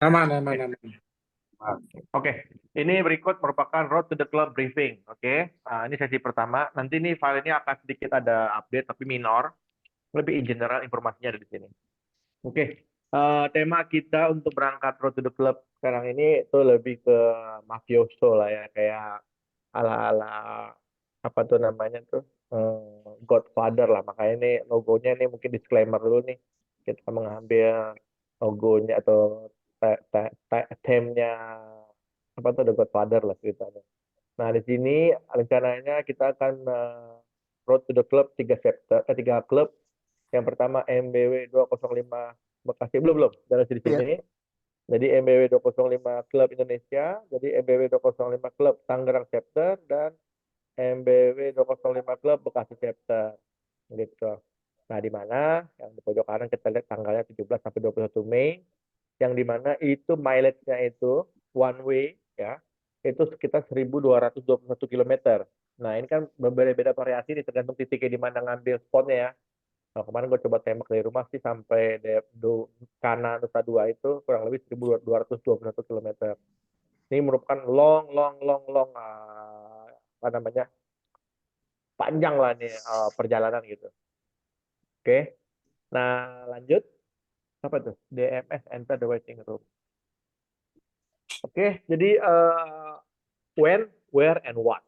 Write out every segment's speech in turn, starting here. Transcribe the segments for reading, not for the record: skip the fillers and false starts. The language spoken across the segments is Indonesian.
Aman, aman, Oke, aman. Oke. Ini berikut merupakan Road to the Club briefing. Oke, Nah, ini sesi pertama. Nanti nih file ini akan sedikit ada update tapi minor. Lebih in general informasinya ada di sini. Oke, tema kita untuk berangkat Road to the Club sekarang ini itu lebih ke mafioso lah ya, kayak ala-ala apa tuh namanya tuh Godfather lah. Makanya ini logonya ini mungkin disclaimer dulu nih. Kita mengambil logonya atau temnya apa tuh The Godfather lah ceritanya. Nah di sini rencananya kita akan Road to the Club tiga klub. Yang pertama MBW 205 Bekasi belum dari di Ya. sini. Jadi MBW 205 Klub Indonesia, jadi MBW 205 Klub Tangerang Chapter dan MBW 205 Klub Bekasi Chapter gitu. Nah, di mana yang di pojok kanan kita lihat tanggalnya 17 sampai 21 Mei, yang di mana itu mileage-nya itu one way ya, itu sekitar 1.221 kilometer. Nah, ini kan berbeda-beda variasi nih tergantung titiknya di mana ngambil spotnya ya. Nah, kemarin gue coba tembak dari rumah sih sampai Kana Nusa Dua itu kurang lebih 1.221 kilometer. Ini merupakan long, long, long, long, apa namanya, panjang lah nih perjalanan gitu. Oke, nah lanjut. Apa tuh? DMS Enter the Waiting Room. Oke, jadi when, where, and what.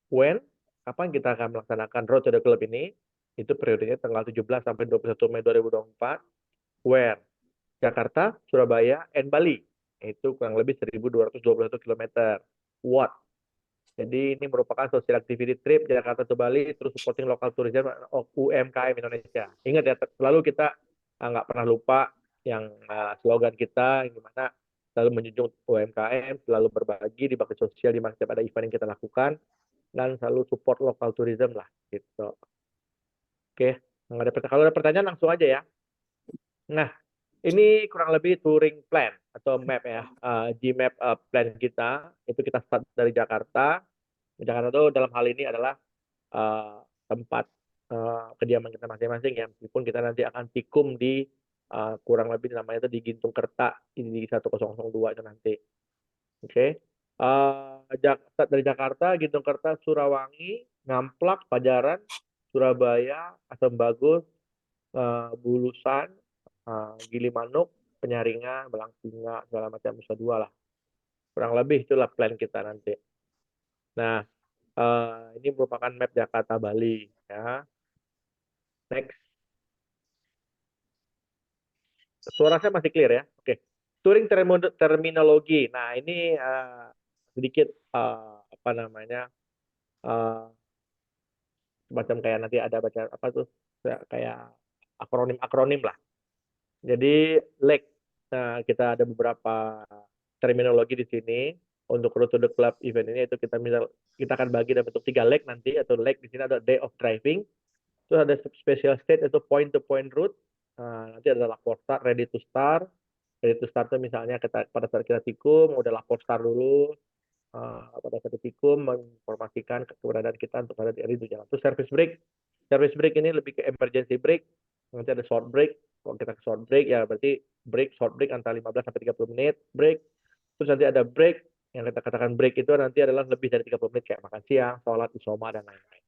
When, kapan kita akan melaksanakan Road to the Club ini? Itu periodenya tanggal 17 sampai 21 Mei 2024. Where? Jakarta, Surabaya, and Bali. Itu kurang lebih 1.221 kilometer. What? Jadi ini merupakan social activity trip Jakarta to Bali, terus supporting local tourism UMKM Indonesia. Ingat ya, selalu kita nggak pernah lupa yang slogan kita, yang gimana selalu menjunjung UMKM, selalu berbagi di bakti sosial di mana setiap ada event yang kita lakukan, dan selalu support local tourism lah. Gitu. Oke, kalau ada pertanyaan langsung aja ya. Nah, ini kurang lebih touring plan atau map ya, Gmap plan kita. Itu kita start dari Jakarta. Jakarta itu dalam hal ini adalah uh, tempat kediaman kita masing-masing ya. Meskipun kita nanti akan tikum di kurang lebih namanya itu di Gintung Kerta di 1002 itu nanti. Oke. Okay. Dari Jakarta, Gintung Kerta, Surawangi, Ngamplak, Pajaran, Surabaya, Asam Bagus, Bulusan, Gilimanuk, Penyaringan, Belangsinga, segala macam Nusa Dua lah. Kurang lebih itulah plan kita nanti. Nah, ini merupakan map Jakarta Bali ya. Next. Suara saya masih clear ya. Oke. Touring terminologi. Nah, ini sedikit apa namanya? Uh, Semacam kayak nanti ada baca apa tuh? Kayak akronim-akronim lah. Jadi leg. Nah, kita ada beberapa terminologi di sini untuk Road to the Club event ini itu kita akan bagi dalam bentuk tiga leg nanti atau leg di sini ada day of driving. Terus ada special state itu point to point route. Nanti ada lapor start, ready to start. Ready to start itu misalnya pada saat kita tikum, udah lapor start dulu. Pada saat tikum, menginformasikan keberadaan kita untuk ada di ready to jalan. Terus service break. Service break ini lebih ke emergency break. Nanti ada short break. Kalau kita ke short break, ya berarti short break antara 15 sampai 30 menit, break. Terus nanti ada break, yang kita katakan break itu nanti adalah lebih dari 30 menit, kayak makan siang, sholat, isoma, dan lain-lain.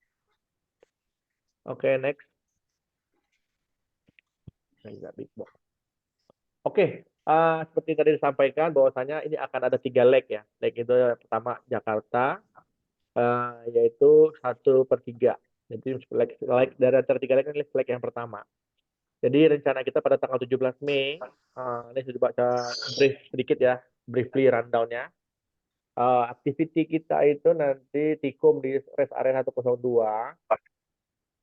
Oke, next. Nah, big box. Oke, seperti tadi disampaikan bahwasanya ini akan ada tiga leg ya. Leg itu yang pertama Jakarta, yaitu 1/3. Jadi leg dari antara tiga leg ini leg yang pertama. Jadi rencana kita pada tanggal 17 Mei, ini sudah baca brief sedikit ya, briefly rundown-nya. Activity kita itu nanti tikum di rest area 102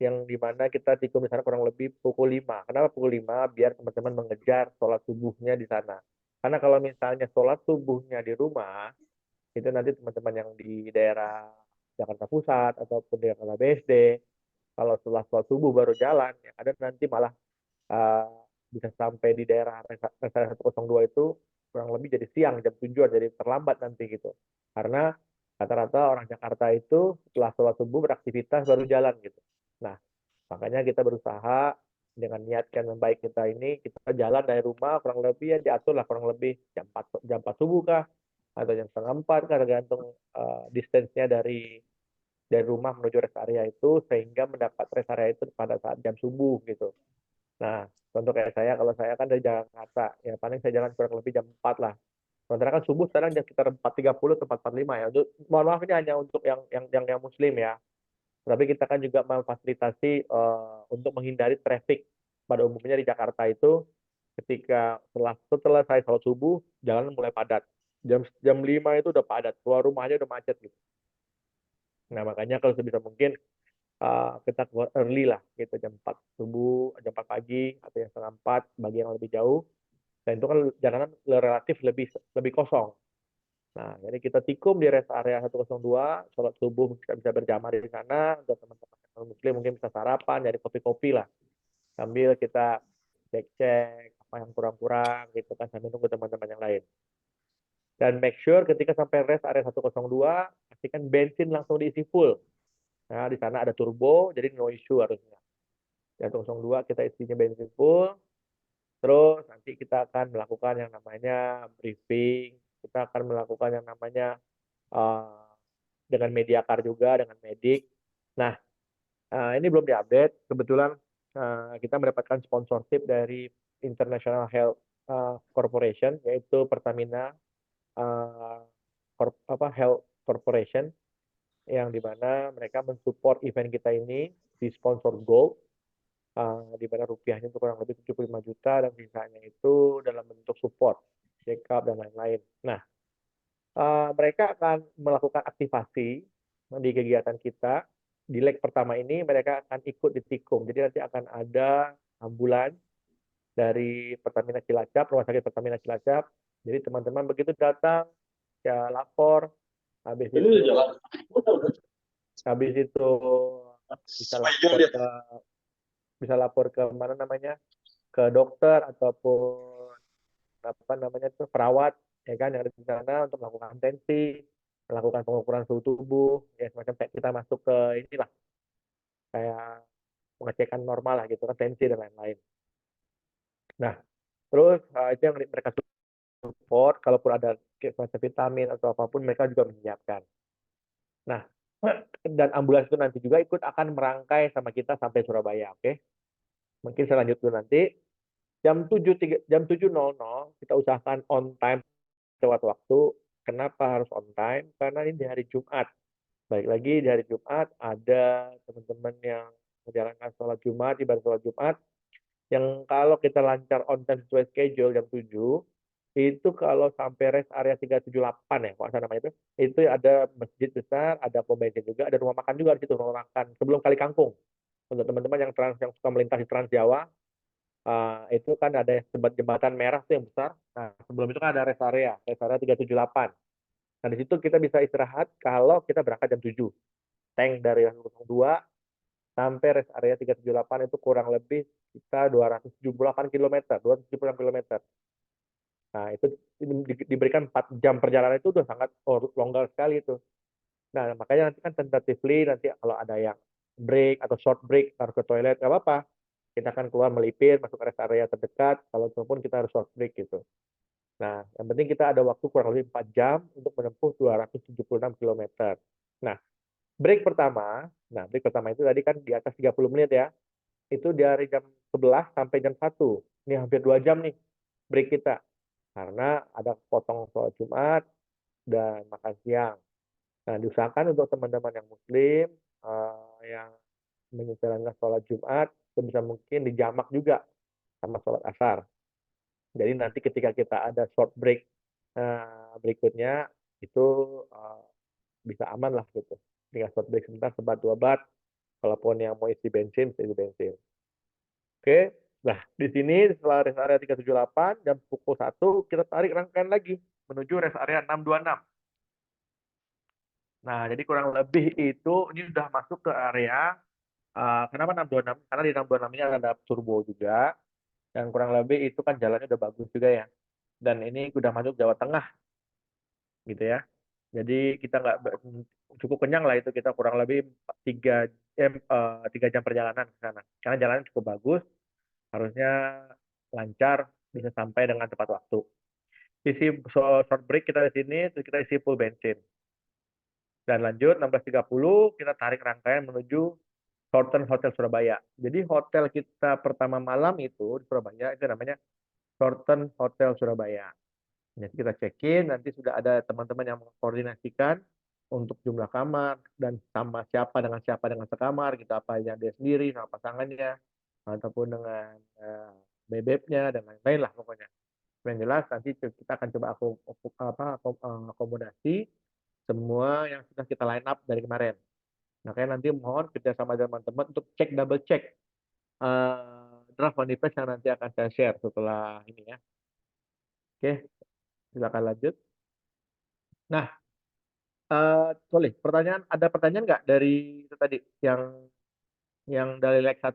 yang dimana kita tikum di sana kurang lebih pukul 5. Kenapa pukul 5? Biar teman-teman mengejar sholat subuhnya di sana. Karena kalau misalnya sholat subuhnya di rumah, itu nanti teman-teman yang di daerah Jakarta Pusat ataupun di Jakarta BSD, kalau setelah sholat subuh baru jalan, yang ada nanti malah uh, bisa sampai di daerah rest area 102 itu kurang lebih jadi siang, jam 7, jadi terlambat nanti gitu. Karena rata-rata orang Jakarta itu setelah sholat subuh beraktivitas baru jalan gitu. Nah, makanya kita berusaha dengan niatkan yang baik kita ini, kita jalan dari rumah kurang lebih ya diatur lah kurang lebih jam 4 subuh kah atau jam setengah 4 kah, tergantung distance-nya dari rumah menuju rest area itu, sehingga mendapat rest area itu pada saat jam subuh gitu. Nah, contoh kayak saya, kalau saya kan dari Jakarta, ya paling saya jalan kurang lebih jam 4 lah. Sementara kan subuh sekarang jam sekitar 4.30 atau 4.45 ya. Mohon maaf ini hanya untuk yang muslim ya. Tapi kita kan juga memfasilitasi untuk menghindari traffic. Pada umumnya di Jakarta itu ketika setelah saya sholat subuh, jalan mulai padat. Jam 5 itu udah padat, keluar rumahnya udah macet gitu. Nah, makanya kalau sebisa mungkin kita keluar early lah gitu, jam 4 subuh, jam 4 pagi atau yang setengah 4 bagi yang lebih jauh. Dan itu kan jalanan relatif lebih lebih kosong. Nah, jadi kita tikum di rest area 102, sholat subuh kita bisa berjamaah di sana, untuk teman-teman yang muslim mungkin bisa sarapan, jadi kopi-kopi lah. Sambil kita cek-cek apa yang kurang-kurang gitu kan, sambil nunggu teman-teman yang lain. Dan make sure ketika sampai rest area 102, pastikan bensin langsung diisi full. Nah, di sana ada turbo, jadi no issue harusnya. Di 102 kita isinya bensin full, terus nanti kita akan melakukan yang namanya briefing, kita akan melakukan yang namanya uh, dengan media car juga, dengan medik. Nah, ini belum diupdate. Kebetulan kita mendapatkan sponsorship dari International Health Corporation, yaitu Pertamina uh, Health Corporation, yang dimana mereka mensupport event kita ini di sponsor Gold, di mana rupiahnya itu kurang lebih 75 juta dan sisanya itu dalam bentuk support, check up dan lain-lain. Nah, mereka akan melakukan aktivasi di kegiatan kita. Di leg pertama ini mereka akan ikut di Tikum. Jadi nanti akan ada ambulans dari Pertamina Cilacap, Rumah Sakit Pertamina Cilacap. Jadi teman-teman begitu datang, ya lapor, habis itu habis itu bisa lapor ke mana namanya, ke dokter ataupun apa namanya itu perawat, ya kan, yang ada di sana untuk melakukan tensi, melakukan pengukuran suhu tubuh, ya semacam kayak kita masuk ke inilah, kayak pengecekan normal lah gitu kan, tensi dan lain-lain. Nah, terus itu yang mereka support, kalaupun ada semacam vitamin atau apapun mereka juga menyiapkan. Nah, dan ambulans itu nanti juga ikut akan merangkai sama kita sampai Surabaya, oke? Mungkin saya lanjut dulu nanti. Jam 7.00 kita usahakan on time lewat waktu. Kenapa harus on time? Karena ini di hari Jumat. Baik lagi di hari Jumat ada teman-teman yang menjalankan sholat Jumat, ibadah sholat Jumat, yang kalau kita lancar on time sesuai schedule jam 7, itu kalau sampai rest area 378 ya, kalau saya namanya itu ada masjid besar, ada pom bensin juga, ada rumah makan juga di situ, rumah makan sebelum Kali Kangkung. Untuk teman-teman yang suka melintasi Trans Jawa, itu kan ada jembatan merah tuh yang besar. Nah, sebelum itu kan ada rest area 378. Nah, di situ kita bisa istirahat kalau kita berangkat jam 7. Tank dari 102 sampai rest area 378 itu kurang lebih kita 278 km, 276 km. Nah, itu diberikan 4 jam perjalanan itu udah sangat longgar sekali itu. Nah, makanya nanti kan tentatively nanti kalau ada yang break atau short break harus ke toilet, nggak apa-apa. Kita akan keluar melipir, masuk ke rest area terdekat, kalau pun kita harus short break gitu. Nah, yang penting kita ada waktu kurang lebih 4 jam untuk menempuh 276 km. Nah, break pertama itu tadi kan di atas 30 menit ya. Itu dari jam 11 sampai jam 1. Ini hampir 2 jam nih break kita. Karena ada potong sholat Jumat dan makan siang. Nah, diusahakan untuk teman-teman yang muslim, yang menjalankan sholat Jumat, sebisa mungkin dijamak juga sama sholat asar. Jadi nanti ketika kita ada short break berikutnya, itu bisa aman lah gitu. Tinggal short break sebentar, sebat dua bat, kalaupun yang mau isi bensin, bisa isi bensin. Oke, nah di sini setelah rest area 378, jam pukul 1, kita tarik rangkaian lagi menuju rest area 626. Nah, jadi kurang lebih itu, ini sudah masuk ke area, kenapa 626? Karena di 626 ini ada turbo juga, dan kurang lebih itu kan jalannya udah bagus juga ya. Dan ini udah masuk Jawa Tengah, gitu ya. Jadi kita nggak cukup kenyang lah itu, kita kurang lebih 3 jam perjalanan ke sana. Karena jalannya cukup bagus, harusnya lancar, bisa sampai dengan tepat waktu. Isi short break kita di sini, terus kita isi full bensin. Dan lanjut 16.30 kita tarik rangkaian menuju Shorten Hotel Surabaya. Jadi hotel kita pertama malam itu di Surabaya itu namanya Shorten Hotel Surabaya. Jadi kita check-in, nanti sudah ada teman-teman yang mengkoordinasikan untuk jumlah kamar dan sama siapa dengan sekamar, gitu apa yang dia sendiri sama pasangannya ataupun dengan bebeknya dan lain-lain lah pokoknya. Yang jelas nanti kita akan coba akomodasi semua yang sudah kita line up dari kemarin. Makanya nanti mohon kerjasama teman-teman untuk double cek draft manifest yang nanti akan saya share setelah ini ya. Oke, silakan lanjut. Nah, boleh ada pertanyaan nggak dari itu tadi yang dari leg 1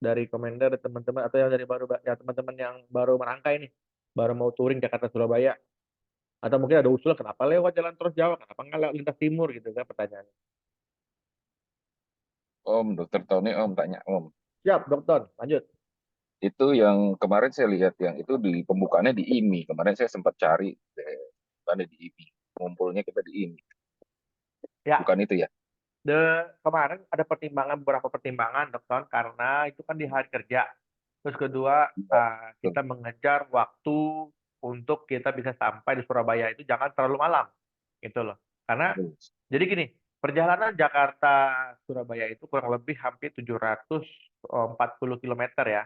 dari komentar teman-teman atau yang dari baru ya teman-teman yang baru merangkai nih, baru mau touring Jakarta Surabaya atau mungkin ada usul kenapa lewat jalan Trans Jawa, kenapa nggak lewat lintas timur gitu kan pertanyaannya. Om, Dokter Tony, Om tanya Om. Siap, Dokter, lanjut. Itu yang kemarin saya lihat yang itu di pembukaannya di IMI. Kemarin saya sempat cari pembukaannya di IMI. Ngumpulnya kita di IMI. Ya, Bukan itu ya? kemarin ada beberapa pertimbangan, Dokter, karena itu kan di hari kerja. Terus kedua, Betul. kita mengejar waktu untuk kita bisa sampai di Surabaya itu jangan terlalu malam, gitu loh. Karena jadi gini, perjalanan Jakarta Surabaya itu kurang lebih hampir 740 kilometer ya.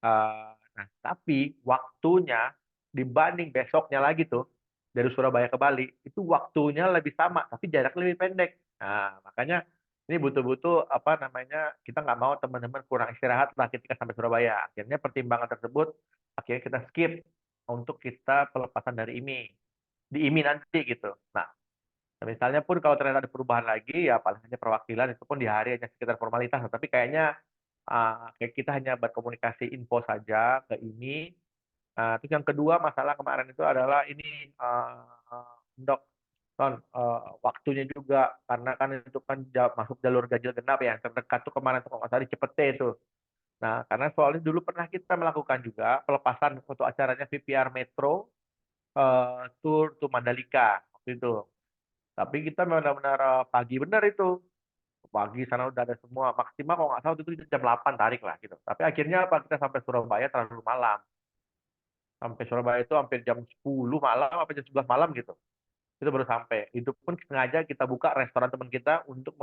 Nah, tapi waktunya dibanding besoknya lagi tuh dari Surabaya ke Bali itu waktunya lebih sama, tapi jaraknya lebih pendek. Nah, makanya ini butuh-butuh apa namanya kita nggak mau teman-teman kurang istirahat lah ketika sampai Surabaya. Akhirnya pertimbangan tersebut akhirnya kita skip untuk kita pelepasan dari IMI di IMI nanti gitu. Nah, misalnya pun kalau ternyata ada perubahan lagi, ya paling hanya perwakilan, itu pun di hari hanya sekitar formalitas. Tapi kayaknya kayak kita hanya berkomunikasi info saja ke ini. Terus yang kedua masalah kemarin itu adalah ini, Dok, waktunya juga. Karena kan itu kan masuk jalur ganjil genap ya, yang terdekat tuh kemarin tuh kalau nggak salah di Cepete itu. Nah, karena soalnya dulu pernah kita melakukan juga pelepasan untuk acaranya VPR Metro, Tour to Mandalika waktu itu. Tapi kita benar-benar pagi benar itu. Pagi sana udah ada semua. Maksimal kalau nggak salah itu jam 8 tarik lah gitu. Tapi akhirnya apa kita sampai Surabaya terlalu malam. Sampai Surabaya itu hampir jam 10 malam, apa jam 11 malam gitu. Itu baru sampai. Itu pun sengaja kita buka restoran teman kita untuk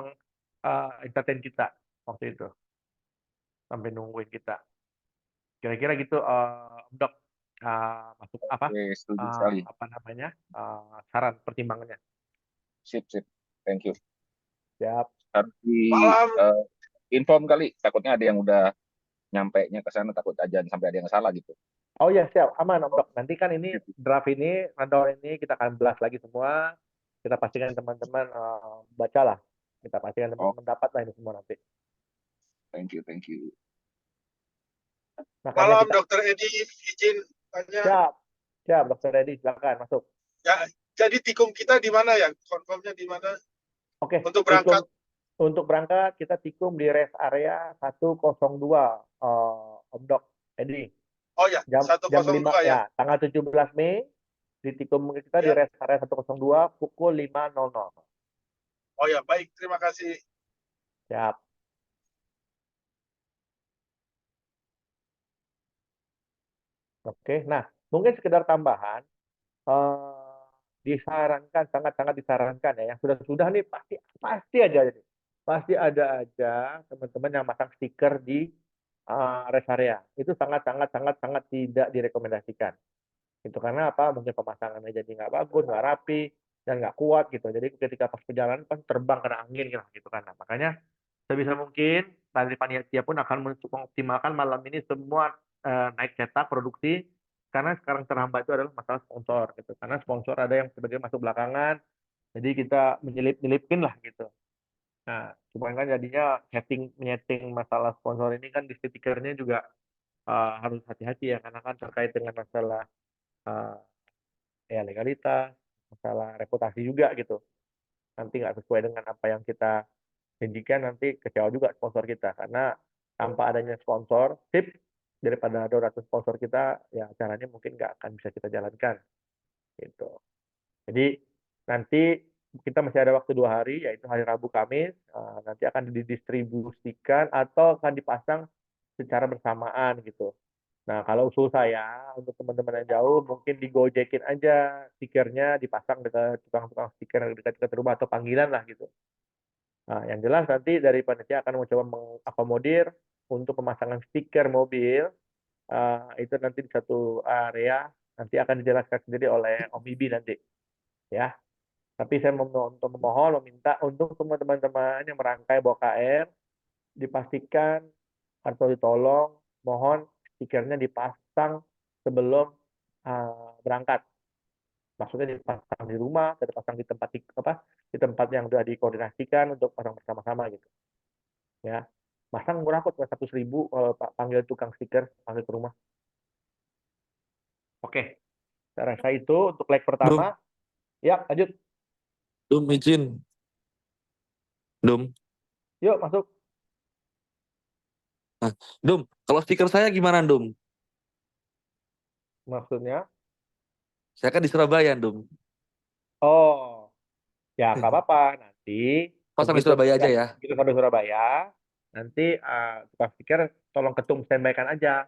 entertain kita waktu itu. Sampai nungguin kita. Kira-kira gitu, Dok. Masuk Oke, setuju sekali. apa namanya saran pertimbangannya. Sip, sip. Thank you. Siap. Harus di Malam. inform kali. Takutnya ada yang udah nyampe nya ke sana, takut aja sampai ada yang salah gitu. Oh ya, siap, aman Om Dok. Nanti kan ini Sip. draft ini, rundown ini kita akan belas lagi semua. Kita pastikan teman-teman bacalah. Kita pastikan Oh, teman-teman dapat lah ini semua nanti. thank you, thank you. Makanya Malam, kita Dokter Edi, izin tanya. siap, siap Dokter Reddy, silakan masuk. Ya, jadi tikung kita di mana ya? Konfirmnya di mana? Oke, Untuk berangkat. untuk berangkat kita tikum di rest area 102 Om Dok Edi. Oh ya, Jam 5 102 ya. ya, tanggal 17 Mei di tikum kita di Ya. rest area 102 pukul 5.00. Oh ya, baik. Terima kasih. Siap. Oke, nah mungkin sekedar tambahan, disarankan, sangat-sangat disarankan ya, yang sudah-sudah nih pasti ada aja teman-teman yang masang stiker di rest area. Itu sangat tidak direkomendasikan. Itu karena apa? Mungkin pemasangannya jadi nggak bagus, nggak rapi, dan nggak kuat gitu. Jadi ketika pas perjalanan pas terbang kena angin gitu kan. Nah, makanya sebisa mungkin dari panitia pun akan mengoptimalkan malam ini semua naik cetak produksi karena sekarang terhambat itu adalah masalah sponsor gitu. Karena sponsor ada yang sebagian masuk belakangan, jadi kita menyelipin lah gitu. Nah, cuman kan jadinya menyeting masalah sponsor ini kan di stikernya juga harus hati-hati ya karena kan terkait dengan masalah uh, ya legalitas, masalah reputasi juga gitu. Nanti nggak sesuai dengan apa yang kita janjikan nanti kecewa juga sponsor kita karena tanpa adanya sponsor, tip daripada 200 sponsor kita, ya acaranya mungkin nggak akan bisa kita jalankan gitu. Jadi nanti kita masih ada waktu 2 hari, yaitu hari Rabu Kamis, nanti akan didistribusikan atau akan dipasang secara bersamaan gitu. Nah, kalau usul saya untuk teman-teman yang jauh, mungkin digojekin aja stikernya, dipasang dekat tukang-tukang stiker yang dekat-dekat rumah atau panggilan lah gitu. Nah, yang jelas nanti dari panitia akan mencoba mengakomodir untuk pemasangan stiker mobil, itu nanti di satu area, nanti akan dijelaskan sendiri oleh Om Ibi nanti, ya. Tapi saya untuk memohon, meminta untuk semua teman-teman yang merangkai bawa KR, dipastikan atau ditolong, mohon stikernya dipasang sebelum berangkat. Maksudnya dipasang di rumah, atau dipasang di tempat yang sudah dikoordinasikan untuk pasang bersama-sama gitu. Ya, masang murah kok, cuma 100.000 kalau Pak panggil tukang stiker, panggil ke rumah. Oke, saya rasa itu untuk leg Dum, pertama. Ya, lanjut. izin. Dum. Yuk, masuk. Nah, kalau stiker saya gimana, Dum? Maksudnya, Saya kan di Surabaya, Dum. oh, ya nggak apa-apa. Nanti Pasang di Surabaya aja ya. begitu sampai Surabaya, nanti tukang stiker tolong ketum standby-kan aja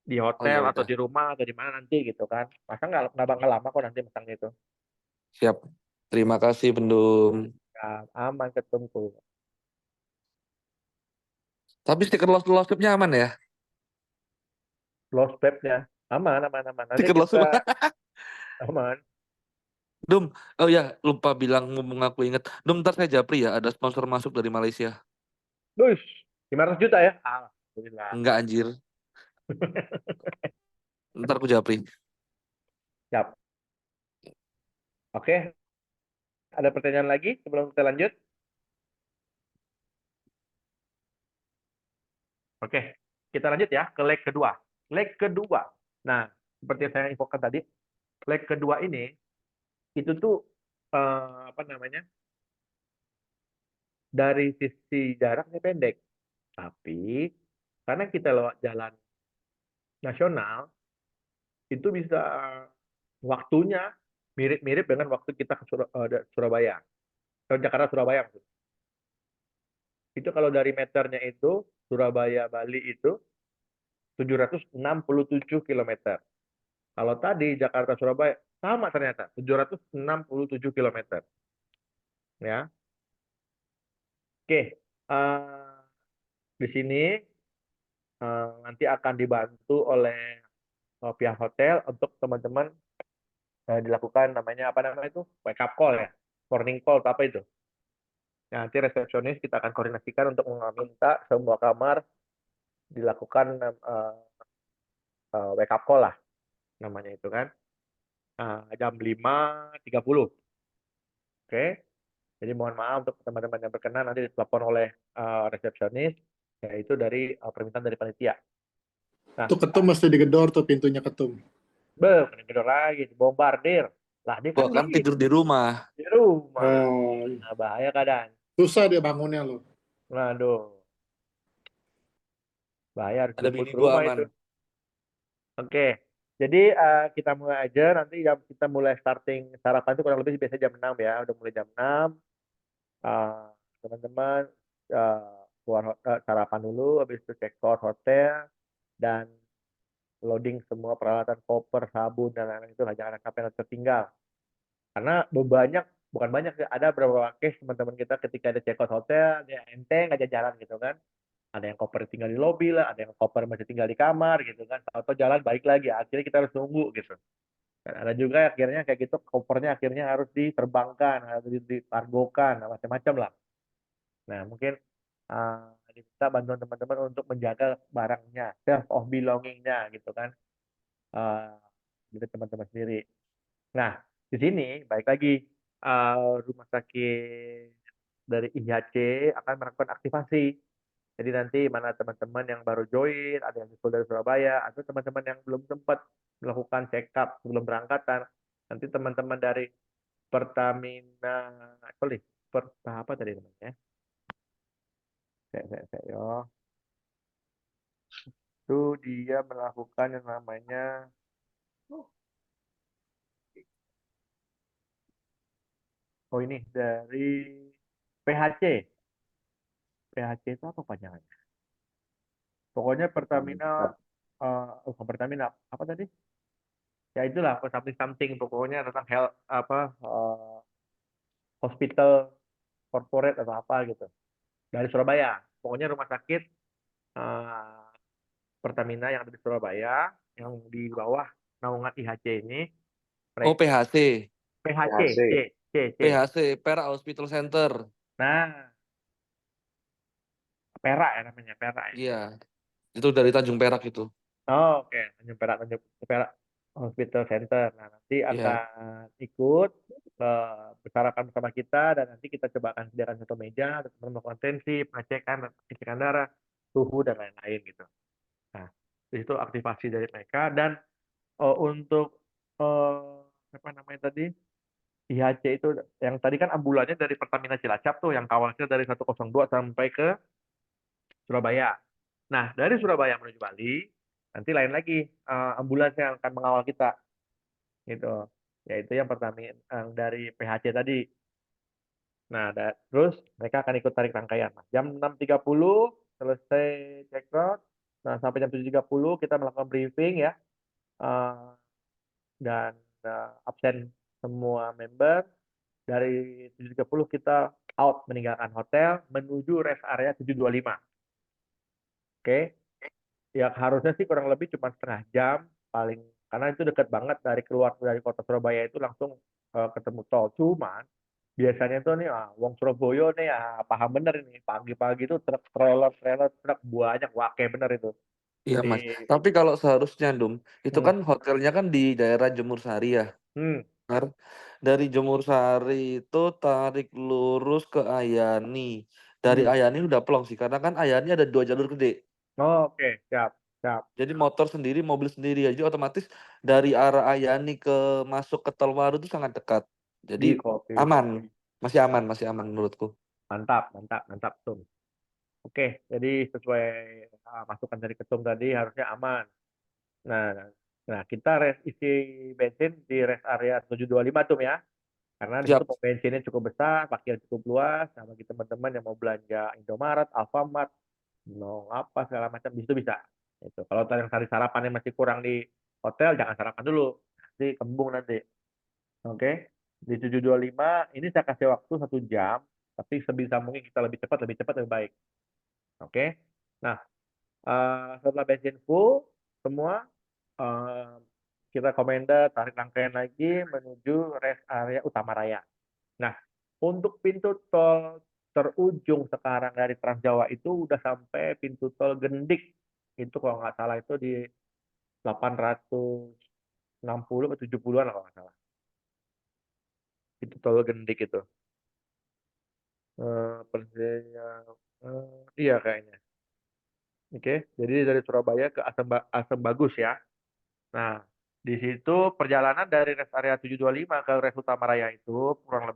di Oh ya hotel atau udah. di rumah atau di mana nanti gitu kan. Masa nggak bakal lama kok nanti pasang itu. Siap. Terima kasih, Bendum. Ya, aman ketum tuh. Tapi stiker Lost Web-nya aman ya? Lost webnya aman, aman, aman. Nanti Stiker Lost Web. kita aman. Dum, oh ya, lupa bilang, ngomong aku inget. Dum, ntar saya japri ya, ada sponsor masuk dari Malaysia. Duh, 500 juta ya? Alhamdulillah. Enggak, anjir. Ntar aku japri. Siap. Oke, ada pertanyaan lagi sebelum kita lanjut? Oke, kita lanjut ya ke leg kedua. Leg kedua. Nah, seperti yang saya infokan tadi, leg kedua ini itu tuh apa namanya? Dari sisi jaraknya pendek, tapi karena kita lewat jalan nasional itu bisa waktunya mirip-mirip dengan waktu kita ke Surabaya, ke Jakarta Surabaya maksudnya. Itu kalau dari meternya itu Surabaya Bali itu 767 km. Kalau tadi Jakarta Surabaya sama ternyata 767 km. Ya. Oke, di sini nanti akan dibantu oleh pihak hotel untuk teman-teman dilakukan namanya apa namanya itu wake up call ya, morning call apa itu. Nah, nanti resepsionis kita akan koordinasikan untuk meminta semua kamar dilakukan wake up call lah namanya itu kan. Jam 5.30. Oke. Jadi mohon maaf untuk teman-teman yang berkenan nanti ditelepon oleh resepsionis yaitu dari permintaan dari panitia. Nah, Tuh ketum mesti digedor tuh pintunya ketum. gedor lagi, dibombardir. Lah, dia kan Gua kan tidur di rumah. di rumah. Oh, Nah, bahaya keadaan. susah dia bangunnya loh. Waduh, bahaya harus Ada jemput bini ke gua rumah aman. itu. Oke, jadi kita mulai aja nanti kita mulai starting sarapan itu kurang lebih biasa jam 6 ya. Udah mulai jam 6. Uh, Teman-teman sarapan dulu, habis itu check out hotel dan loading semua peralatan koper, sabun dan lain-lain itu jangan sampai tertinggal. Karena bukan banyak ada beberapa case teman-teman kita ketika ada check out hotel dia enteng aja jalan gitu kan. Ada yang koper tinggal di lobi lah, ada yang koper masih tinggal di kamar gitu kan. Atau jalan baik lagi, akhirnya kita harus nunggu gitu. Dan ada juga akhirnya kayak gitu kopernya akhirnya harus diterbangkan, harus dikargokan, macam-macam lah. Nah, mungkin kita bantuan teman-teman untuk menjaga barangnya, self of belongingnya gitu kan, dari teman-teman sendiri. Nah, di sini baik lagi rumah sakit dari IHC akan melakukan aktivasi. Jadi nanti mana teman-teman yang baru join, ada yang dari Surabaya, atau teman-teman yang belum sempat melakukan check up sebelum berangkatan, nanti teman-teman dari Pertamina, sorry, apa tadi namanya? Yo. itu dia melakukan yang namanya ini dari PHC. PHC itu apa panjangannya? Pokoknya Pertamina, bukan Pertamina, apa tadi? Ya itulah, something something. Pokoknya tentang health, hospital corporate atau apa gitu. Dari Surabaya. Pokoknya rumah sakit eh, Pertamina yang ada di Surabaya, yang di bawah naungan IHC ini, Oh, mereka PHC. PHC, PHC. C. PHC, Perak Hospital Center. Nah, Perak ya namanya, Perak ya. Iya, itu dari Tanjung Perak itu. Oh, oke. Tanjung Perak Hospital Center. Nah, nanti Iya. akan ikut bersarapan bersama kita dan nanti kita coba akan sediakan satu meja untuk melakukan tensi, pengecekan darah, suhu dan lain-lain gitu. Nah, di situ aktivasi dari mereka dan untuk apa namanya tadi? IHC itu yang tadi kan ambulannya dari Pertamina Cilacap tuh yang kawalnya dari 102 sampai ke Surabaya. Nah, dari Surabaya menuju Bali, nanti lain lagi ambulans yang akan mengawal kita, gitu. Yaitu yang Pertamina yang dari PHC tadi. Nah, terus mereka akan ikut tarik rangkaian. Nah, jam 6.30 selesai check out. Nah, sampai jam 7.30 kita melakukan briefing ya. Eh, dan absen semua member. Dari 7.30 kita out meninggalkan hotel menuju rest area 725. Oke. Ya harusnya sih kurang lebih cuma setengah jam paling karena itu dekat banget dari keluar dari kota Surabaya itu langsung ketemu tol. Cuman biasanya tuh nih wong Surabaya nih paham bener ini pagi-pagi itu truk trailer truk banyak wake bener itu Iya, di Mas. Tapi kalau seharusnya, Dum, itu hmm, kan hotelnya kan di daerah Jemur Sari ya. hmm. Benar. Dari Jemur Sari itu tarik lurus ke Ayani. Dari Hmm. Ayani udah plong sih, karena kan Ayani ada 2 jalur gede. Oh, oke siap siap Jadi motor sendiri, mobil sendiri. Jadi otomatis dari arah Ayani ke masuk ke Tol Waru itu sangat dekat. Jadi di kopi aman, masih aman menurutku. mantap mantap mantap tuh. Oke jadi sesuai masukan dari ketum tadi harusnya aman. Nah, nah kita isi bensin di rest area 725 tuh ya. Karena di situ Siap. pom bensinnya cukup besar, parkir cukup luas, sama bagi teman-teman yang mau belanja Indomaret, Alfamart, mau apa segala macam di situ bisa. Itu. Kalau yang cari sarapannya masih kurang di hotel, jangan sarapan dulu. Nanti kembung nanti. Oke. Di 725 ini saya kasih waktu 1 jam, tapi sebisa mungkin kita lebih cepat lebih baik. Oke. Nah, setelah bensin full semua eh, kita komander tarik rangkaian lagi menuju rest area Utama Raya. Nah, untuk pintu tol terujung sekarang dari Trans Jawa itu udah sampai pintu tol Gendik. Itu kalau nggak salah itu di 860 atau 70-an kalau nggak salah. Pintu tol Gendik itu. Persisnya, iya kayaknya. Oke, jadi dari Surabaya ke Asem Bagus ya. Nah, di situ perjalanan dari rest area 725 ke rest Utama Raya itu kurang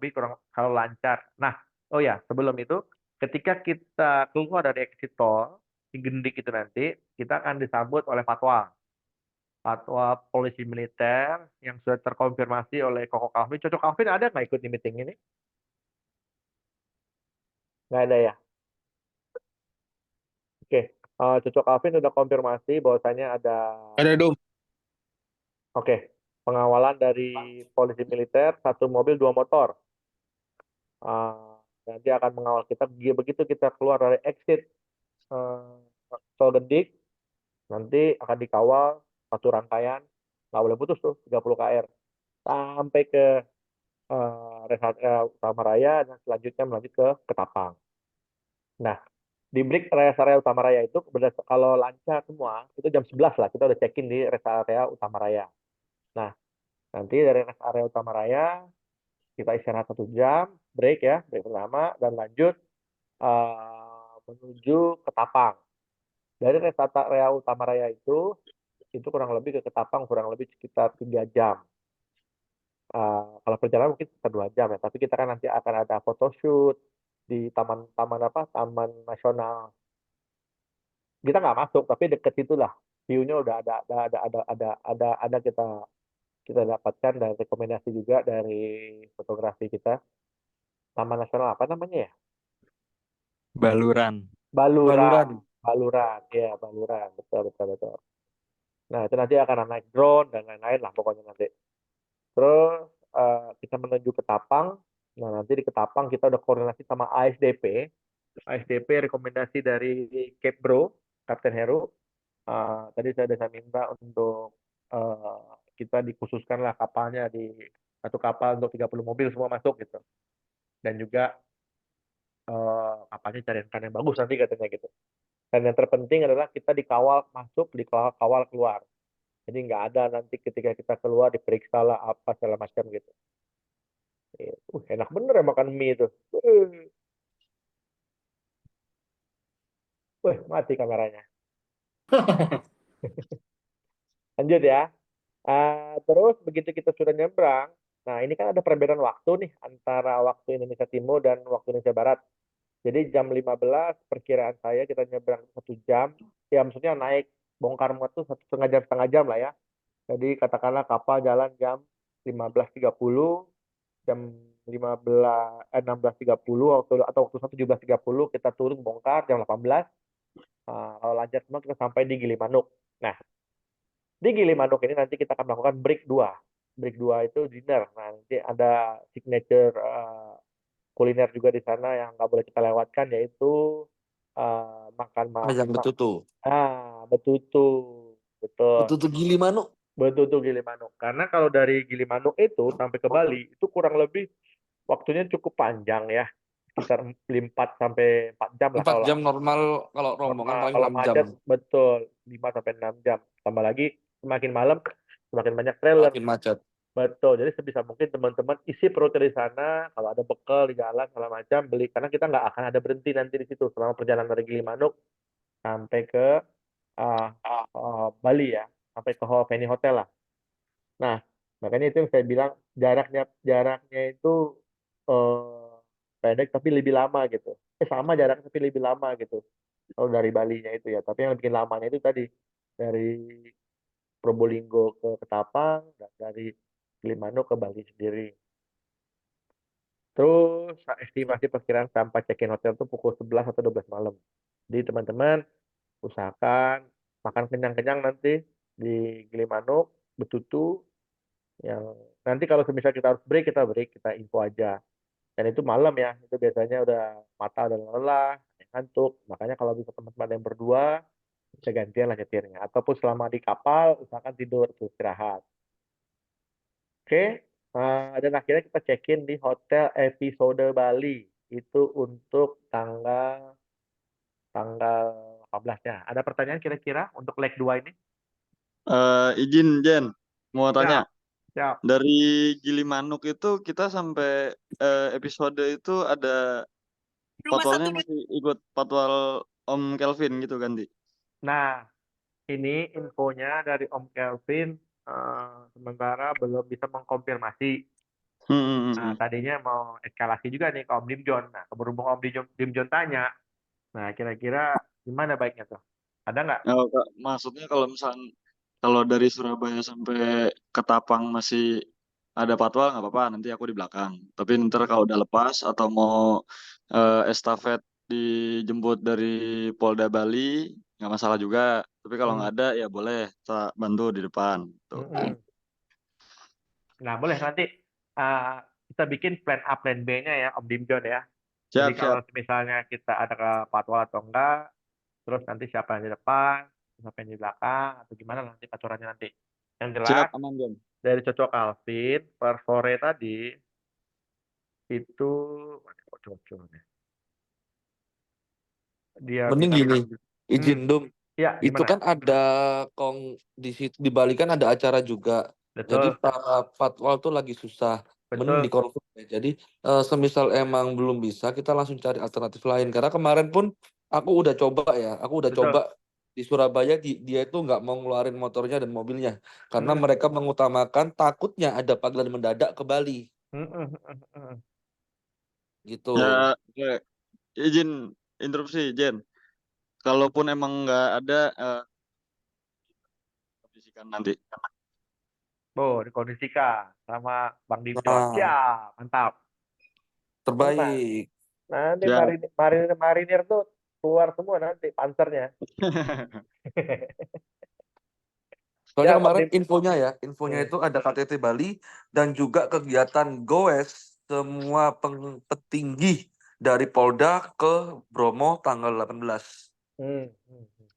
kalau lancar. Nah, oh ya, sebelum itu ketika kita keluar dari exit tol di Gendik itu nanti kita akan disambut oleh fatwa polisi militer yang sudah terkonfirmasi oleh Koko Kalvin. Cocok Kalvin ada nggak ikut di meeting ini? Nggak ada ya. Oke, Cocok Kalvin sudah konfirmasi bahwasanya ada Ada dong. oke pengawalan dari polisi militer 1 mobil 2 motor. Uh, Nanti akan mengawal kita begitu kita keluar dari exit uh, tol Gendik nanti akan dikawal satu rangkaian nggak boleh putus tuh 30 kr sampai ke rest area Utama Raya dan selanjutnya melanjut ke Ketapang. Nah di break rest area Utama Raya itu kalau lancar semua itu jam 11 lah kita udah check in di rest area Utama Raya. Nah nanti dari rest area Utama Raya kita istirahat 1 jam break ya break pertama dan lanjut menuju Ketapang. Dari rest area Utama Raya itu kurang lebih ke Ketapang kurang lebih sekitar 3 jam. Kalau perjalanan mungkin sekitar 2 jam ya, tapi kita kan nanti akan ada photoshoot di taman taman apa Taman Nasional kita nggak masuk, tapi deket situlah. View-nya udah ada kita dapatkan dan rekomendasi juga dari fotografi kita. Taman Nasional apa namanya ya? Baluran. Baluran. Baluran. Baluran, ya Baluran, betul betul betul. Nah itu nanti akan naik drone dan lain-lain lah pokoknya nanti. Terus kita menuju Ketapang. Nah nanti di Ketapang kita udah koordinasi sama ASDP. ASDP rekomendasi dari Cape Bro, Kapten Heru. Tadi saya minta untuk kita dikhususkan lah kapalnya di satu kapal untuk 30 mobil semua masuk gitu. Dan juga kapalnya cari yang bagus nanti katanya gitu. Dan yang terpenting adalah kita dikawal masuk, dikawal keluar. Jadi nggak ada nanti ketika kita keluar diperiksa lah apa segala macam gitu. Enak bener ya makan mie itu. Mati kameranya. Lanjut ya. Terus begitu kita sudah nyebrang, nah ini kan ada perbedaan waktu nih antara waktu Indonesia Timur dan waktu Indonesia Barat. Jadi jam 15 perkiraan saya kita nyebrang 1 jam. Ya maksudnya naik bongkar muat tuh setengah jam lah ya. Jadi katakanlah kapal jalan jam 15.30, jam 16.30 atau waktu 17.30 kita turun bongkar jam 18. Kalau lancar semua kita sampai di Gilimanuk. Nah, di Gilimanuk ini nanti kita akan melakukan break 2. Break 2 itu dinner. Nah, nanti ada signature kuliner juga di sana yang nggak boleh kita lewatkan, yaitu makan Ayam betutu. betutu. Betul. Betutu Gilimanuk. Betutu Gilimanuk. Karena kalau dari Gilimanuk itu sampai ke Bali, itu kurang lebih waktunya cukup panjang ya. Sekitar 4 sampai 4 jam lah 4 jam normal, kalau rombongan normal. paling Kalau 6 jam. macet, betul. 5 sampai 6 jam. Tambah lagi, semakin malam, semakin banyak trailer. Makin macet. Betul. Jadi sebisa mungkin teman-teman isi perutnya di sana. Kalau ada bekal di jalan, segala macam, beli. Karena kita nggak akan ada berhenti nanti di situ selama perjalanan dari Gilimanuk sampai ke Bali ya. Sampai ke Penny Hotel lah. Nah, makanya itu yang saya bilang jaraknya itu pendek tapi lebih lama gitu. Sama jaraknya tapi lebih lama gitu. Kalau dari Balinya itu ya. Tapi yang bikin lamanya itu tadi dari Probolinggo ke Ketapang dan dari Gilimanuk ke Bali sendiri. Terus estimasi perkiraan sampai check-in hotel itu pukul 11 atau 12 malam. Jadi teman-teman usahakan makan kenyang-kenyang nanti di Gilimanuk, betutu, yang nanti kalau semisal kita harus break, kita info aja. Dan itu malam ya, itu biasanya udah mata udah lelah, ngantuk. Makanya kalau bisa teman-teman yang berdua, bisa gantian lah nyetirnya. Ataupun selama di kapal, usahakan tidur, istirahat. Oke, dan akhirnya kita check-in di Hotel Episode Bali. Itu untuk tanggal 18-nya. Ada pertanyaan kira-kira untuk leg 2 ini? Izin Jen, mau tanya. Siap. Dari Gilimanuk itu kita sampai episode itu ada patwalnya masih ikut patwal Om Kelvin gitu kan, Di? Nah, ini infonya dari Om Kelvin, sementara belum bisa mengkonfirmasi. Nah, tadinya mau eskalasi juga nih ke Om Dimjon. Nah, berhubung Om Dimjon tanya, nah kira-kira gimana baiknya tuh? Ada nggak? Oh, Kak, maksudnya kalau misalnya kalau dari Surabaya sampai Ketapang masih ada patwal nggak apa-apa, nanti aku di belakang. Tapi ntar kalau udah lepas atau mau estafet dijemput dari Polda Bali nggak masalah juga. Tapi kalau nggak ada ya boleh kita bantu di depan. Tuh. Nah, boleh nanti kita bikin plan A, plan B-nya ya, Om Dimjon ya. Siap, Jadi kalau siap. misalnya kita ada ke patwal atau enggak, terus nanti siapa yang di depan, siapa yang di belakang, atau gimana nanti aturannya nanti. Yang jelas, Siap, aman, Jen. dari Cocok Alvin, per sore tadi, itu, mana kok Cocok nih? Dia Mending bilang, gini, izin dong. ya Itu gimana? kan ada di Bali kan ada acara juga. Jadi Betul, para patwal tuh lagi susah. Mending betul, dikonfirm ya. Jadi semisal emang belum bisa, kita langsung cari alternatif lain. Karena kemarin pun aku udah coba ya. Aku udah betul. coba di Surabaya, dia itu nggak mau ngeluarin motornya dan mobilnya. Karena mereka mengutamakan takutnya ada panggilan mendadak ke Bali. Gitu. Ya, oke. Izin interupsi, Jen. kalaupun emang nggak ada, kondisikan nanti. Oh, dikondisikan sama Bang Dimjon. Nah, Siap, mantap. Tenang. terbaik. Nanti Siap. marinir tuh keluar semua nanti pansernya. Soalnya Siap, Bang kemarin Dim. infonya itu ada KTT Bali dan juga kegiatan goes semua petinggi dari Polda ke Bromo tanggal 18. Hmm, hmm, hmm.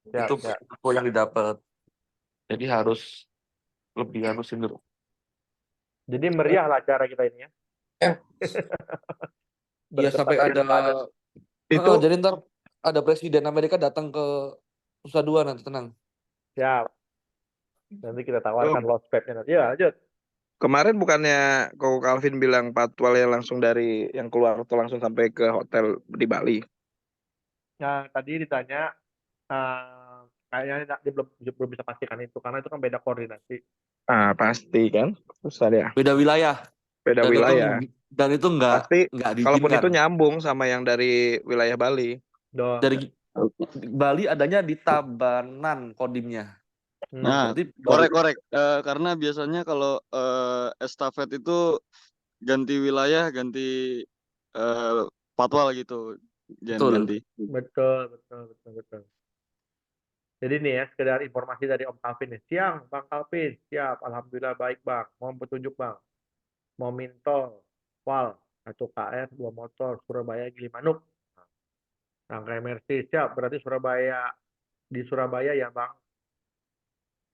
Siap, Itu siap. info yang didapat. Jadi harus lebih harusin dulu. Jadi meriah lah acara kita ini ya. Iya sampai ada Itu jadi ntar ada presiden Amerika datang ke Nusa Dua nanti, tenang. Siap. Nanti kita oh, tawarkan lost nya nanti. Ya, lanjut. kemarin bukannya Koko Calvin bilang patwalnya langsung dari yang keluar atau langsung sampai ke hotel di Bali? Nah, tadi ditanya, kayaknya dia belum bisa pastikan itu, karena itu kan beda koordinasi. Ah, pasti kan. Susah ya. Beda wilayah Beda dan wilayah. itu Pasti nggak kalaupun itu diizinkan. nyambung sama yang dari wilayah Bali. Dari Bali adanya di Tabanan kodimnya. Nah, Berarti korek. Karena biasanya kalau estafet itu ganti wilayah, ganti patwal gitu, jangan betul. ganti. Betul. Jadi nih ya, sekedar informasi dari Om Calvin nih. Siang, Bang Calvin. Siap, Alhamdulillah baik, Bang. Mau petunjuk, Bang. Mau mintol, wal, 1 KR, 2 motor, Surabaya, Gilimanuk. Rangkai Mercy, siap. Berarti di Surabaya ya, Bang.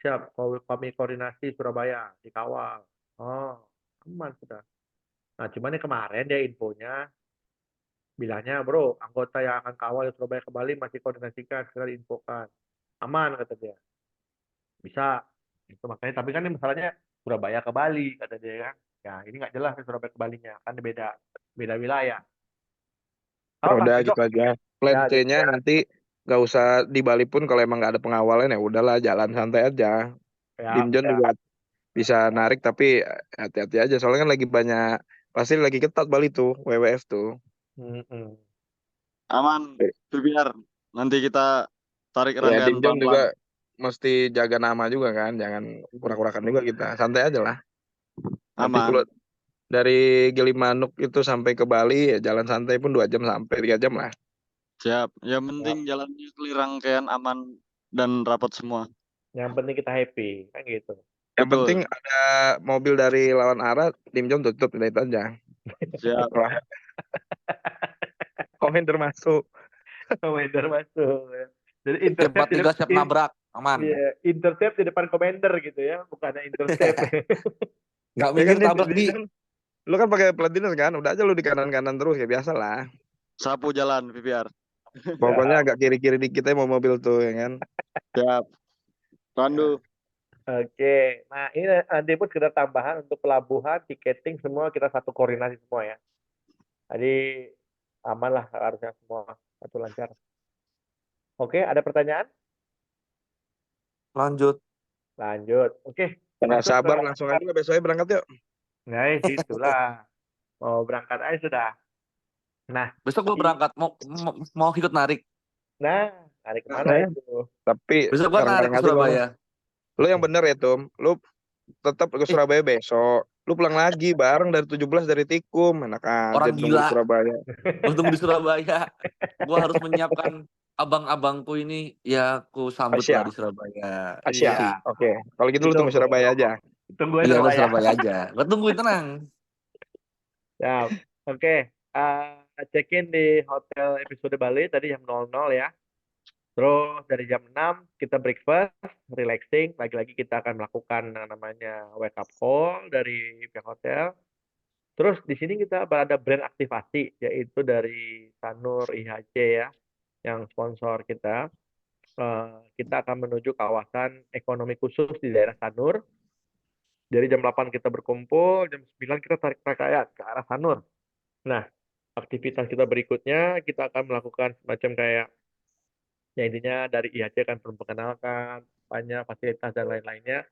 Siap, kami koordinasi Surabaya, dikawal. Oh, aman sudah. Nah, cuman yang kemarin dia infonya, bilangnya, bro, anggota yang akan kawal di Surabaya ke Bali masih koordinasikan, segera diinfokan. Aman, kata dia. Bisa. Itu makanya, tapi kan ini masalahnya Surabaya ke Bali, kata dia kan. Ya, ini nggak jelas nih Surabaya ke Balinya, kan beda wilayah. Ya Apa, Bang? udah Itu? gitu aja. Plan Ya, C-nya nanti nggak usah di Bali pun kalau emang nggak ada pengawalan ya udahlah jalan santai aja. ya, Dimjon juga bisa narik tapi hati-hati aja soalnya kan pasti lagi ketat Bali tuh WWF tuh. mm-mm. Aman, biar nanti kita tarik Ya rangkaian Dimjon pelan-pelan. juga mesti jaga nama juga kan, jangan kurak-kurakan juga kita. Santai aja lah. Nanti Aman. kalau dari Gilimanuk itu sampai ke Bali ya jalan santai pun 2 jam sampai 3 jam lah. Siap. Yang penting jalannya clear, rangkaian aman dan rapat semua. Yang penting kita happy, kan gitu. Yang Betul. penting ada mobil dari lawan arah, Dimjon tutup udah itu aja. Siap. Wah, komen termasuk. Komander masuk. Ya. Jadi Cepat 3 siap nabrak, aman. intercept di depan komander gitu ya, bukannya intercept. Nggak Ya mikir kan tabrak di lu kan pakai plat dinas kan, udah aja lu di kanan-kanan terus ya biasa lah. Sapu jalan, VPR. Pokoknya agak kiri-kiri dikit aja mau mobil tuh ya kan. Siap. Pandu. Oke, nah ini nanti pun sekedar tambahan untuk pelabuhan, tiketing semua kita satu koordinasi semua ya. Jadi aman lah harusnya semua satu lancar. Oke, ada pertanyaan? lanjut. Lanjut. Oke, Nggak masuk sabar ke. langsung aja besoknya berangkat yuk. Nah, itulah. Mau berangkat aja sudah. Nah, Besok gue berangkat mau ikut narik. hari kemana itu? Tapi Besok gue narik bareng-bareng ke aja kalau Surabaya. lu yang bener ya Tom, lu tetap ke Surabaya besok. Lu pulang lagi bareng dari 17 dari Tikum, enak aja Orang nunggu di gila. Surabaya. Gue tunggu di Surabaya. Gue harus menyiapkan abang-abangku ini, ya aku sambut lah di Surabaya. Asia. Oke. Kalau gitu lu tunggu Ditunggu. Surabaya aja. Tunggu aja Iya, gue Surabaya. Surabaya aja. Gue tungguin, tenang. Ya, oke. Check-in di hotel episode Bali tadi jam 00 ya. Terus dari jam 6 kita breakfast, relaxing. Lagi-lagi kita akan melakukan yang namanya wake up call dari pihak hotel. Terus di sini kita ada brand aktivasi, yaitu dari Sanur IHC ya, yang sponsor kita. Kita akan menuju kawasan ekonomi khusus di daerah Sanur. Dari jam 8 kita berkumpul, jam 9 kita tarik rangkaian ke arah Sanur. Nah, aktivitas kita berikutnya, kita akan melakukan semacam kayak, ya intinya dari IHC akan memperkenalkan banyak fasilitas dan lain-lainnya,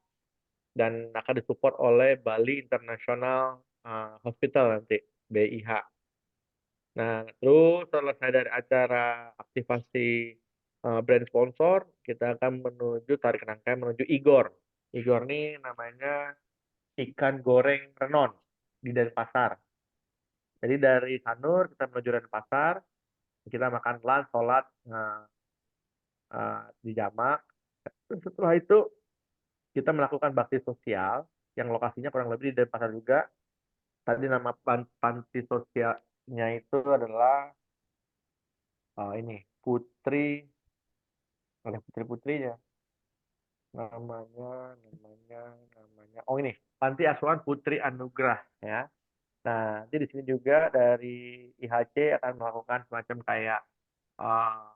dan akan disupport oleh Bali International Hospital nanti, BIH. Nah, terus selesai dari acara aktivasi brand sponsor, kita akan menuju tarik rangkaian menuju Igor. Igor ini namanya ikan goreng renon di Denpasar. Jadi dari Sanur kita menuju Denpasar, kita makan lunch, sholat di Jamak. Dan setelah itu kita melakukan bakti sosial yang lokasinya kurang lebih di Denpasar juga. Tadi nama panti sosialnya itu adalah ini Putri, oleh putri-putrinya. Namanya. Oh ini, Panti Asuhan Putri Anugrah ya. Nah, nanti di sini juga dari IHC akan melakukan semacam kayak uh,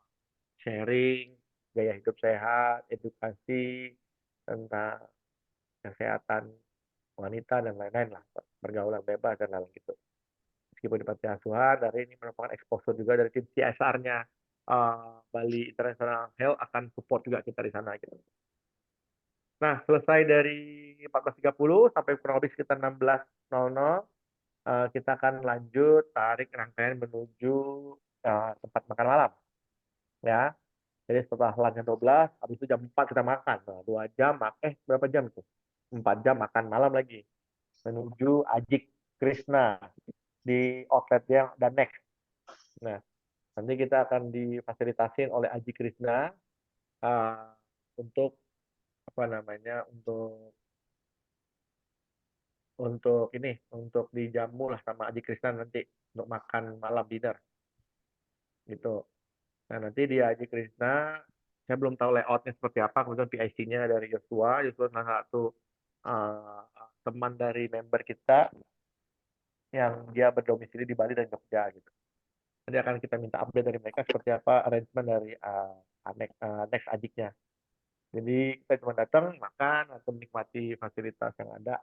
sharing gaya hidup sehat, edukasi tentang kesehatan wanita dan lain-lain lah, pergaulan bebas dan lain-lain gitu. Meskipun di Panti Asuhan, dari ini merupakan exposure juga dari tim CSR-nya Bali International Health akan support juga kita di sana gitu. Nah, selesai dari 14.30 sampai kurang lebih sekitar 16.00, kita akan lanjut tarik rangkaian menuju tempat makan malam. Ya, jadi setelah lunch 12, habis itu jam 4 kita makan. Nah, 2 jam, berapa jam itu? 4 jam makan malam lagi. Menuju Ajik Krishna di outlet yang dan next. Nah, nanti kita akan difasilitasin oleh Ajik Krishna untuk apa namanya, untuk dijamu lah sama Aji Krishna nanti untuk makan malam dinner gitu. Nah, nanti di Aji Krishna saya belum tahu layoutnya seperti apa, kemudian PIC-nya dari Joshua salah satu teman dari member kita yang dia berdomisili di Bali dan Jogja gitu. Nanti akan kita minta update dari mereka seperti apa arrangement dari next Ajiknya. Jadi kita cuma datang makan atau menikmati fasilitas yang ada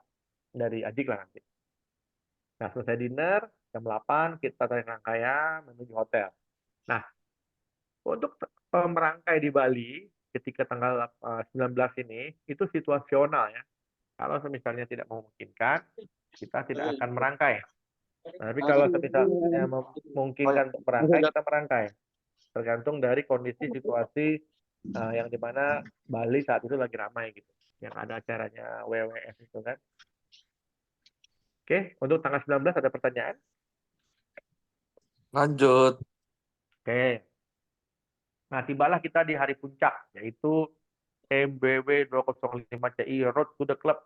dari Ajik lah nanti. Nah, selesai dinner, jam 8 kita tarik rangkaian menuju hotel. Nah, untuk merangkai di Bali ketika tanggal 19 ini, itu situasional ya. Kalau misalnya tidak memungkinkan, kita tidak akan merangkai. Nah, tapi kalau misalnya memungkinkan untuk merangkai, kita merangkai. Tergantung dari kondisi situasi yang dimana Bali saat itu lagi ramai gitu. Yang ada acaranya WWF itu kan. Oke, untuk tanggal 19 ada pertanyaan? Lanjut. Oke. Nah, tibalah kita di hari puncak, yaitu MBW 205 CI Road to the Club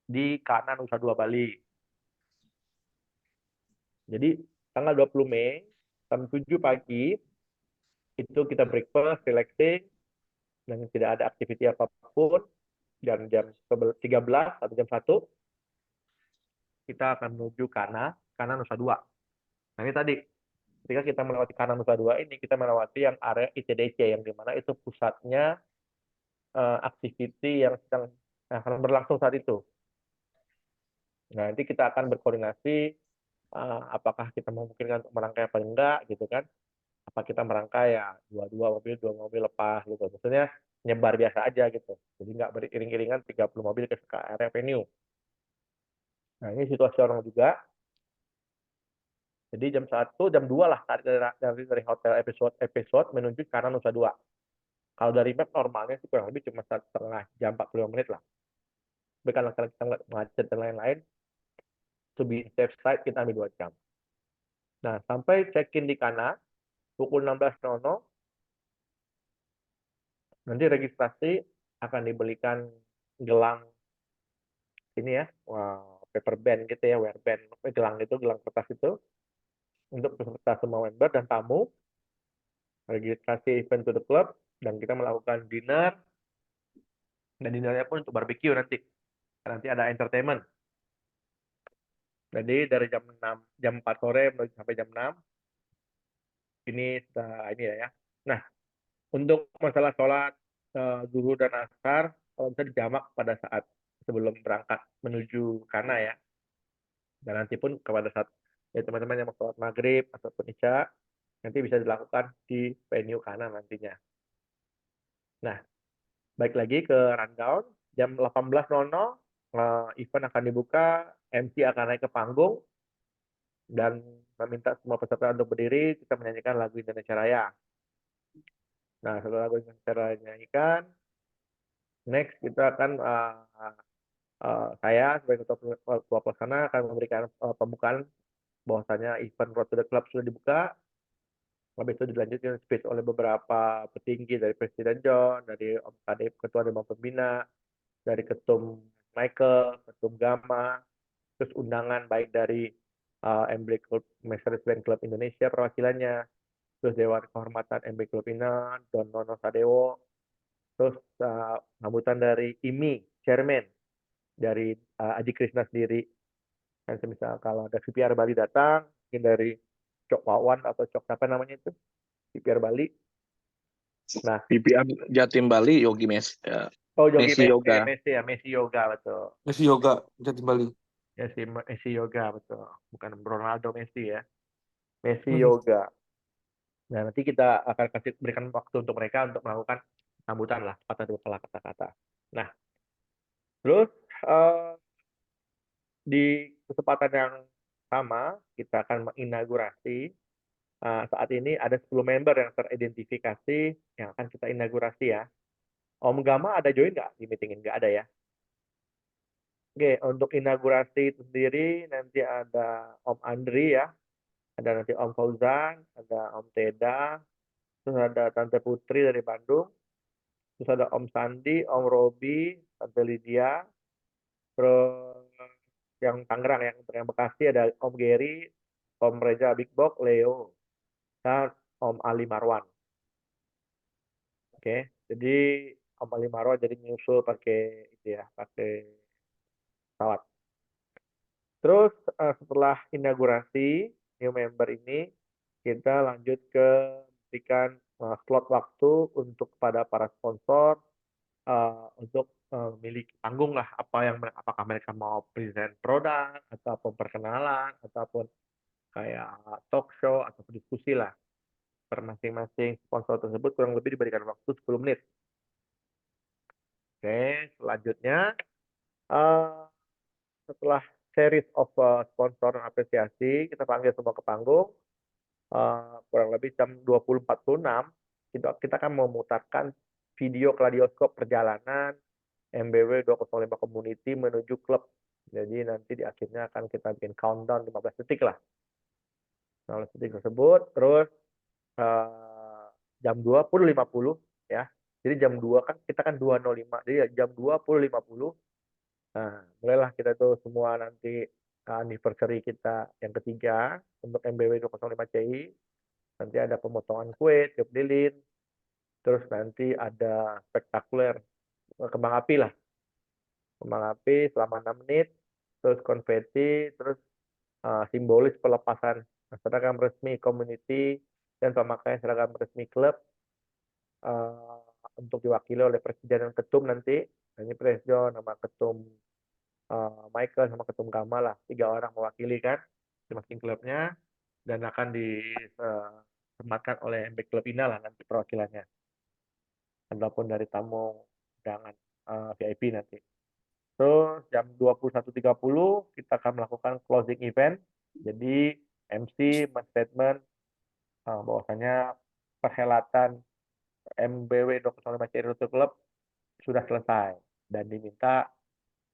di Kana Nusa Dua Bali. Jadi, tanggal 20 Mei, jam 7 pagi, itu kita breakfast, relaxing, dan tidak ada aktiviti apapun. Dan jam 13 atau jam 1, kita akan menuju Kana Nusa Dua. Nah, ini tadi, ketika kita melewati Kana Nusa Dua ini, kita melewati yang area ICDC, yang dimana itu pusatnya aktiviti yang sedang akan berlangsung saat itu. Nah, nanti kita akan berkoordinasi apakah kita memungkinkan untuk merangkai apa enggak gitu kan. Apa kita merangkai ya dua mobil lepas gitu. Maksudnya nyebar biasa aja gitu. Jadi nggak beriring-iringan 30 mobil ke area venue. Nah, ini situasional juga. Jadi jam 2 lah dari hotel episode menuju ke arah Nusa Dua. Kalau dari map normalnya sih kurang lebih cuma 1,5 jam 45 menit lah. Tapi kalau kita nggak macet dan lain-lain, to be safe side kita ambil 2 jam. Nah, sampai check-in di Kana pukul 16.00, nanti registrasi akan dibelikan gelang ini ya, paper band gitu ya, wear band, gelang kertas itu untuk peserta semua member dan tamu. Registrasi event to the club dan kita melakukan dinner, dan dinernya pun untuk barbecue nanti. Nanti ada entertainment. Jadi dari jam 4 sore sampai jam 6 ini ya. Nah, untuk masalah sholat zuhur dan asar, kalau bisa dijamak pada saat sebelum berangkat menuju Kana ya. Dan nanti pun kepada saat ya teman-teman yang mau sholat maghrib ataupun isya, nanti bisa dilakukan di venue Kana nantinya. Nah, baik lagi ke rundown, jam 18.00 event akan dibuka, MC akan naik ke panggung, dan meminta semua peserta untuk berdiri, kita menyanyikan lagu Indonesia Raya. Nah, setelah lagu yang saya nyanyikan, next kita akan saya sebagai ketua pelaksana akan memberikan pembukaan bahwasanya event Road to the Club sudah dibuka. Habis itu dilanjutkan speech oleh beberapa petinggi dari Presiden John, dari Om Kadep, Ketua Dewan Pembina, dari Ketum Michael, Ketum Gama, terus undangan baik dari MB Club Mercedes-Benz Club Indonesia perwakilannya, terus Dewan Kehormatan MB Club Ina, Don Nono Sadewo, terus sambutan dari IMI, Chairman, dari Aji Krishna sendiri, dan semisal kalau ada VPR Bali datang, mungkin dari Cok Wawan atau Cok apa namanya itu, VPR Bali. Nah, PPR Jatim Bali Yogi Mes oh Yogi Messi Yoga. Messi Yoga betul. Messi Yoga Jatim Bali. Messi Yoga betul. Bukan Ronaldo Messi ya. Messi Yoga. Nah, nanti kita akan berikan waktu untuk mereka untuk melakukan sambutan lah, kata-kata. Nah, terus di kesempatan yang sama kita akan menginaugurasi. Saat ini ada 10 member yang teridentifikasi yang akan kita inaugurasi ya. Om Gama ada join nggak di meeting ini? Nggak ada ya. Oke, untuk inaugurasi itu sendiri nanti ada Om Andri ya, ada nanti Om Fauzan, ada Om Teda, terus ada Tante Putri dari Bandung, terus ada Om Sandi, Om Robi, Tante Lydia, terus yang Tangerang, yang Bekasi ada Om Gary, Om Reza Big Box, Leo, dan Om Ali Marwan. Oke, jadi Om Ali Marwan jadi nyusul pakai itu ya, pakai pesawat. Terus setelah inaugurasi new member ini, kita lanjut ke berikan slot waktu untuk pada para sponsor untuk memiliki panggung lah apakah mereka mau present produk ataupun perkenalan ataupun kayak talk show atau diskusi lah per masing-masing sponsor tersebut kurang lebih diberikan waktu 10 menit. Oke, selanjutnya setelah series of sponsor dan apresiasi, kita panggil semua ke panggung. Kurang lebih jam 20.46, kita akan memutarkan video kladioskop perjalanan MBW 205 Community menuju klub. Jadi nanti di akhirnya akan kita bikin countdown 15 detik lah. 15 detik tersebut, terus jam 20.50 ya. Jadi jam 2 kan kita kan 2.05. Jadi jam 20.50 nah, mulailah kita tuh semua nanti anniversary kita yang ketiga untuk MBW 205 CI. Nanti ada pemotongan kue, tiup lilin, terus nanti ada spektakuler kembang api lah. Kembang api selama 6 menit, terus konfeti, terus simbolis pelepasan seragam resmi community dan pemakaian seragam resmi klub untuk diwakili oleh presiden dan ketum nanti. Ini presiden sama ketum Michael sama ketum Gama lah, 3 orang mewakili kan di masing klubnya dan akan disematkan oleh MB Klub Ina lah nanti perwakilannya ataupun dari tamu undangan VIP nanti. Terus jam 21.30 kita akan melakukan closing event. Jadi MC statement bahwasanya perhelatan MBW 205 CI Roots Club sudah selesai dan diminta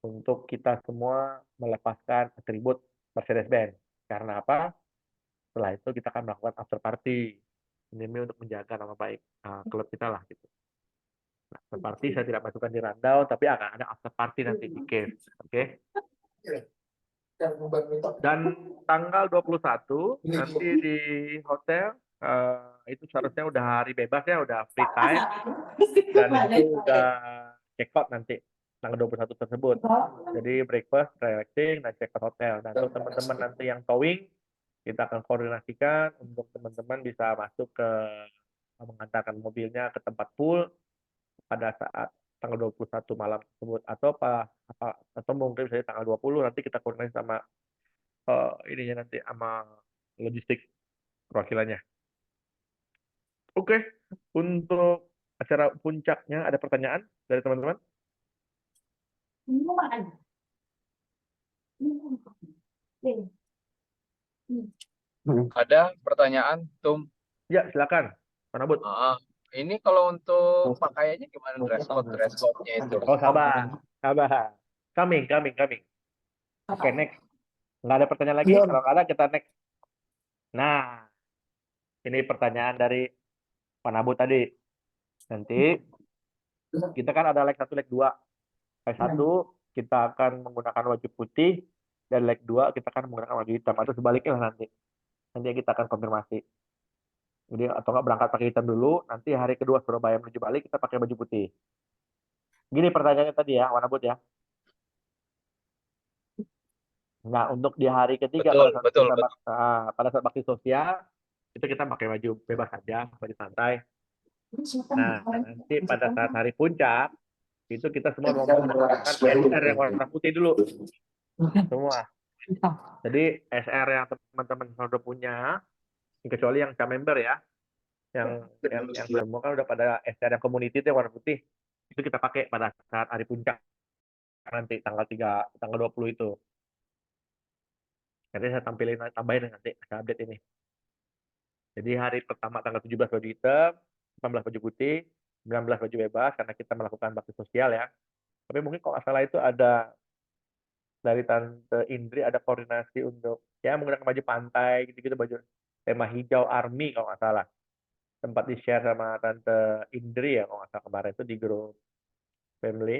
untuk kita semua melepaskan atribut Mercedes-Benz. Karena apa? Setelah itu kita akan melakukan after party demi untuk menjaga nama baik klub kita lah gitu. Nah, after party saya tidak masukkan di rundown, tapi akan ada after party nanti di cave. Oke? Dan tanggal 21 nanti di hotel itu seharusnya udah hari bebas ya, udah free time dan itu udah check out nanti tanggal 21 tersebut. Jadi breakfast, relaxing, dan check out hotel. Dan untuk teman-teman nanti yang towing, kita akan koordinasikan untuk teman-teman bisa masuk ke mengantarkan mobilnya ke tempat pool pada saat tanggal 21 malam tersebut atau mungkin saya tanggal 20 nanti kita koordinasi sama ininya nanti sama logistik perwakilannya. Oke, untuk acara puncaknya ada pertanyaan dari teman-teman? Ada pertanyaan, Tum? Ya, silakan. Pak Nabut. Ini kalau untuk pakaiannya gimana dress code-nya itu? Oh, sabar. Coming. Oke, next. Nggak ada pertanyaan lagi? Kalau nggak ada, kita next. Nah, ini pertanyaan dari Pak Nabu tadi. Nanti kita kan ada leg 1, leg 2. Leg 1 kita akan menggunakan baju putih, dan leg 2 kita akan menggunakan baju hitam. Atau sebaliknya lah nanti. Nanti kita akan konfirmasi. Jadi atau nggak berangkat pakai hitam dulu, nanti hari kedua Surabaya menuju Bali kita pakai baju putih. Gini pertanyaannya tadi ya, Warna But ya. Nah, untuk di hari ketiga Betul. pada saat bakti sosial itu kita pakai baju bebas saja, baju santai. Nah, nanti pada saat hari puncak itu kita semua menggunakan SR yang warna putih dulu semua. Jadi SR yang teman-teman sudah punya, kecuali yang member ya, yang semua kan udah pada SR yang community itu yang warna putih, itu kita pakai pada saat hari puncak nanti tanggal 20 itu. Nanti saya tambahin nanti saya update ini. Jadi hari pertama tanggal 17 baju hitam, 18 baju putih, 19 baju bebas karena kita melakukan bakti sosial ya. Tapi mungkin kalau nggak salah itu ada dari Tante Indri ada koordinasi untuk ya menggunakan baju pantai gitu-gitu, baju tema hijau army kalau nggak salah. Sempat di-share sama Tante Indri ya kalau nggak salah kemarin itu di grup family.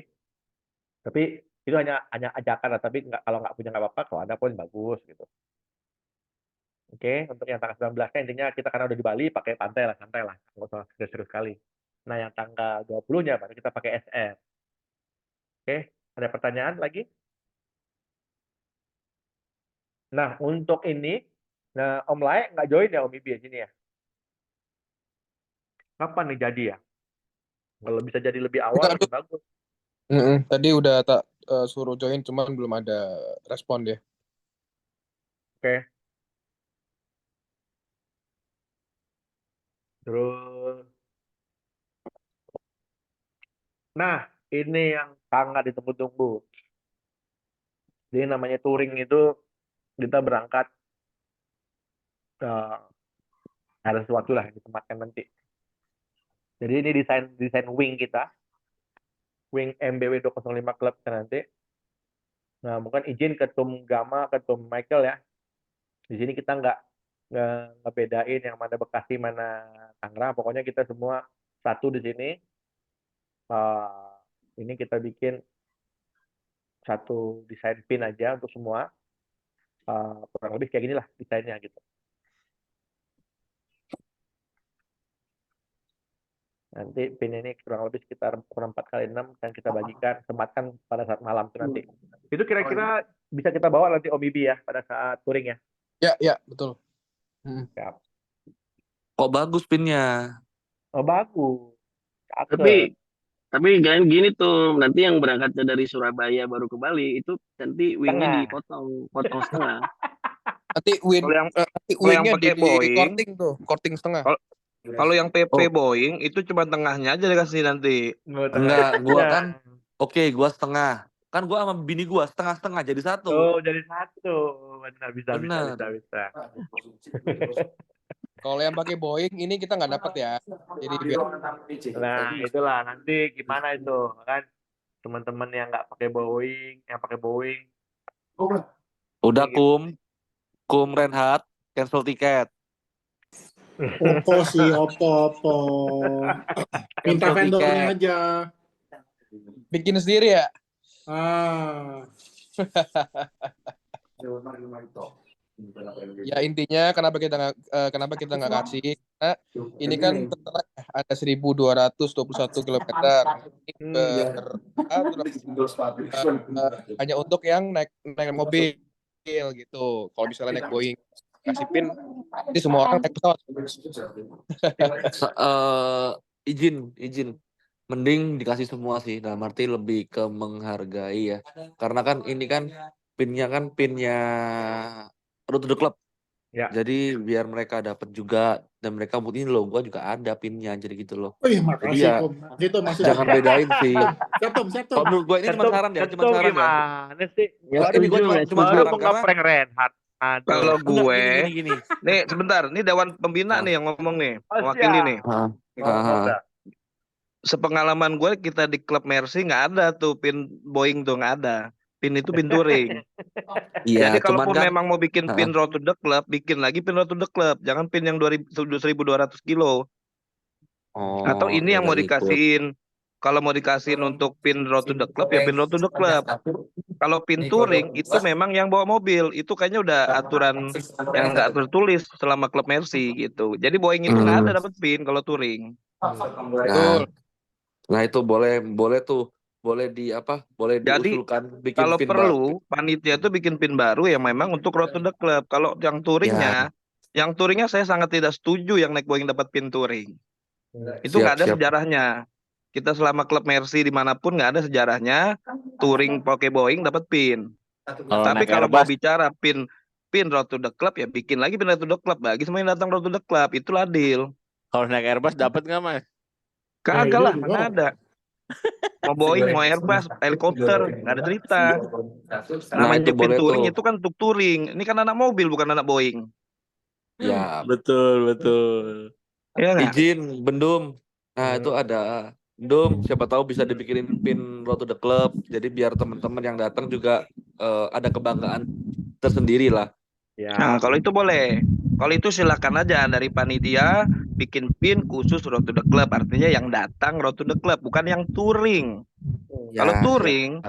Tapi itu hanya ajakan lah, tapi kalau nggak punya nggak apa-apa, kalau ada pun bagus gitu. Oke, untuk yang tanggal 19-nya intinya kita karena udah di Bali pakai pantai lah, santai lah, nggak usah serius-serius sekali. Nah, yang tanggal 20-nya baru kita pakai SR. Oke, ada pertanyaan lagi? Nah, untuk ini, nah Om Lae nggak join ya Om Ibi ya sini ya? Kapan nih jadi ya? Kalau bisa jadi lebih awal lebih bagus. Tadi udah tak suruh join, cuman belum ada respon dia. Oke. Terus, nah ini yang sangat ditunggu-tunggu. Jadi namanya touring itu kita berangkat ada sesuatu lah yang ditempatkan nanti. Jadi ini desain wing kita, wing MBW 205 Club kita nanti. Nah, mungkin izin Ketum Gama, Ketum Michael ya. Di sini kita nggak ngebedain yang mana Bekasi, mana Tangerang. Pokoknya kita semua satu di sini. Ini kita bikin satu desain pin aja untuk semua. Kurang lebih kayak gini lah desainnya gitu. Nanti pin ini kurang lebih sekitar 4x6 dan kita bagikan, sempatkan pada saat malam itu nanti. Itu kira-kira bisa kita bawa nanti Om Ibi ya pada saat touring ya? Ya, betul. Siap. Kok bagus pinnya? Oh, bagus. Tapi gini tuh, nanti yang berangkatnya dari Surabaya baru ke Bali itu nanti wingnya potong setengah. Nanti yang wingnya pakai Boeing, korting setengah. Kalau yang PP Boeing itu cuma tengahnya aja dikasih nanti. Enggak, gua kan gua setengah. Kan gua sama bini gua setengah-setengah jadi satu. Oh, jadi satu. Benar, bisa. Kalau yang pakai Boeing ini kita nggak dapat ya. Jadi Nah, itulah nanti gimana itu kan teman-teman yang nggak pakai Boeing, yang pakai Boeing. Udah Kum Renhat cancel tiket. Opo. Minta vendornya aja. bikin sendiri ya. Ya intinya kenapa kita nggak kasih? Karena ini kan ada 1.221 km. Hanya untuk yang naik mobil gitu. Kalau misalnya naik Boeing kasih pin, ini semua orang naik pesawat. Izin. Mending dikasih semua sih. Dalam arti lebih ke menghargai ya. Karena kan ini kan pinnya Road to the Club. Ya. Jadi biar mereka dapat juga, dan mereka ini loh, gua juga ada pinnya jadi gitu loh. Makasih ya, Itu masih jangan bedain sih. Satu. Kalau menurut gua ini cuma saran ya, cuma saran ya. Gimana sih? Ini gua cuma saran karena ngeprank Renhat. Kalau gue, gini. nih sebentar, nih Dewan Pembina nih yang ngomong nih, mewakili nih. sepengalaman gue kita di klub Mercy nggak ada tuh pin Boeing tuh, nggak ada. Pin itu pin touring. Iya, Jadi cuman kalaupun kan memang mau bikin heeh. pin road to the club, bikin lagi pin road to the club. Jangan pin yang 1200 kilo. Atau Oh, ini ya yang mau udah ikut. dikasihin. Kalau mau dikasihin untuk pin road to the club ya pin road to the club. Kalau pin touring itu memang yang bawa mobil. Itu kayaknya udah aturan yang nggak tertulis selama klub Mercy gitu. Jadi Boeing itu nggak Hmm. ada dapat pin kalau touring. Nah, nah itu boleh boleh tuh. Boleh di apa? Boleh Jadi diusulkan bikin kalau pin perlu panitia itu bikin pin baru yang memang untuk road to the club. Kalau ya, yang touringnya saya sangat tidak setuju yang naik Boeing dapat pin touring. Itu siap nggak ada siap. sejarahnya. Kita selama klub Mercy dimanapun nggak ada sejarahnya touring pakai Boeing dapat pin. Kalau Tapi naik kalau mau Airbus, bicara pin pin road to the club ya bikin lagi pin road to the club bagi semua yang datang road to the club itulah deal. kalau naik Airbus dapat nggak Mas? Kagak iya lah, juga. mana ada. Mau Boeing, mau Airbus, helikopter, nggak ada cerita. Nah, Namanya itu pin boleh touring tuh. itu kan untuk touring. Ini kan anak mobil bukan anak Boeing. Ya, Betul, betul. Iya nggak? izin Bendum. Nah, itu ada Bendum, siapa tahu bisa dibikinin pin road to the club. Jadi biar teman-teman yang datang juga ada kebanggaan tersendiri lah. Nah, Ya, kalau itu boleh. Kalau itu silakan aja dari panitia bikin pin khusus road to the club. Artinya yang datang road to the club, bukan yang touring. Kalau Ya, touring,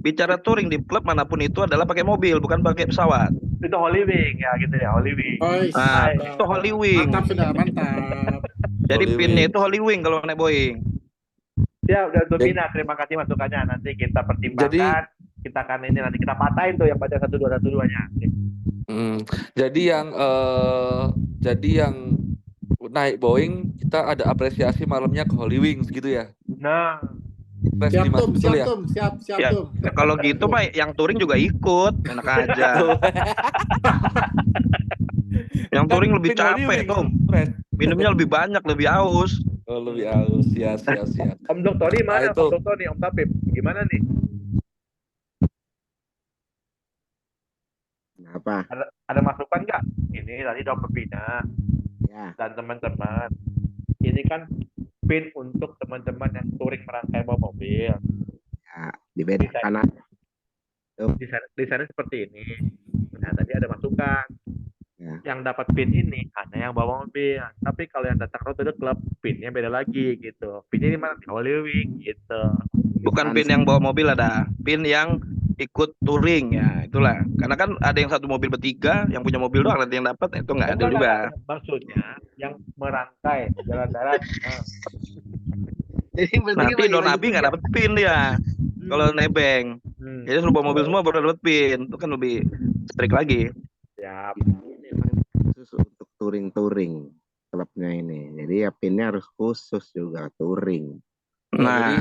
bicara touring di klub manapun itu adalah pakai mobil, bukan pakai pesawat. itu Holy Wing ya gitu ya, Holy Wing. Oh, Nah, Hai. itu Holy Wing. mantap sudah, mantap. Jadi Holy pinnya Wing. itu Holy Wing kalau naik Boeing. Ya udah Jadi- Domina, terima kasih masukannya. Nanti kita pertimbangkan, kita akan ini nanti kita patahin tuh yang baca 1212-nya. Jadi yang naik Boeing kita ada apresiasi malamnya ke Holy Wings gitu ya. Nah, Fresh Siap, di Mas Tum, Betul siap, ya. Tum, siap, Ya, Tum. kalau gitu mah yang touring juga ikut, enak aja. Yang Kan touring lebih pin Holy capek, Wings, Tom. Fresh. Minumnya lebih banyak, lebih aus. Oh, lebih halus. Siap. Om Dr. Tony mana? Nah, itu. Om Dr. Tony, Om Tapip, gimana nih? Kenapa? Ada masukan nggak? Ini tadi Dr. Pina Ya, dan teman-teman. Ini kan pin untuk teman-teman yang touring merangkai bawa mobil. ya dibedakan aja. Desainnya seperti ini. Nah, tadi ada masukan. Ya. Yang dapat pin ini hanya yang bawa mobil. Tapi kalau yang datang road to the club, pinnya beda lagi gitu. Pinnya di mana? Di Holy Wing gitu. Bukan pin yang bawa mobil, ada pin yang ikut touring ya, itulah. Karena kan ada yang satu mobil bertiga, yang punya mobil doang nanti yang dapat itu nggak ada Enggak, juga. maksudnya yang merangkai jalan darat. Nah, Jadi berarti Nanti Don Abi nggak dapet pin dia kalau nebeng. Jadi suruh bawa mobil semua baru dapet pin, itu kan lebih strict lagi. siap. Khusus untuk touring klubnya ini. Jadi ya pinnya harus khusus juga touring. Nah,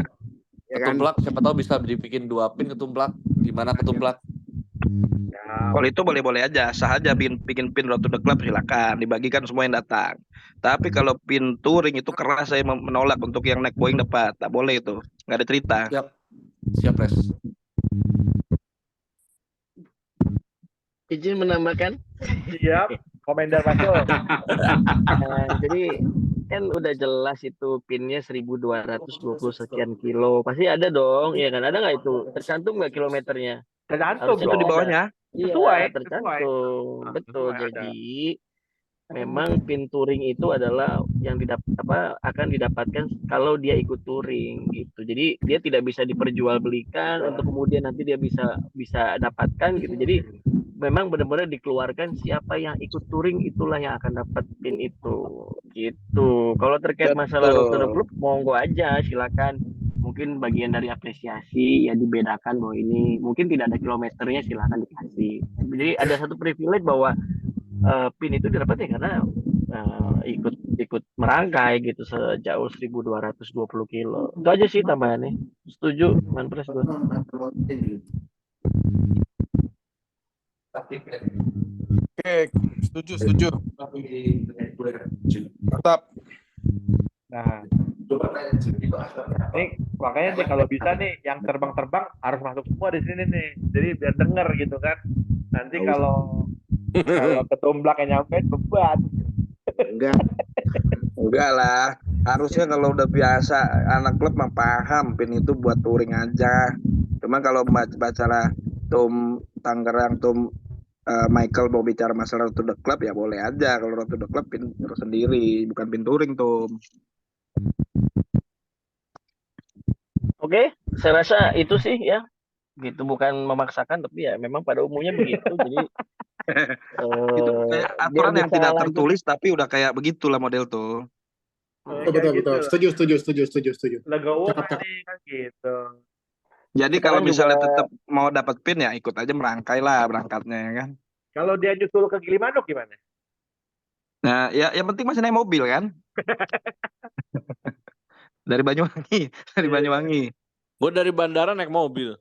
Ya kan? Ketumplak siapa tahu bisa dibikin 2 pin ketumplak. Gimana ketumplak? Siap. kalau itu boleh-boleh aja, sah aja bikin pin road to the club silakan, dibagikan semua yang datang. Tapi kalau pin touring itu keras saya menolak untuk yang naik Boeing dapat, tak boleh itu, nggak ada cerita. Siap, Fresh. izin menambahkan. Siap. Komander Pasul. Jadi kan udah jelas itu pinnya 1220 sekian kilo. Pasti ada dong, ya kan? Ada nggak itu? Tercantum nggak kilometernya? Tercantum Harusnya Itu di ada. bawahnya. Iya, Sesuai, tercantum. sesuai. Betul. Sesuai, ada. Jadi memang pin touring itu adalah yang akan didapatkan kalau dia ikut touring gitu. Jadi dia tidak bisa diperjualbelikan untuk kemudian nanti dia bisa dapatkan gitu. Jadi memang benar-benar dikeluarkan siapa yang ikut touring itulah yang akan dapat pin itu gitu. Kalau terkait masalah Betul. road to the club monggo aja silakan. Mungkin bagian dari apresiasi ya dibedakan bahwa ini mungkin tidak ada kilometernya, silakan dikasih. Jadi ada satu privilege bahwa pin itu didapat ya karena ikut merangkai gitu sejauh 1220 kilo. Itu aja sih tambahannya. Setuju, Manpres gue. Oke, setuju. Tetap. Nah, ini makanya nih kalau bisa nih yang terbang-terbang harus masuk semua di sini nih. Jadi biar denger gitu kan. Nanti kalau ketumblaknya nyampe beban. Enggak. Enggak lah, Harusnya kalau udah biasa anak klub mah paham pin itu buat touring aja. Cuma kalau baca Tom Tangerang, Tom Michael mau bicara masalah Road to the Club ya boleh aja. Kalau Road to the Club pin terus sendiri, bukan pin touring tuh. Oke, saya rasa itu sih ya. Gitu, bukan memaksakan tapi ya memang pada umumnya begitu. Jadi Itu kayak dia aturan yang bisa tidak lanjut. tertulis tapi udah kayak begitulah model tuh. Betul, Kayak betul, gitu betul. lah. Setuju. Legowo Cakep, kan cakep. nih kan gitu. Jadi kalau Sekarang juga misalnya tetap mau dapat pin ya ikut aja merangkai lah berangkatnya ya kan. Kalau dia nyusul ke Gilimanuk gimana? Nah, ya yang penting masih naik mobil kan dari Banyuwangi, dari Iya. Banyuwangi. Gue dari bandara naik mobil.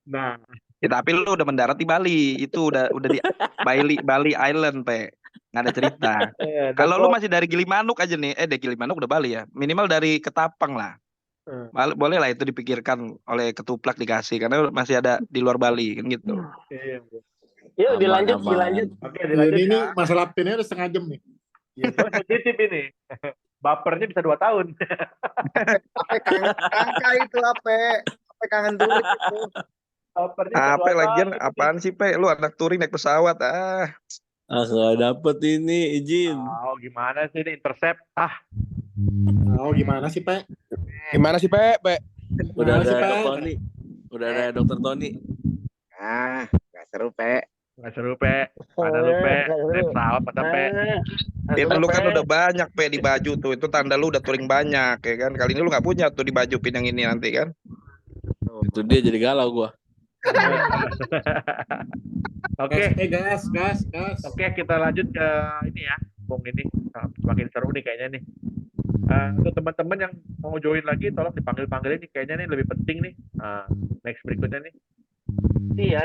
Nah, Ya, tapi lu udah mendarat di Bali, itu udah di Bali Island, Pe. Nggak ada cerita. Kalau lu masih dari Gilimanuk aja nih, dari Gilimanuk udah Bali ya. Minimal dari Ketapang lah. Boleh lah itu dipikirkan oleh Ketuplak dikasih karena masih ada di luar Bali kan gitu. iya. yuk Aman, dilanjut. aman. Oke, dilanjut Ini ya. masalah pinnya udah setengah jam nih. Ya, soalnya sensitif ini. Bapernya bisa 2 tahun. Ape kangen angka itu Ape kangen touring itu. Bapernya bisa 2 Apa lagian tahun. apaan sih, Pe? Lu anak touring naik pesawat ah. Ah, nggak dapet ini izin. Oh, gimana sih ini intercept? Oh, gimana sih, Pe? Gimana sih, Pe? Udah Gimana sih, ada Pe? Dok Tony. Udah ada Dokter Tony. Ah, nggak seru, Pe. Nggak seru, Pe. Mana lu, Pe? Naik pesawat masa, Pe? Pin lu kan udah banyak, Pe, di baju tuh. Itu tanda lu udah touring banyak ya kan. Kali ini lu nggak punya tuh di baju pin yang ini nanti kan. Itu dia jadi galau gua. Oke. Gas. Oke, kita lanjut ke ini ya. Bung ini semakin seru nih kayaknya nih. Untuk teman-teman yang mau join lagi, tolong dipanggil-panggilin nih. Kayaknya nih lebih penting nih. Next berikutnya nih. Iya,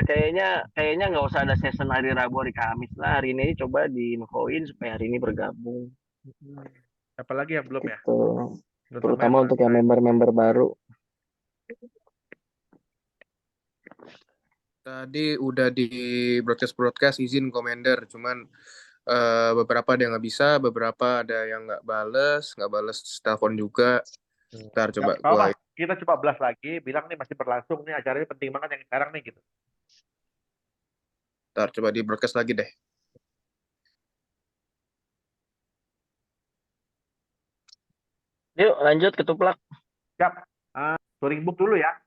kayaknya nggak usah ada session hari Rabu, hari Kamis lah. Hari ini coba diinfoin supaya hari ini bergabung. Apalagi yang belum ya? Gitu. Terutama untuk yang member-member baru. Tadi udah di broadcast izin Commander, cuman beberapa ada yang nggak bisa, beberapa ada yang nggak bales telepon juga. Ntar coba gua kita coba blast lagi, bilang nih masih berlangsung nih acaranya penting banget yang sekarang nih gitu. ntar coba di broadcast lagi deh. Yuk lanjut Ketuplak. Siap. Touring book dulu ya.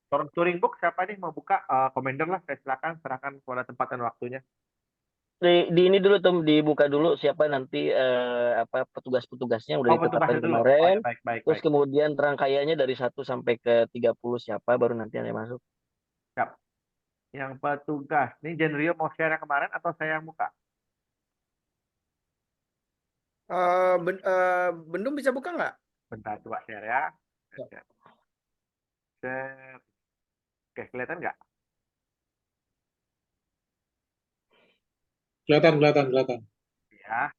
Touring book siapa nih mau buka? Commander lah, saya silakan serahkan kepada tempat dan waktunya. Di ini dulu Tom, dibuka dulu siapa nanti petugas-petugasnya udah ditetapkan kemarin. Baik. Terus kemudian rangkaiannya dari 1 sampai ke 30 siapa baru nanti yang masuk. Siap. Yang petugas. Ini Jenrio mau share yang kemarin atau saya yang buka? Bendung bisa buka nggak? Bentar, coba share ya. Share. Oke, kelihatan nggak? Kelihatan. Ya.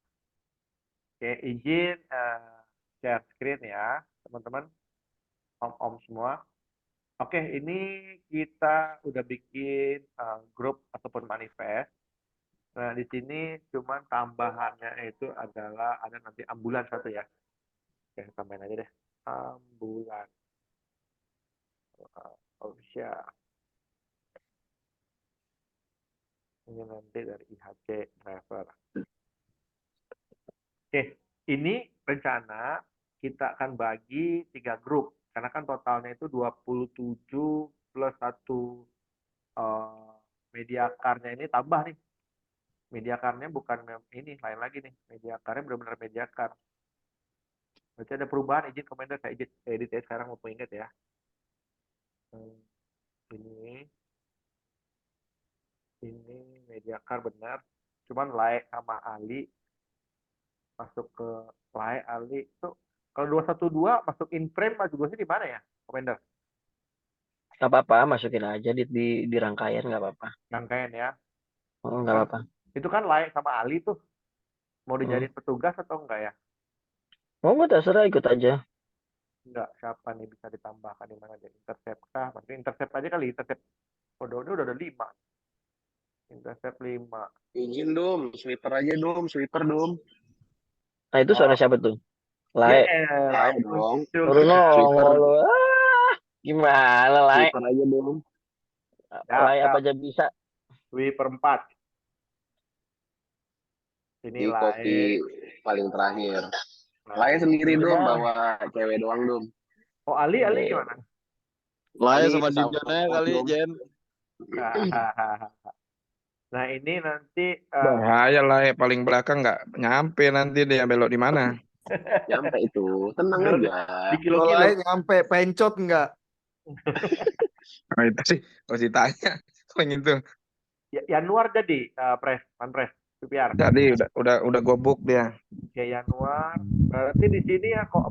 Oke, izin share screen ya, teman-teman. Om semua. Oke, ini kita udah bikin grup ataupun manifest. Nah, di sini cuman tambahannya itu adalah ada nanti ambulan 1 ya. Oke, tambahin aja deh. Ambulan. Official. Ini nanti dari IHC driver. Oke, ini rencana kita akan bagi 3 grup. Karena kan totalnya itu 27 plus 1 media card-nya ini tambah nih. Media card-nya bukan ini, lain lagi nih. Media card-nya benar-benar media card. Berarti ada perubahan, izin Commander, saya edit ya sekarang mau ingat ya. Ini media card benar. Cuman Lae sama Ali masuk ke Lae Ali itu kalau 212 masuk in frame maju gue sih di mana ya, Commander? Nggak apa-apa, masukin aja di rangkaian nggak apa-apa. Rangkaian ya. Oh, nggak apa-apa. Itu kan Lae sama Ali tuh mau dijadiin petugas atau enggak ya? Oh, nggak terserah ikut aja. Enggak, siapa nih bisa ditambahkan di mana aja? Intercept kah? Maksudnya intercept aja kali, intercept. Udah ada 5. Intercept 5. Izin Dom, sweeper aja Dom, sweeper Dom. Nah, itu suara siapa tuh? Lae, lain dong. muncul. turun nongol lu. Gimana Lae? Sweeper aja dong. Lae apa aja bisa. Sweeper 4. Ini Di kopi lain. paling terakhir. Lain sendiri dong, bawa cewek doang dong. Oh, Ali gimana? Lain Ali sama tetap Dijon aja kuat kali, dong. Jen. Nah, ini nanti Bahaya lah ya, paling belakang nggak nyampe nanti dia belok di mana. Nyampe itu. Tenang Belum aja. di Kalau kilo-kilo. lain nyampe pencot enggak? Nah, itu sih harus ditanya. Yang itu. Januar jadi Pres, biar. Jadi udah gue book dia. Oke, Januar. Berarti di sini ya kok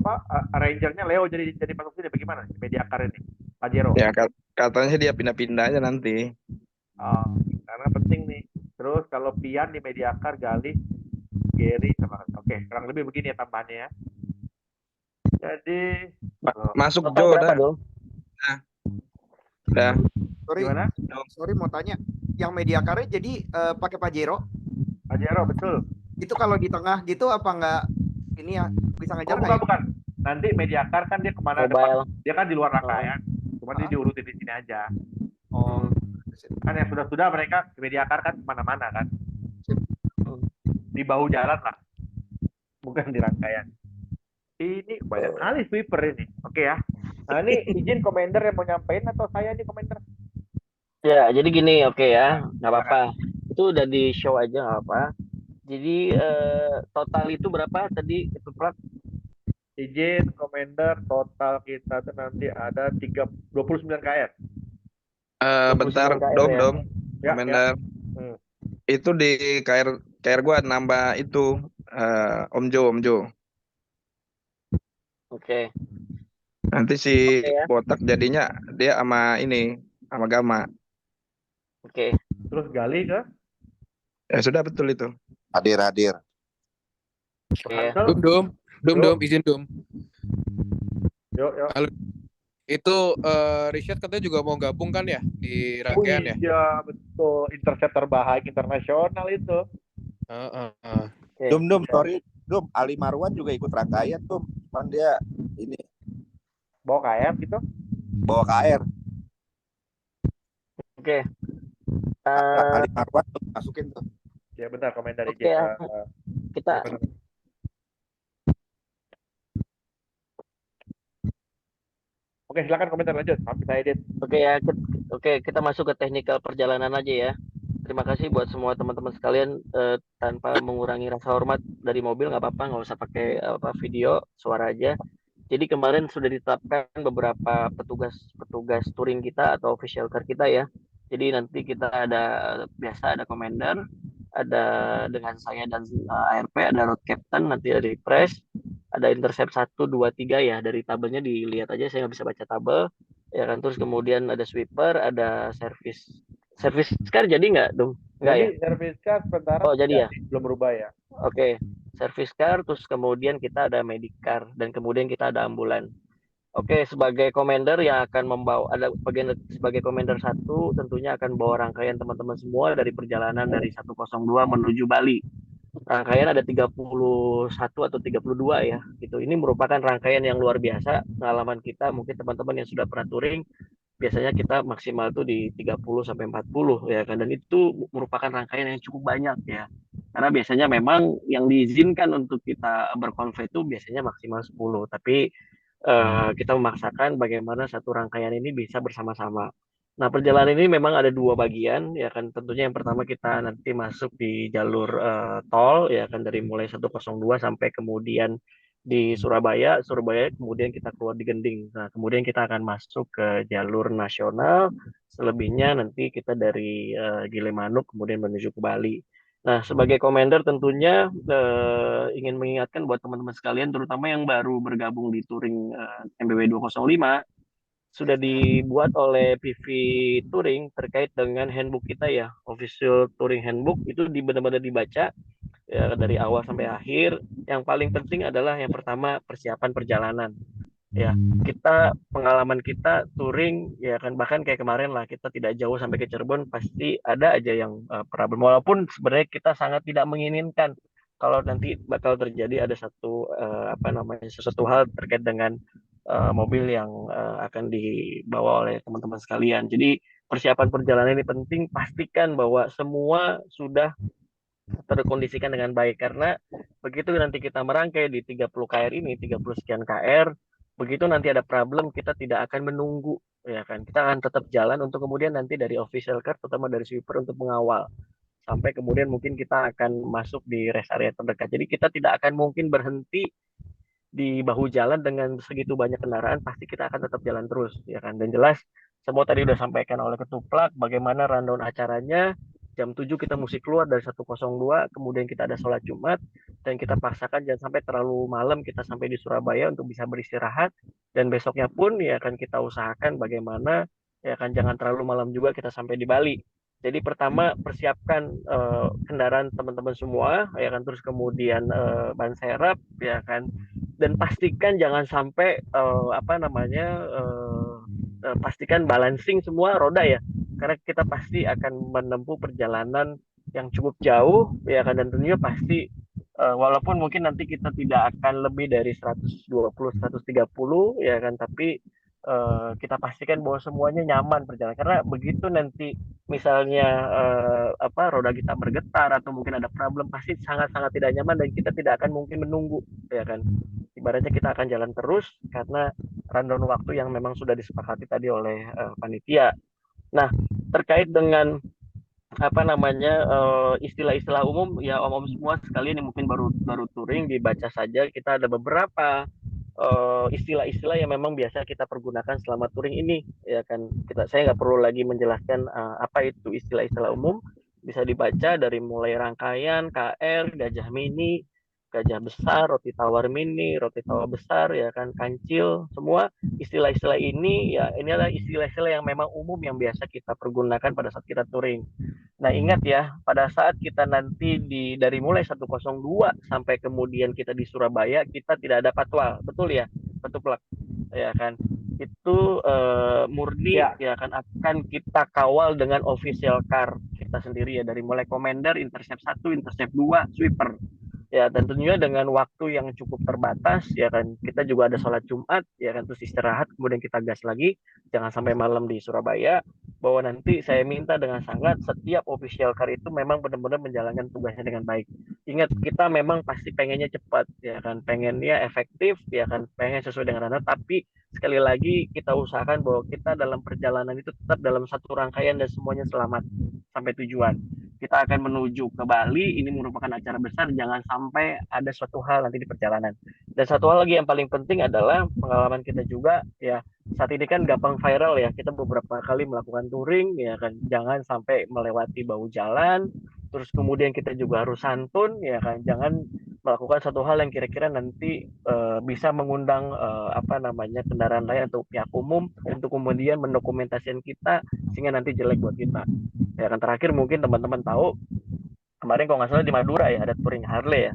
Rangernya Leo jadi masuk sini bagaimana? Mediakar ini, Pajero. Ya katanya dia pindah-pindah aja nanti. Karena penting nih. Terus kalau Pian di Mediakar, Galih, Gary sama. Oke, kurang lebih begini ya tambahannya ya. Jadi Masuk Total Jo berapa dah. dong? Dah. Sorry, Gimana? sorry mau tanya. Yang Mediakarnya jadi pakai Pajero? Pajero betul. Itu kalau di tengah gitu apa enggak ini ya bisa ngejar nggak ya? Bukan. Nanti Mediakar kan dia kemana Mobile. depan? Dia kan di luar rangkaian. Cuma dia diurutin di sini aja. Oh, Kan yang sudah mereka di Mediakar kan kemana-mana kan. Di bahu jalan lah. Bukan di rangkaian. Ini banyak kali sweeper ini. Oke ya. Nah ini izin komander yang mau nyampein atau saya nih komander? Ya, jadi gini, oke ya, nggak apa-apa. Itu udah di show aja nggak apa. Jadi total itu berapa tadi itu Prat? Izin komander total kita tuh nanti ada 29 KR. Bentar, 29 KR dom. Ya, Komander. Itu di KR gua nambah itu Om Jo. Oke. Nanti si Oke, ya. botak jadinya dia sama Gama. Oke. Terus Gali ke? Ya sudah betul itu. Hadir. Oke. Dum, izin Dum. Yuk. Halo. Itu Rishad katanya juga mau gabung kan ya di rangkaian ya? Iya betul, interceptor terbaik internasional itu. Oke. Sorry. Ali Marwan juga ikut rangkaian, cuman dia ini Bawa KR gitu. bawa KR. Oke. Ali Marwan tuh masukin tuh. Ya bentar komentar Oke, izin. ya. Kita Oke, silakan komentar lanjut. Sampai saya edit. Oke ya, oke kita masuk ke teknikal perjalanan aja ya. Terima kasih buat semua teman-teman sekalian, tanpa mengurangi rasa hormat dari mobil nggak apa-apa, nggak usah pakai video, suara aja. Jadi kemarin sudah ditetapkan beberapa petugas touring kita atau official car kita ya. Jadi nanti kita ada commander, ada dengan saya dan ARP, ada road captain, nanti dari press, ada intercept 1, 2, 3 ya. Dari tabelnya dilihat aja, saya nggak bisa baca tabel. Ya kan, terus kemudian ada sweeper, ada service car jadi nggak dong? Nggak ya? Jadi service car sementara Oh jadi ya? belum berubah ya. Oke, service car, terus kemudian kita ada medic car, dan kemudian kita ada ambulan. Oke, sebagai commander yang akan membawa, sebagai commander 1 tentunya akan bawa rangkaian teman-teman semua dari perjalanan dari 102 menuju Bali. Rangkaian ada 31 atau 32 ya, gitu. Ini merupakan rangkaian yang luar biasa. Pengalaman kita, mungkin teman-teman yang sudah pernah touring, biasanya kita maksimal tuh di 30 sampai 40 ya kan, dan itu merupakan rangkaian yang cukup banyak ya. Karena biasanya memang yang diizinkan untuk kita berkonvoy itu biasanya maksimal 10, tapi kita memaksakan bagaimana satu rangkaian ini bisa bersama-sama. Nah, perjalanan ini memang ada 2 bagian ya kan. Tentunya yang pertama kita nanti masuk di jalur tol ya kan, dari mulai 102 sampai kemudian di Surabaya kemudian kita keluar di Gending. Nah, kemudian kita akan masuk ke jalur nasional, selebihnya nanti kita dari Gilimanuk kemudian menuju ke Bali. Nah, sebagai commander tentunya ingin mengingatkan buat teman-teman sekalian, terutama yang baru bergabung di touring MBW 205, sudah dibuat oleh PV Touring terkait dengan handbook kita ya, official touring handbook, itu benar-benar dibaca ya, dari awal sampai akhir. Yang paling penting adalah yang pertama persiapan perjalanan. Ya, pengalaman kita touring ya kan, bahkan kayak kemarin lah, kita tidak jauh sampai ke Cirebon, pasti ada aja yang problem, walaupun sebenarnya kita sangat tidak menginginkan kalau nanti bakal terjadi ada sesuatu hal terkait dengan mobil yang akan dibawa oleh teman-teman sekalian. Jadi persiapan perjalanan ini penting, pastikan bahwa semua sudah terkondisikan dengan baik, karena begitu nanti kita merangkai di 30 KR ini, 30 sekian KR, begitu nanti ada problem, kita tidak akan menunggu, ya kan? Kita akan tetap jalan untuk kemudian nanti dari official car, terutama dari sweeper untuk mengawal sampai kemudian mungkin kita akan masuk di rest area terdekat. Jadi kita tidak akan mungkin berhenti di bahu jalan dengan segitu banyak kendaraan, pasti kita akan tetap jalan terus, ya kan? Dan jelas semua tadi udah sampaikan oleh Ketuplak bagaimana rundown acaranya. Jam 7 kita mesti keluar dari 102, kemudian kita ada sholat Jumat, dan kita paksakan jangan sampai terlalu malam kita sampai di Surabaya untuk bisa beristirahat, dan besoknya pun ya kan kita usahakan bagaimana ya kan jangan terlalu malam juga kita sampai di Bali. Jadi pertama persiapkan kendaraan teman-teman semua, ya kan, terus kemudian ban serep, ya kan, dan pastikan jangan sampai pastikan balancing semua roda ya, karena kita pasti akan menempuh perjalanan yang cukup jauh, ya kan, dan tentunya pasti walaupun mungkin nanti kita tidak akan lebih dari 120-130, ya kan, tapi kita pastikan bahwa semuanya nyaman perjalanan, karena begitu nanti misalnya roda kita bergetar atau mungkin ada problem, pasti sangat-sangat tidak nyaman dan kita tidak akan mungkin menunggu, ya kan. Ibaratnya kita akan jalan terus karena rundown waktu yang memang sudah disepakati tadi oleh panitia. Nah, terkait dengan istilah-istilah umum ya, om-om semua sekalian yang mungkin baru touring, dibaca saja. Kita ada beberapa istilah-istilah yang memang biasa kita pergunakan selama touring ini, ya kan. Saya nggak perlu lagi menjelaskan apa itu istilah-istilah umum, bisa dibaca dari mulai rangkaian, KR, gajah mini, gajah besar, roti tawar mini, roti tawar besar, ya kan, kancil, semua istilah-istilah ini ya, ini adalah istilah-istilah yang memang umum yang biasa kita pergunakan pada saat kita touring. Nah, ingat ya, pada saat kita nanti dari mulai 102 sampai kemudian kita di Surabaya, kita tidak ada patwal. Betul ya? Betul, ya kan? Itu murni ya kan akan kita kawal dengan official car kita sendiri ya, dari mulai Commander, Intercept 1, Intercept 2, Sweeper. Ya, dan tentunya dengan waktu yang cukup terbatas, ya kan, kita juga ada sholat Jumat, ya kan, terus istirahat, kemudian kita gas lagi, jangan sampai malam di Surabaya. Bahwa nanti saya minta dengan sangat setiap official car itu memang benar-benar menjalankan tugasnya dengan baik. Ingat, kita memang pasti pengennya cepat, ya kan, pengennya efektif, ya kan, pengen sesuai dengan rundown, tapi sekali lagi kita usahakan bahwa kita dalam perjalanan itu tetap dalam satu rangkaian dan semuanya selamat sampai tujuan. Kita akan menuju ke Bali, ini merupakan acara besar, jangan sampai ada suatu hal nanti di perjalanan. Dan satu hal lagi yang paling penting adalah pengalaman kita juga, ya, saat ini kan gampang viral ya, kita beberapa kali melakukan touring, ya kan, jangan sampai melewati bahu jalan, terus kemudian kita juga harus santun, ya kan, jangan melakukan satu hal yang kira-kira nanti bisa mengundang kendaraan lain atau pihak umum untuk kemudian mendokumentasikan kita sehingga nanti jelek buat kita. Ya kan, terakhir mungkin teman-teman tahu kemarin kalau nggak salah di Madura ya, ada touring Harley ya,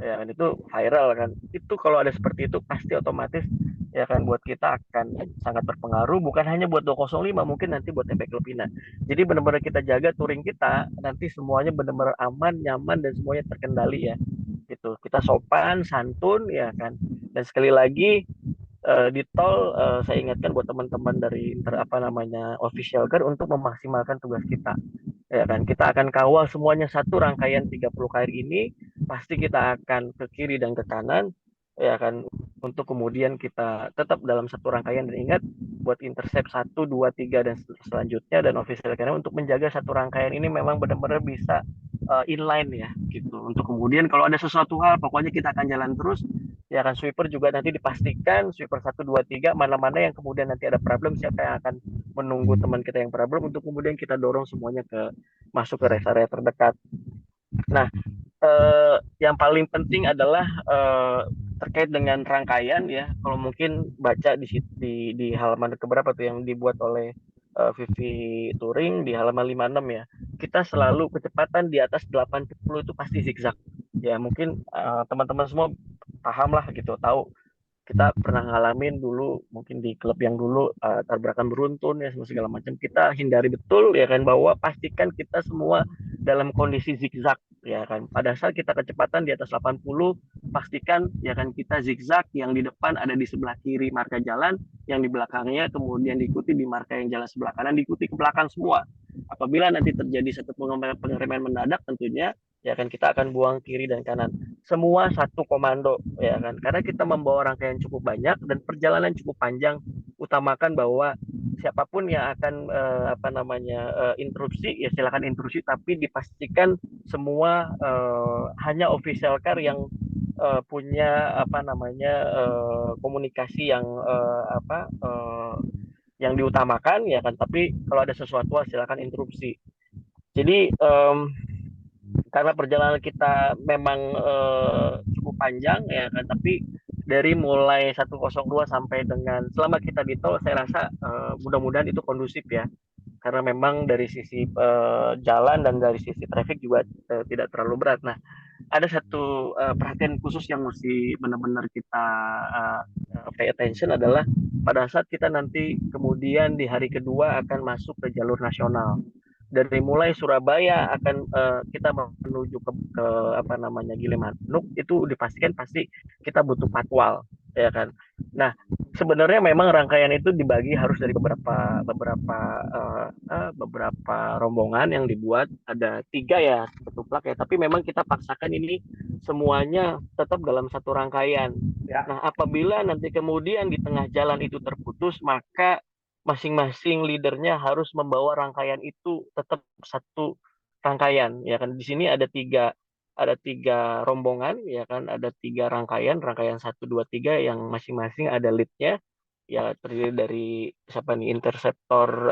ya kan, itu viral kan. Itu kalau ada seperti itu pasti otomatis ya kan buat kita akan sangat berpengaruh, bukan hanya buat 205, mungkin nanti buat efek Lepina. Jadi benar-benar kita jaga touring kita nanti semuanya benar-benar aman, nyaman, dan semuanya terkendali ya. Gitu. Kita sopan, santun, ya kan. Dan sekali lagi di tol saya ingatkan buat teman-teman dari official car untuk memaksimalkan tugas kita, ya kan. Kita akan kawal semuanya satu rangkaian 30 KR ini, pasti kita akan ke kiri dan ke kanan, ya kan, untuk kemudian kita tetap dalam satu rangkaian. Dan ingat, buat Intercept 1, 2, 3 dan selanjutnya dan official car untuk menjaga satu rangkaian ini memang benar-benar bisa inline ya gitu, untuk kemudian kalau ada sesuatu hal pokoknya kita akan jalan terus, ya kan. Sweeper juga nanti dipastikan sweeper 1, 2, 3 mana-mana yang kemudian nanti ada problem, siapa yang akan menunggu teman kita yang problem untuk kemudian kita dorong semuanya masuk ke rest area terdekat. Nah, yang paling penting adalah terkait dengan rangkaian ya, kalau mungkin baca di halaman keberapa tuh yang dibuat oleh Vivi Touring di halaman 56 ya, kita selalu kecepatan di atas 80 itu pasti zigzag ya. Mungkin teman-teman semua paham lah gitu, tahu kita pernah ngalamin dulu mungkin di klub yang dulu tabrakan beruntun ya segala macam, kita hindari betul ya kan, bahwa pastikan kita semua dalam kondisi zigzag ya kan. Pada saat kita kecepatan di atas 80, pastikan ya kan kita zigzag, yang di depan ada di sebelah kiri marka jalan, yang di belakangnya kemudian diikuti di marka yang jalan sebelah kanan, diikuti ke belakang semua. Apabila nanti terjadi satu pengereman mendadak, tentunya ya kan kita akan buang kiri dan kanan. Semua satu komando ya kan. Karena kita membawa rangkaian cukup banyak dan perjalanan cukup panjang, utamakan bahwa siapapun yang akan interupsi, ya silakan interupsi, tapi dipastikan semua hanya official car yang punya komunikasi yang diutamakan ya kan. Tapi kalau ada sesuatu silakan interupsi. Jadi karena perjalanan kita memang cukup panjang ya kan, tapi dari mulai 102 sampai dengan selama kita di tol, saya rasa mudah-mudahan itu kondusif ya, karena memang dari sisi jalan dan dari sisi traffic juga tidak terlalu berat. Nah, ada satu perhatian khusus yang mesti benar-benar kita pay attention adalah pada saat kita nanti kemudian di hari kedua akan masuk ke jalur nasional. Dari mulai Surabaya akan kita menuju ke Gilimanuk, itu dipastikan pasti kita butuh patwal ya kan. Nah, sebenarnya memang rangkaian itu dibagi harus dari beberapa rombongan yang dibuat, ada 3 ya ketuplak ya, tapi memang kita paksakan ini semuanya tetap dalam satu rangkaian. Nah, apabila nanti kemudian di tengah jalan itu terputus, maka masing-masing leadernya harus membawa rangkaian itu tetap satu rangkaian ya kan. Di sini ada tiga rombongan ya kan, ada 3 rangkaian 1, 2, 3 yang masing-masing ada leadnya ya, terdiri dari siapa nih, interceptor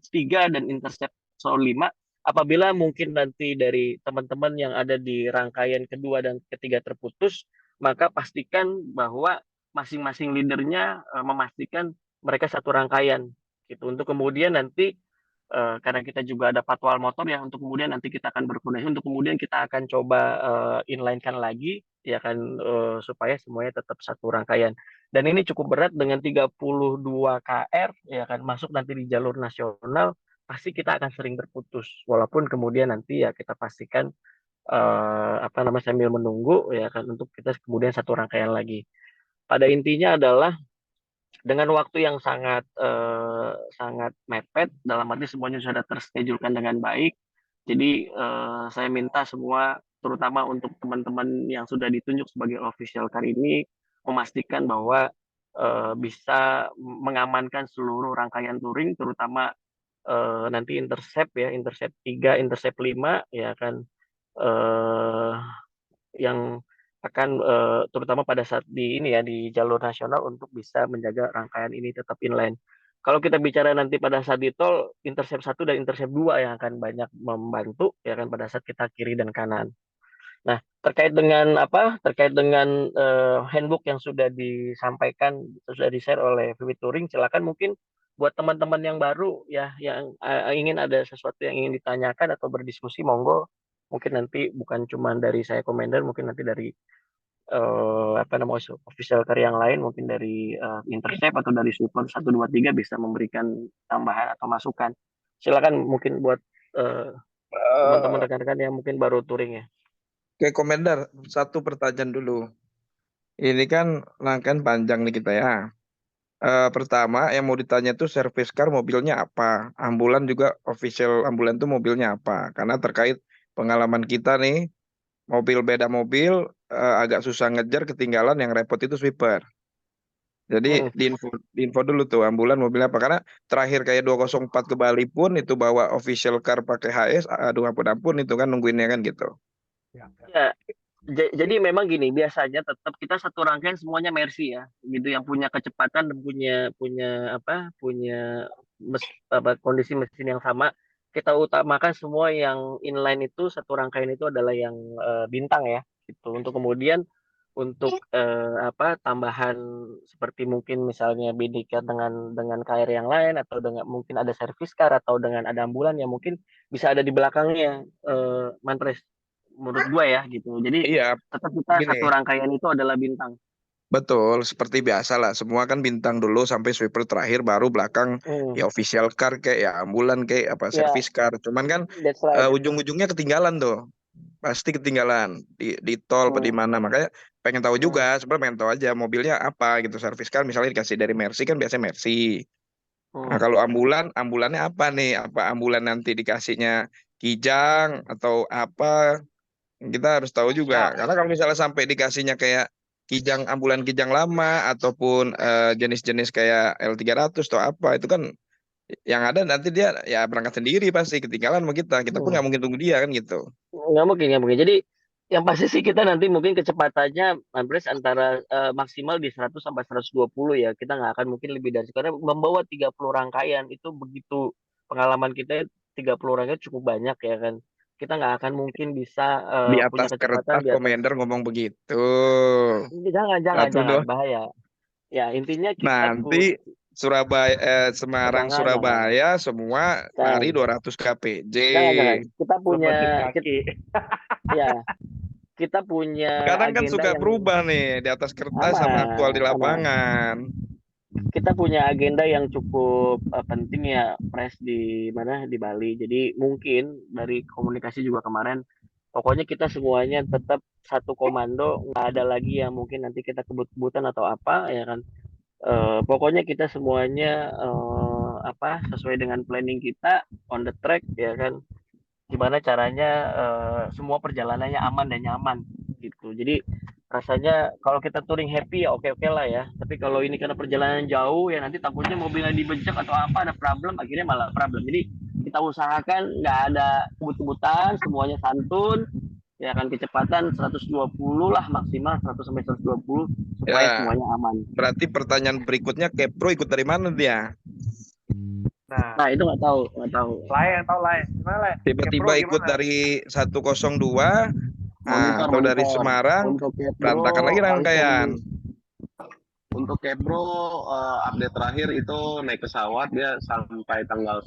3 dan interceptor 5. Apabila mungkin nanti dari teman-teman yang ada di rangkaian kedua dan ketiga terputus, maka pastikan bahwa masing-masing leadernya memastikan mereka satu rangkaian gitu, untuk kemudian nanti karena kita juga ada patwal motor ya, untuk kemudian nanti kita akan berkoordinasi, untuk kemudian kita akan coba inline-kan lagi ya kan, supaya semuanya tetap satu rangkaian. Dan ini cukup berat dengan 32 KR ya kan, masuk nanti di jalur nasional, pasti kita akan sering terputus, walaupun kemudian nanti ya kita pastikan sambil menunggu ya kan, untuk kita kemudian satu rangkaian lagi. Pada intinya adalah dengan waktu yang sangat mepet, dalam arti semuanya sudah terschedulkan dengan baik. Jadi saya minta semua, terutama untuk teman-teman yang sudah ditunjuk sebagai official car ini, memastikan bahwa bisa mengamankan seluruh rangkaian touring, terutama nanti intercept 3, intercept 5 ya kan, yang akan terutama pada saat di jalur nasional, untuk bisa menjaga rangkaian ini tetap inline. Kalau kita bicara nanti pada saat di tol, intercept 1 dan intercept 2 yang akan banyak membantu ya kan pada saat kita kiri dan kanan. Nah, terkait dengan handbook yang sudah disampaikan, sudah di-share oleh Vivid Touring, silakan mungkin buat teman-teman yang baru ya, yang ingin ada sesuatu yang ingin ditanyakan atau berdiskusi, monggo. Mungkin nanti bukan cuma dari saya Commander, mungkin nanti dari official car yang lain, mungkin dari Intercept atau dari Super 1, 2, 3 bisa memberikan tambahan atau masukan. Silakan mungkin buat teman-teman rekan-rekan yang mungkin baru touring ya. Oke, Komander, satu pertanyaan dulu. Ini kan rangkaian panjang nih kita ya. Pertama yang mau ditanya tuh service car mobilnya apa, ambulan juga official ambulan tuh mobilnya apa, karena terkait pengalaman kita nih, mobil beda mobil agak susah ngejar, ketinggalan, yang repot itu sweeper. Jadi diinfo dulu tuh ambulan mobilnya apa, karena terakhir kayak 204 ke Bali pun itu bawa official car pakai HS, aduh ampun itu kan nungguinnya kan gitu. Ya, jadi memang gini, biasanya tetap kita satu rangkaian semuanya Mercy ya, gitu, yang punya kecepatan dan punya kondisi mesin yang sama. Kita utamakan semua yang inline itu, satu rangkaian itu adalah yang bintang ya, gitu. Untuk kemudian untuk tambahan seperti mungkin misalnya BDK dengan KR yang lain, atau dengan mungkin ada service car, atau dengan ada ambulan yang mungkin bisa ada di belakangnya, Mantres, menurut gue ya gitu. Jadi Iya, tetap kita gini. satu rangkaian itu adalah bintang. Betul, seperti biasa lah. Semua kan bintang dulu sampai sweeper terakhir, baru belakang ya official car kayak ya ambulan kayak apa Ya, service car. Cuman kan that's right. ujung-ujungnya ketinggalan tuh. Pasti ketinggalan di tol apa di Hmm, mana. Makanya pengen tahu hmm, juga, sebenarnya pengen tahu aja mobilnya apa gitu. Service car misalnya dikasih dari Mercy kan biasanya Mercy. Nah, hmm. kalau ambulannya apa nih? Apa ambulan nanti dikasihnya Kijang atau apa? Kita harus tahu juga. Karena kalau misalnya sampai dikasihnya kayak ambulan Kijang lama ataupun jenis-jenis kayak L300 atau apa, itu kan yang ada nanti dia ya berangkat sendiri pasti ketinggalan sama kita. Kita pun nggak mungkin tunggu dia kan gitu. Nggak mungkin, nggak mungkin. Jadi yang pasti sih kita nanti mungkin kecepatannya Mampres antara maksimal di 100 sampai 120 ya. Kita nggak akan mungkin lebih dari itu. Karena membawa 30 rangkaian itu begitu pengalaman kita 30 rangkaian cukup banyak ya kan. Kita nggak akan mungkin bisa Di punya atas kecepatan kertas di atas. Commander ngomong begitu. Jangan, Satu doang. bahaya. Ya intinya kita Nanti Surabaya, Semarang, jangan. Surabaya semua lari 200 kpj. Jangan. Kita punya, kaki. ya kita punya Kadang kan agenda suka yang berubah nih di atas kertas sama aktual di sama. lapangan. Kita punya agenda yang cukup penting ya, Pres, di mana di Bali. Jadi mungkin dari komunikasi juga kemarin, pokoknya kita semuanya tetap satu komando, nggak ada lagi yang mungkin nanti kita kebut-kebutan atau apa ya kan. Pokoknya kita semuanya sesuai dengan planning kita on the track ya kan. Gimana caranya semua perjalanannya aman dan nyaman gitu. Jadi rasanya kalau kita touring happy ya oke lah ya. Tapi kalau ini karena perjalanan jauh ya nanti takutnya mobilnya dibejek atau apa ada problem, akhirnya malah problem. Jadi kita usahakan nggak ada kebut-kebutan, semuanya santun, ya kan kecepatan 120 lah maksimal 100 sampai 120 supaya Ya, semuanya aman. berarti pertanyaan berikutnya Kepro ikut dari mana dia? Nah itu nggak tahu. Lain. Gimana Lain? Tiba-tiba Kepro ikut gimana? dari 102 atau dari Monitor. Semarang, Untuk Kepro berantakan lagi rangkaian. Untuk Kepro update terakhir itu naik pesawat dia sampai tanggal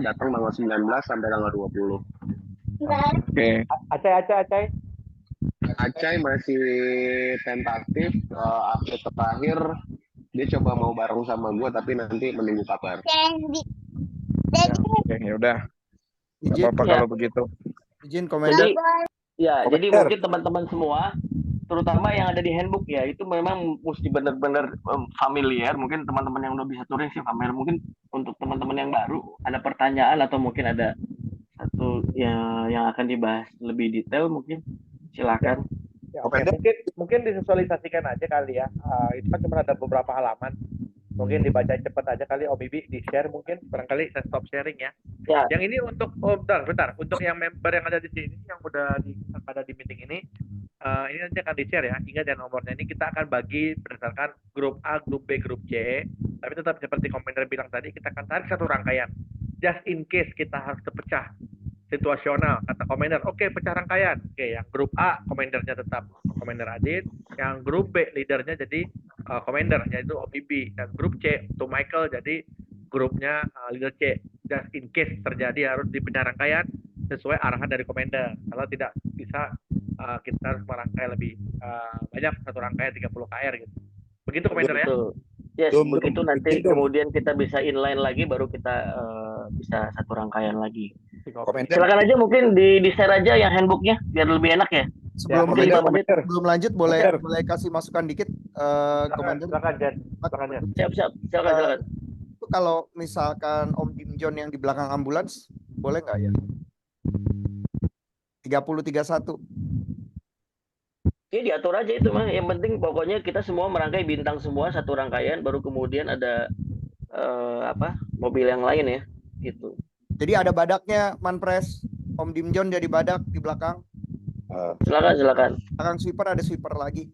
datang tanggal 19 sampai tanggal 20. Oke. Acai. Acai masih tentatif update terakhir dia coba mau bareng sama gua tapi nanti menunggu kabar. Oke, ya udah. Nggak Izin, apa-apa Ya. kalau begitu. izin Commander. Jadi mungkin teman-teman semua, terutama yang ada di handbook ya, itu memang mesti benar-benar familiar. Mungkin teman-teman yang udah bisa touring sih familiar. Mungkin untuk teman-teman yang baru ada pertanyaan atau mungkin ada satu yang akan dibahas lebih detail, mungkin silakan. Ya, oke. Mungkin disosialisasikan aja kali ya. Itu kan cuma ada beberapa halaman. Mungkin dibaca cepat aja kali Om Bibi, di-share mungkin. Barangkali saya stop sharing ya. Ya. Yang ini untuk bentar. Untuk yang member yang ada di sini, yang udah ada di meeting ini nanti akan di-share ya. Ingat ya nomornya ini kita akan bagi berdasarkan grup A, grup B, grup C. Tapi tetap seperti Commander bilang tadi, kita akan tarik satu rangkaian. Just in case kita harus terpecah. Situasional, kata Commander, oke, pecah rangkaian. Oke, yang grup A, Commandernya tetap Commander Adit. Yang grup B, leadernya jadi Commander, yaitu OBB. Dan grup C, untuk Michael, jadi grupnya leader C. Just in case terjadi harus dipecah rangkaian sesuai arahan dari Commander. Kalau tidak bisa, kita harus merangkai lebih banyak, satu rangkaian 30 KR gitu. Begitu Commander ya? Betul. Yes, begitu nanti kemudian kita bisa inline lagi, baru kita bisa satu rangkaian lagi. Silakan aja mungkin di-share aja yang handbooknya biar lebih enak ya. Sebelum mungkin lanjut, 5 menit. sebelum lanjut boleh kasih masukan dikit Commander. Silakan Jen. Silakan. Itu kalau misalkan Om Dim John yang di belakang ambulans boleh nggak ya? 30-31. Oke, diatur aja itu mah. Yang penting pokoknya kita semua merangkai bintang semua satu rangkaian, baru kemudian ada mobil yang lain ya, gitu. Jadi ada badaknya Manpres, Om Dim John jadi badak di belakang. Silakan. Belakang sweeper ada sweeper lagi.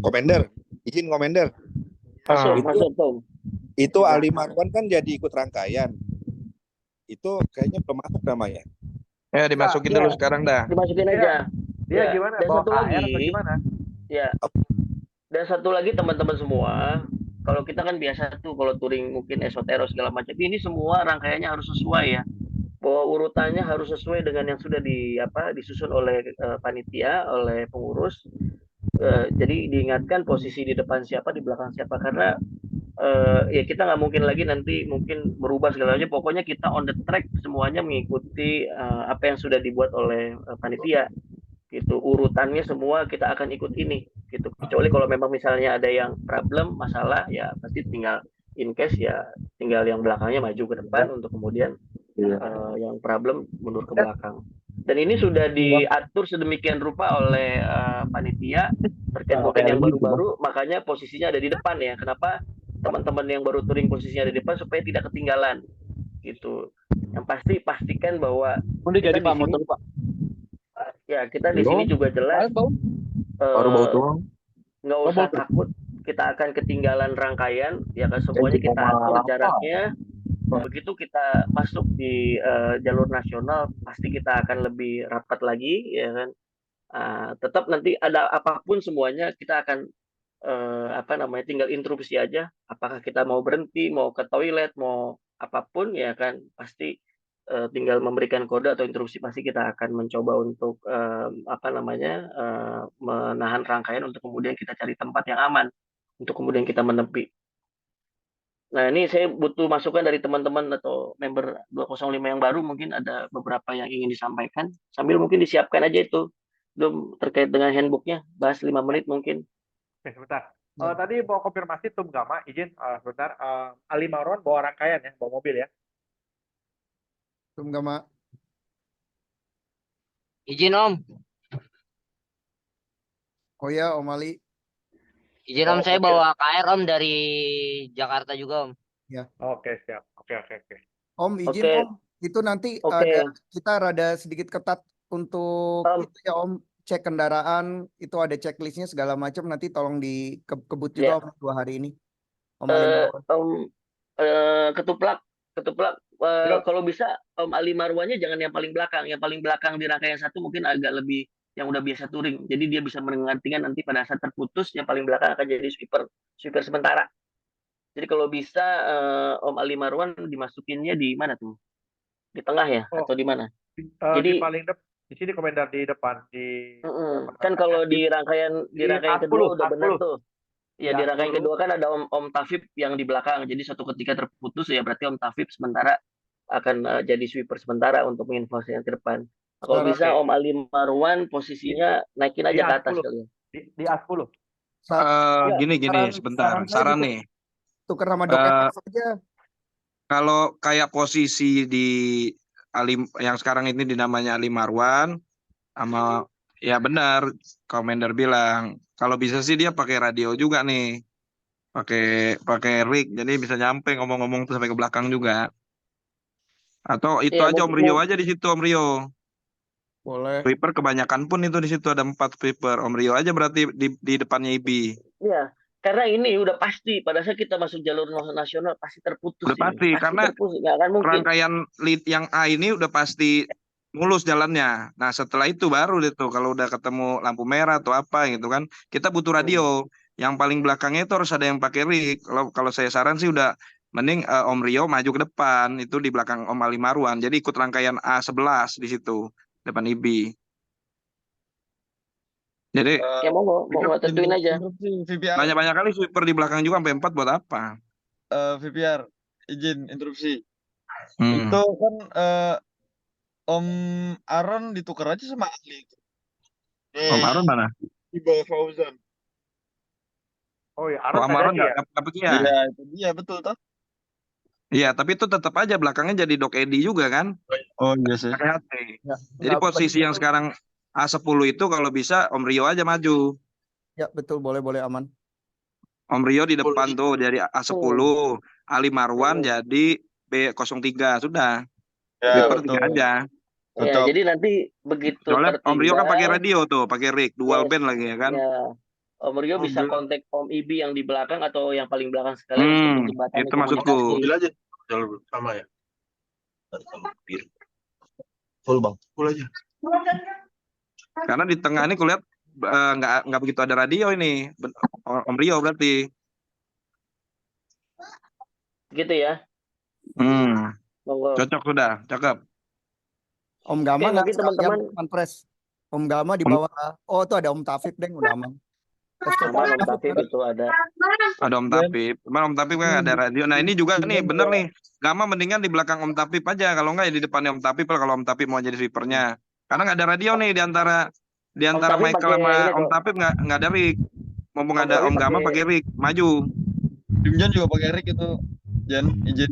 Commander, izin Commander. Masuk Tom. Itu Ali Marwan kan jadi ikut rangkaian. Itu kayaknya belum masuk namanya. Ya, dimasukin dulu sekarang dah. Dimasukin aja. Dia gimana? Dan Bawa satu KR lagi, atau gimana? ya. Dan satu lagi teman-teman semua, kalau kita kan biasa tuh kalau touring mungkin esotero segala macam, ini semua rangkaiannya harus sesuai ya. Bahwa urutannya harus sesuai dengan yang sudah disusun oleh panitia, oleh pengurus. Jadi diingatkan posisi di depan siapa, di belakang siapa, karena ya kita nggak mungkin lagi nanti mungkin berubah segalanya. Pokoknya kita on the track semuanya mengikuti apa yang sudah dibuat oleh panitia gitu. Urutannya semua kita akan ikut ini gitu. Kecuali kalau memang misalnya ada yang problem, masalah, ya pasti tinggal in case ya tinggal yang belakangnya maju ke depan untuk kemudian yang problem mundur ke belakang. Dan ini sudah diatur sedemikian rupa oleh panitia terkait mungkin yang baru-baru, makanya posisinya ada di depan ya. Kenapa teman-teman yang baru touring posisinya ada di depan supaya tidak ketinggalan gitu. Yang pasti pastikan bahwa kita di sini, ya kita di sini juga jelas nggak usah takut kita akan ketinggalan rangkaian, ya kan, semuanya kita atur jaraknya. Begitu kita masuk di jalur nasional pasti kita akan lebih rapat lagi, ya kan. Tetap nanti ada apapun semuanya kita akan tinggal interupsi aja. Apakah kita mau berhenti, mau ke toilet, mau apapun, ya kan, pasti tinggal memberikan kode atau interupsi, pasti kita akan mencoba untuk menahan rangkaian untuk kemudian kita cari tempat yang aman untuk kemudian kita menepi. Nah, ini saya butuh masukan dari teman-teman atau member 205 yang baru, mungkin ada beberapa yang ingin disampaikan. Sambil mungkin disiapkan aja itu belum terkait dengan handbooknya, bahas 5 menit mungkin. Oke, sebentar. Tadi mau konfirmasi Tum Gama, izin sebentar. Ali Marwan bawa rangkaian ya, bawa mobil ya. Tum Gama. Izin Om. Oh ya, Om Ali. Izin Om, saya bawa KR Om dari Jakarta juga Om. Ya. Oke, siap. Oke. Om izin Om, itu nanti kita rada sedikit ketat untuk itu ya Om, cek kendaraan, itu ada checklistnya segala macam, nanti tolong dikebut juga Om 2 hari ini. Om Ketuplak kalau bisa Om Ali Marwannya jangan yang paling belakang. Yang paling belakang di rangkaian 1 mungkin agak lebih yang udah biasa touring. Jadi dia bisa mendengarkan nanti pada saat terputus yang paling belakang akan jadi sweeper sementara. Jadi kalau bisa Om Ali Marwan dimasukinnya di mana tuh? Di tengah ya atau di mana? Jadi paling di sini komentar di depan kan kalau di rangkaian kedua udah benar tuh. Ya di rangkaian kedua kan ada Om Tafib yang di belakang. Jadi suatu ketika terputus ya berarti Om Tafib sementara akan jadi sweeper sementara untuk menginfokan yang ke depan. Kalau bisa Om Ali Marwan posisinya naikin aja ke atas kali ya. Di A10. Gini sebentar. Saran nih. Tuker sama doket saja. Kalau kayak posisi di yang sekarang ini dinamanya Ali Marwan sama ya benar Commander bilang kalau bisa sih dia pakai radio juga nih. Pakai rig jadi bisa nyampe ngomong-ngomong tuh sampai ke belakang juga. Atau itu aja Om Rio aja di situ Om Rio. Boleh. Sweeper kebanyakan pun itu di situ ada 4 sweeper. Om Rio aja berarti di depannya IBI. Iya, karena ini udah pasti pada saat kita masuk jalur nasional pasti terputus. Udah pasti karena rangkaian lead yang A ini udah pasti mulus jalannya. Nah setelah itu baru itu kalau udah ketemu lampu merah atau apa gitu kan kita butuh radio. Yang paling belakangnya itu harus ada yang pakai rig. Kalau saya saran sih udah mending Om Rio maju ke depan itu di belakang Om Ali Marwan. Jadi ikut rangkaian A11 di situ depan IBI. Jadi ya mau tentuin aja. Banyak kali sweeper di belakang juga sampai 4 buat apa? VPR izin interupsi. Itu kan Om Aaron ditukar aja sama Ali. Om Aaron mana? Di bawah Fauzan. Oh ya, Om Aaron nggak ya? Iya, itu dia betul toh. Iya, tapi itu tetap aja belakangnya jadi Dok Edi juga kan? Oh iya sih. Ya. Jadi posisi yang sekarang A10 itu kalau bisa Om Rio aja maju. Ya betul, boleh aman. Om Rio di depan tuh dari A10, Ali Marwan jadi B03 sudah. Ya, betul. Aja. Ya, jadi nanti begitu soalnya Om Rio kan pakai radio tuh, pakai rig, dual band lagi ya kan? Ya. Om Rio bisa kontak Om Ibi yang di belakang atau yang paling belakang sekali untuk jembatan itu maksudku. Mobil aja jalur sama ya. Full bang, full aja. Karena di tengah ini kulihat nggak begitu ada radio ini, Om Rio berarti. Gitu ya. Cocok sudah, cakep. Om Gama nggak teman-teman Pres. Om Gama di bawah. Oh tuh ada Om Tafib deng udah aman. Sama Om Tafib itu ada. Ada Om Tapip. Cuman Om Tapip kan ada radio. Nah ini juga nih bener nih. Gama mendingan di belakang Om Tapip aja. Kalau enggak ya di depannya Om Tapip lah kalau Om Tapip mau jadi sweepernya. Karena nggak ada radio nih di antara Tapip Michael pakai sama ini Om kok. Tapip nggak ada Rick. Mumpung Om ada Tapip Om Gama pakai pakai Rick. Maju. Dimjan juga pakai Rick itu. Jan, izin.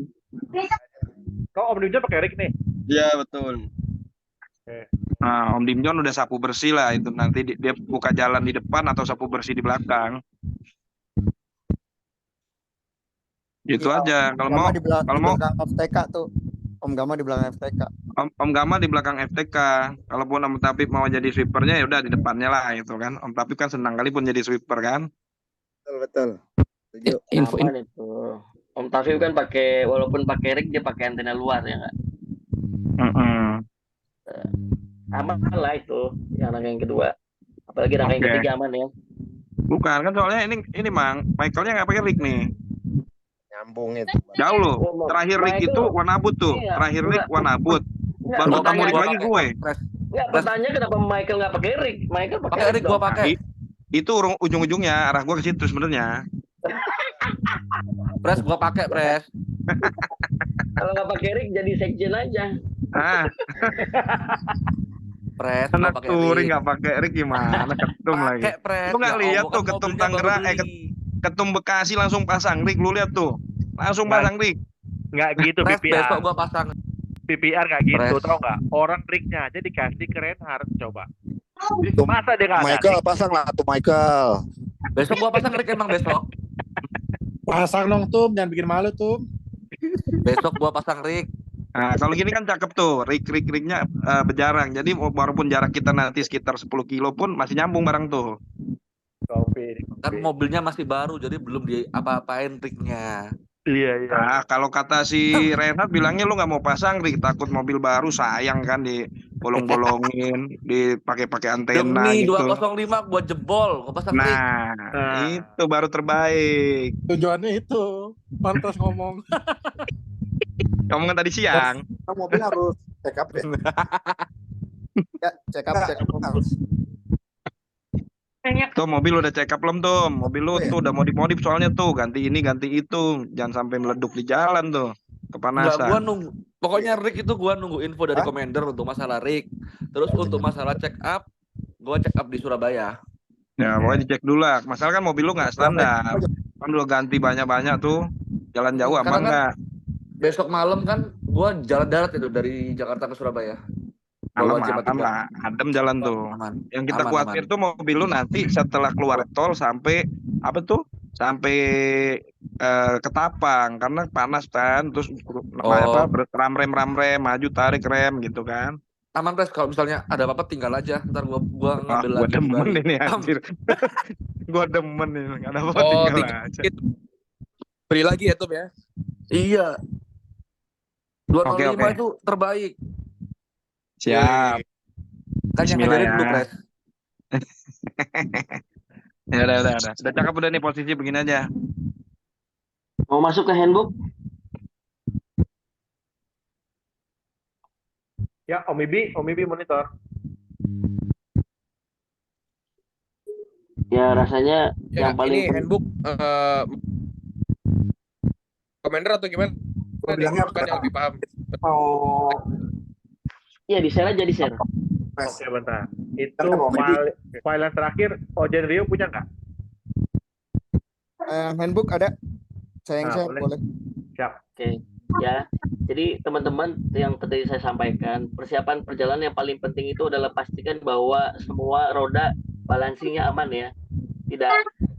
Kau Om Dimjon pakai Rick nih. Iya, betul. Nah, Om Dimjon udah sapu bersih lah itu nanti dia buka jalan di depan atau sapu bersih di belakang. Gitu Iya, aja. Om Kalau Gama mau di belakang, kalau di mau belakang FTK tuh. Om Gama di belakang FTK. Om Gama di belakang FTK. Kalaupun Om Tapip mau jadi sweepernya ya udah di depannya lah itu kan. Om Tapip kan senang kali pun jadi sweeper kan. Betul. Setuju. Aman itu. Om Tafib kan walaupun pakai Rick dia pakai antena luar ya nggak? Aman lah itu yang rangka yang kedua. Apalagi rangka yang Oke. ketiga aman ya. Bukan kan soalnya ini Mang, Michaelnya nggak pakai Rick nih. Nyambung itu. Jauh loh. Oh, Terakhir Rick Michael- itu warna abut tuh. Iya, Terakhir Rick enggak. warna abut. Enggak, Baru ketemu pertanyaan Rick lagi gue. Enggak, pertanyaan kenapa Michael nggak pakai Rick? Michael pakai Rick dong. Itu ujung-ujungnya arah gua ke situ sebenarnya. Pres gua pakai Pres. Kalau nggak pakai Rick jadi sekjen aja. Ah, Pres gua anak pakai touring Rick. nggak pakai Rick gimana? Ketum lagi. Pakai Pres. Lu nggak Ya lihat Allah, tuh kan ketum mobilnya baru Tangerang, beli. ketum Bekasi langsung pasang Rick. Lu lihat tuh, langsung Nggak. pasang Rick. Nggak gitu Pres PPR. besok gua pasang. PPR nggak gitu, Pres. tau nggak? Orang Ricknya aja dikasih ke Reinhardt, coba. Masa dia nggak ada Michael Rick? pasang lah tuh Michael. Besok gua pasang Rick emang besok. Pasang dong tuh, jangan bikin malu tuh. Besok gua pasang Rick. Nah, kalau gini kan cakep tuh, Ricknya berjarang. Jadi walaupun jarak kita nanti sekitar 10 kilo pun masih nyambung barang tuh. Kopi. Kan mobilnya masih baru jadi belum diapa-apain Ricknya. Iya. Nah, kalau kata si Reinhardt bilangnya lu nggak mau pasang Rick, takut mobil baru sayang kan dibolong-bolongin, dipakai antena Demi gitu. 205 gua jebol, gua pasang Rick. Nah, itu baru terbaik. Tujuannya itu. Pantas ngomong. Ngomongin tadi siang. Mobil harus check up deh. Ya, check up harus. Tuh mobil udah check up belum tuh? Mobil lu tuh udah modif-modif soalnya tuh, ganti ini ganti itu, jangan sampai meleduk di jalan tuh, Enggak, kepanasan. gua nunggu. Pokoknya Rick itu gua nunggu info dari Commander untuk masalah Rick. Terus untuk masalah check up, gua check up di Surabaya. Ya pokoknya dicek dulu lah. Masalah kan mobil lu nggak standar, kan lu ganti banyak-banyak tuh, jalan jauh Karena aman kan nggak? besok malam kan gua jalan darat itu dari Jakarta ke Surabaya. Aman, Bawa jembatan aman lah, adem jalan tuh. Aman. Yang kita Aman, khawatir aman. tuh mobil lu nanti setelah keluar tol sampai apa tuh? Sampai Ketapang karena panas kan, terus apa ram rem maju tarik rem gitu kan. Aman Pres, kalau misalnya ada apa-apa tinggal aja. Ntar gua ngambil Gua lagi di demen Bali. ini anjir. Gua demen ini, nggak ada apa Oh, tinggal aja. Beli lagi ya Tum ya. Iya. 205 Oke. itu terbaik. Siap. Kan yang Bismillah ngajarin ya. dulu Pres. Ya udah. Udah cakep udah nih posisi begini aja. Mau masuk ke handbook? Ya, Om Ibi monitor. Ya rasanya Ya, yang paling ini handbook Commander atau gimana? bilangnya Bukan yang lebih paham. Oh, Iya di share aja di share. Oke, bentar. Itu Bentar, Om Ibi. file yang terakhir, Ojen Rio punya nggak? Handbook ada. Sayang saya boleh. boleh. Siap. Oke. Ya. Jadi teman-teman yang tadi saya sampaikan, persiapan perjalanan yang paling penting itu adalah pastikan bahwa semua roda balansinya aman ya. Tidak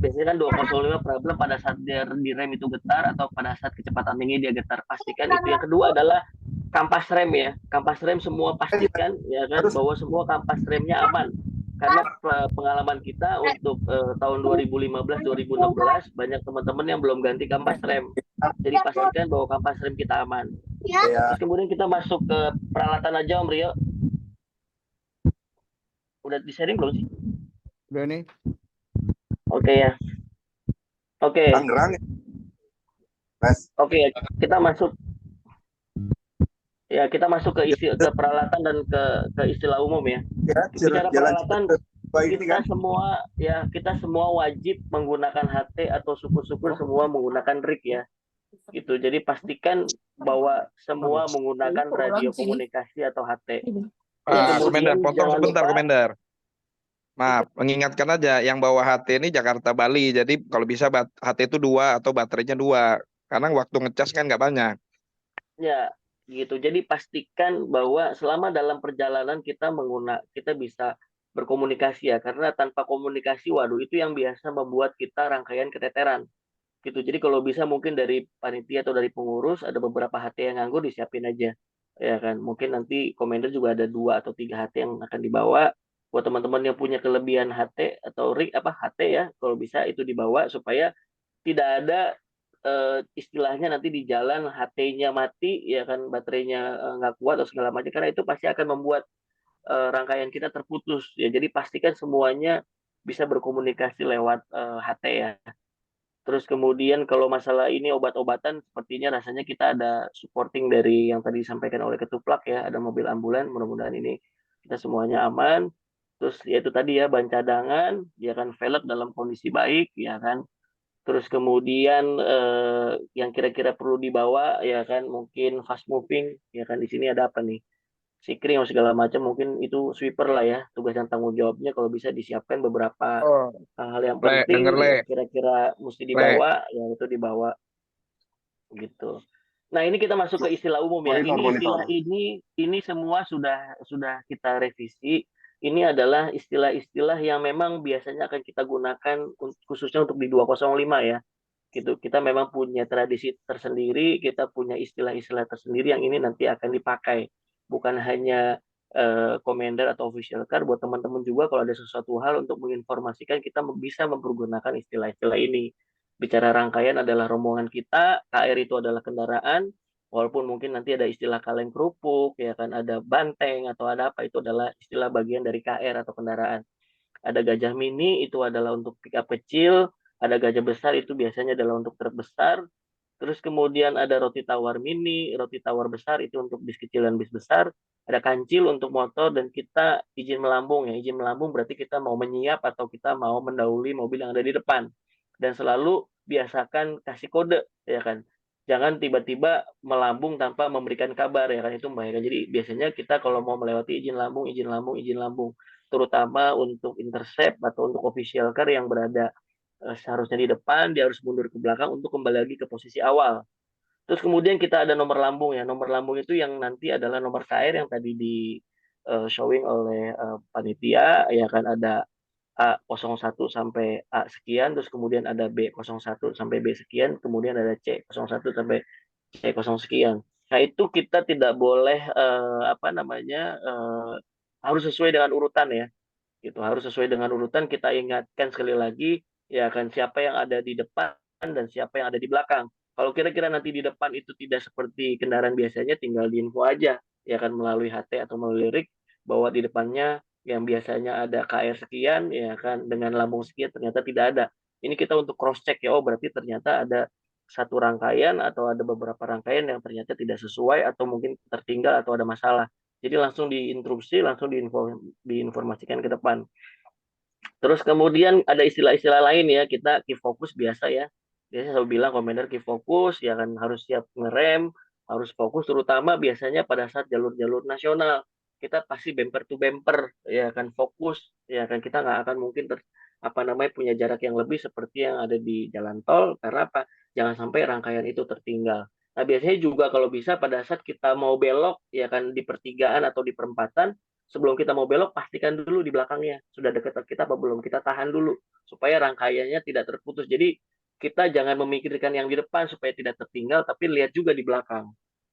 biasanya kan 205 problem pada saat dia di rem itu getar atau pada saat kecepatan tinggi dia getar. Pastikan itu. Yang kedua adalah kampas rem ya. Kampas rem semua pastikan ya kan bahwa semua kampas remnya aman. Karena pengalaman kita untuk tahun 2015-2016 banyak teman-teman yang belum ganti kampas rem. Jadi pastikan bahwa kampas rem kita aman. Terus kemudian kita masuk ke peralatan aja Om Rio. Udah di sharing belum sih? Udah nih. Oke ya. Oke. Tangerang. Oke, kita masuk. Ya, kita masuk ke peralatan dan ke istilah umum ya. Bicara peralatan, kita semua wajib menggunakan HT atau syukur-syukur semua menggunakan RIC ya. Gitu. Jadi pastikan bahwa semua menggunakan radio komunikasi atau HT. Komander, potong jangan sebentar, lupa, Komander. Maaf, mengingatkan aja yang bawa HT ini Jakarta Bali. Jadi kalau bisa HT itu 2 atau baterainya 2. Karena waktu ngecas kan nggak banyak. ya, gitu. Jadi pastikan bahwa selama dalam perjalanan kita bisa berkomunikasi ya. Karena tanpa komunikasi, waduh itu yang biasa membuat kita rangkaian keteteran. Gitu. Jadi kalau bisa mungkin dari panitia atau dari pengurus ada beberapa HT yang nganggur disiapin aja. Ya kan. Mungkin nanti komander juga ada 2 atau 3 HT yang akan dibawa. Buat teman-teman yang punya kelebihan HT atau HT ya, kalau bisa itu dibawa supaya tidak ada istilahnya nanti di jalan HT-nya mati ya kan, baterainya nggak kuat atau segala macam, karena itu pasti akan membuat rangkaian kita terputus ya. Jadi pastikan semuanya bisa berkomunikasi lewat HT ya. Terus kemudian kalau masalah ini obat-obatan, sepertinya rasanya kita ada supporting dari yang tadi disampaikan oleh Ketuplak ya, ada mobil ambulan, mudah-mudahan ini kita semuanya aman. Terus ya itu tadi ya, ban cadangan, ya kan, velg dalam kondisi baik ya kan. Terus kemudian yang kira-kira perlu dibawa ya kan, mungkin fast moving ya kan, di sini ada apa nih? Sikring atau segala macam, mungkin itu sweeper lah ya, tugas dan tanggung jawabnya kalau bisa disiapkan beberapa hal yang penting ya, kira-kira mesti dibawa ya itu dibawa gitu. Nah ini kita masuk ke istilah umum ya. Ini istilah ini semua sudah kita revisi. Ini adalah istilah-istilah yang memang biasanya akan kita gunakan khususnya untuk di 205 ya. Gitu. Kita memang punya tradisi tersendiri, kita punya istilah-istilah tersendiri yang ini nanti akan dipakai. Bukan hanya komander atau official car, buat teman-teman juga kalau ada sesuatu hal untuk menginformasikan, kita bisa mempergunakan istilah-istilah ini. Bicara rangkaian adalah rombongan kita, KR itu adalah kendaraan, walaupun mungkin nanti ada istilah kaleng kerupuk, ya kan, ada banteng atau ada apa, itu adalah istilah bagian dari KR atau kendaraan. Ada gajah mini, itu adalah untuk pickup kecil, ada gajah besar, itu biasanya adalah untuk truk besar. Terus kemudian ada roti tawar mini, roti tawar besar itu untuk bis kecil dan bis besar. Ada kancil untuk motor, dan kita izin melambung ya. Izin melambung berarti kita mau menyiap atau kita mau mendahului mobil yang ada di depan. Dan selalu biasakan kasih kode ya kan. Jangan tiba-tiba melambung tanpa memberikan kabar ya kan, itu membahayakan. Jadi biasanya kita kalau mau melewati izin lambung, izin lambung, izin lambung. Terutama untuk intercept atau untuk official car yang berada seharusnya di depan, dia harus mundur ke belakang untuk kembali lagi ke posisi awal. Terus kemudian kita ada nomor lambung ya. Nomor lambung itu yang nanti adalah nomor KR yang tadi di showing oleh panitia ya kan, ada A01 sampai A sekian, terus kemudian ada B01 sampai B sekian, kemudian ada C01 sampai C0 sekian. Nah, itu kita tidak boleh harus sesuai dengan urutan ya. Gitu, harus sesuai dengan urutan. Kita ingatkan sekali lagi ya kan, siapa yang ada di depan dan siapa yang ada di belakang. Kalau kira-kira nanti di depan itu tidak seperti kendaraan biasanya, tinggal diinfo aja ya kan, melalui HT atau melalui RIC, bahwa di depannya yang biasanya ada KR sekian ya kan dengan lambung sekian, ternyata tidak ada. Ini kita untuk cross check ya, oh berarti ternyata ada satu rangkaian atau ada beberapa rangkaian yang ternyata tidak sesuai atau mungkin tertinggal atau ada masalah. Jadi langsung diinstruksi, langsung diinformasikan ke depan. Terus kemudian ada istilah-istilah lain ya, kita key focus biasa ya. Biasanya saya bilang komander key focus ya kan, harus siap ngerem, harus fokus, terutama biasanya pada saat jalur-jalur nasional. Kita pasti bumper to bumper ya kan, fokus ya kan, kita nggak akan mungkin punya jarak yang lebih seperti yang ada di jalan tol, karena apa? Jangan sampai rangkaian itu tertinggal. Nah, biasanya juga kalau bisa pada saat kita mau belok ya kan di pertigaan atau di perempatan, sebelum kita mau belok, pastikan dulu di belakangnya sudah dekat kita apa belum, kita tahan dulu supaya rangkaiannya tidak terputus. Jadi kita jangan memikirkan yang di depan supaya tidak tertinggal, tapi lihat juga di belakang.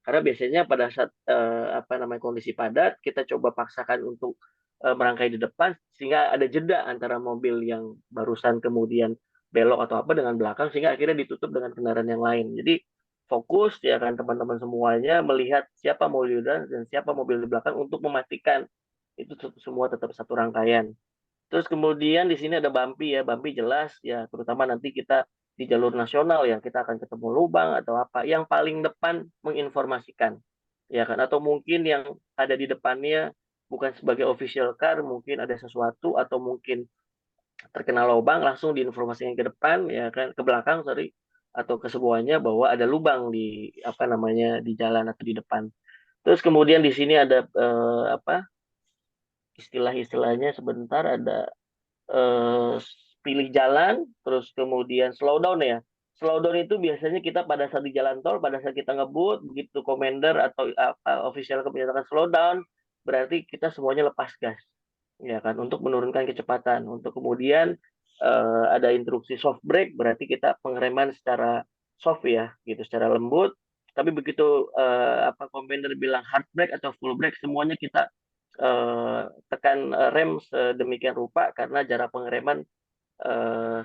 Karena biasanya pada saat kondisi padat, kita coba paksakan untuk merangkai di depan sehingga ada jeda antara mobil yang barusan kemudian belok atau apa dengan belakang, sehingga akhirnya ditutup dengan kendaraan yang lain. Jadi fokus ya kan teman-teman semuanya, melihat siapa mobil dan siapa mobil di belakang untuk memastikan itu semua tetap satu rangkaian. Terus kemudian di sini ada bumpy ya, bumpy jelas ya, terutama nanti kita di jalur nasional ya, kita akan ketemu lubang atau apa, yang paling depan menginformasikan ya kan, atau mungkin yang ada di depannya bukan sebagai official car, mungkin ada sesuatu atau mungkin terkena lubang langsung diinformasikan ke depan ya kan, ke belakang sorry, atau ke semuanya bahwa ada lubang di apa namanya di jalan atau di depan. Terus kemudian di sini ada apa istilah-istilahnya sebentar, ada eh, pilih jalan, terus kemudian slow down ya. Slow down itu biasanya kita pada saat di jalan tol, pada saat kita ngebut, begitu commander atau apa official menyatakan slow down, berarti kita semuanya lepas gas, ya kan, untuk menurunkan kecepatan. Untuk kemudian ada instruksi soft brake, berarti kita pengereman secara soft ya, gitu, secara lembut. Tapi begitu apa commander bilang hard brake atau full brake, semuanya kita tekan rem sedemikian rupa karena jarak pengereman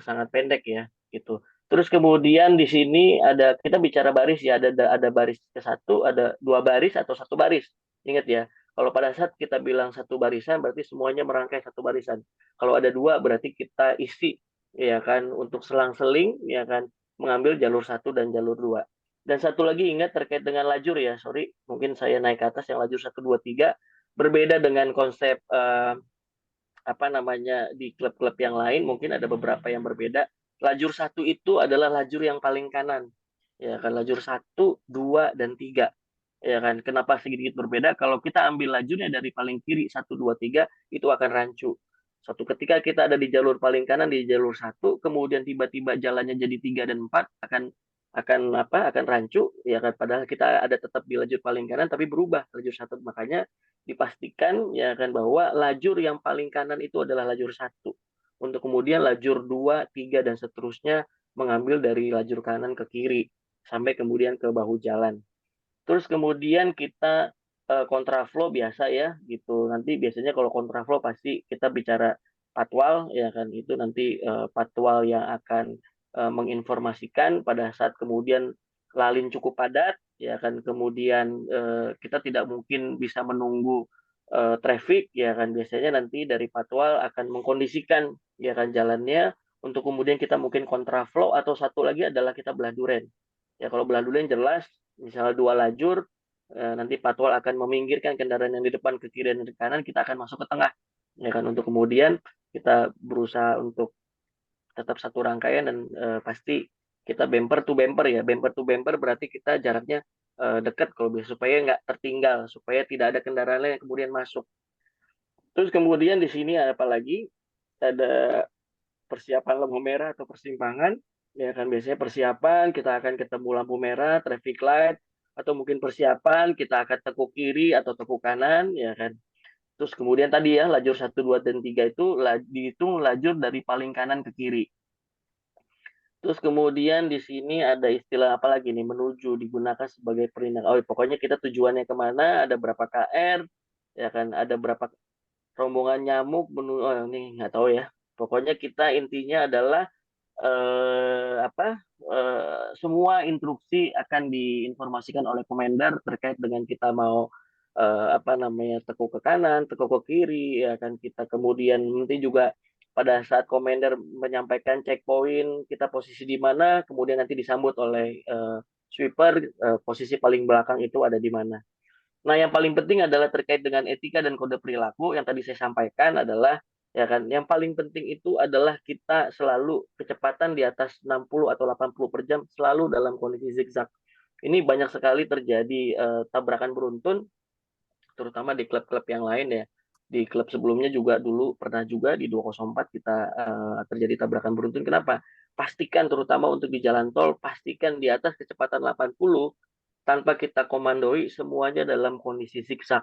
sangat pendek ya gitu. Terus kemudian di sini ada kita bicara baris ya, ada baris ke satu, ada dua baris atau satu baris. Ingat ya, kalau pada saat kita bilang satu barisan berarti semuanya merangkai satu barisan. Kalau ada dua berarti kita isi ya kan untuk selang-seling ya kan mengambil jalur satu dan jalur dua. Dan satu lagi ingat terkait dengan lajur ya, sorry mungkin saya naik ke atas yang lajur 1 2 3 berbeda dengan konsep apa namanya di klub-klub yang lain, mungkin ada beberapa yang berbeda. Lajur satu itu adalah lajur yang paling kanan, ya kan, lajur 1 2 dan 3, ya kan. Kenapa sedikit berbeda? Kalau kita ambil lajurnya dari paling kiri 1 2 3 itu akan rancu. Suatu ketika kita ada di jalur paling kanan di jalur 1, kemudian tiba-tiba jalannya jadi 3 dan 4 akan rancu ya kan, padahal kita ada tetap di lajur paling kanan tapi berubah lajur 1. Makanya dipastikan ya kan bahwa lajur yang paling kanan itu adalah lajur 1. Untuk kemudian lajur 2 3 dan seterusnya mengambil dari lajur kanan ke kiri sampai kemudian ke bahu jalan. Terus kemudian kita kontraflow biasa ya gitu. Nanti biasanya kalau kontraflow pasti kita bicara patwal ya kan, itu nanti patwal yang akan menginformasikan pada saat kemudian lalin cukup padat ya kan, kemudian kita tidak mungkin bisa menunggu traffic ya kan, biasanya nanti dari patwal akan mengkondisikan ya kan jalannya untuk kemudian kita mungkin kontraflow, atau satu lagi adalah kita belah duren. Ya kalau belah duren jelas misalnya 2 lajur, nanti patwal akan meminggirkan kendaraan yang di depan ke kiri dan ke kanan, kita akan masuk ke tengah ya kan, untuk kemudian kita berusaha untuk tetap satu rangkaian dan pasti kita bumper to bumper ya. Bumper to bumper berarti kita jaraknya dekat kalau bisa, supaya nggak tertinggal, supaya tidak ada kendaraan lain yang kemudian masuk. Terus kemudian di sini apa lagi? Ada persiapan lampu merah atau persimpangan ya kan, biasanya persiapan kita akan ketemu lampu merah, traffic light, atau mungkin persiapan kita akan tekuk kiri atau tekuk kanan ya kan. Terus kemudian tadi ya lajur 1 2 dan 3 itu dihitung lajur dari paling kanan ke kiri. Terus kemudian di sini ada istilah apa lagi nih, menuju digunakan sebagai perlindakan. Oh, pokoknya kita tujuannya kemana, ada berapa KR, ya kan, ada berapa rombongan nyamuk, oh ini nggak tahu ya. Pokoknya kita intinya adalah semua instruksi akan diinformasikan oleh komander terkait dengan kita mau apa namanya tekuk ke kanan, tekuk ke kiri, ya kan, kita kemudian nanti juga pada saat komander menyampaikan checkpoint kita posisi di mana, kemudian nanti disambut oleh sweeper posisi paling belakang itu ada di mana. Nah, yang paling penting adalah terkait dengan etika dan kode perilaku yang tadi saya sampaikan adalah ya kan, yang paling penting itu adalah kita selalu kecepatan di atas 60 atau 80 per jam selalu dalam kondisi zigzag. Ini banyak sekali terjadi tabrakan beruntun terutama di klub-klub yang lain ya. Di klub sebelumnya juga dulu pernah juga di 204 kita terjadi tabrakan beruntun. Kenapa? Pastikan terutama untuk di jalan tol, pastikan di atas kecepatan 80 tanpa kita komandoi semuanya dalam kondisi zigzag.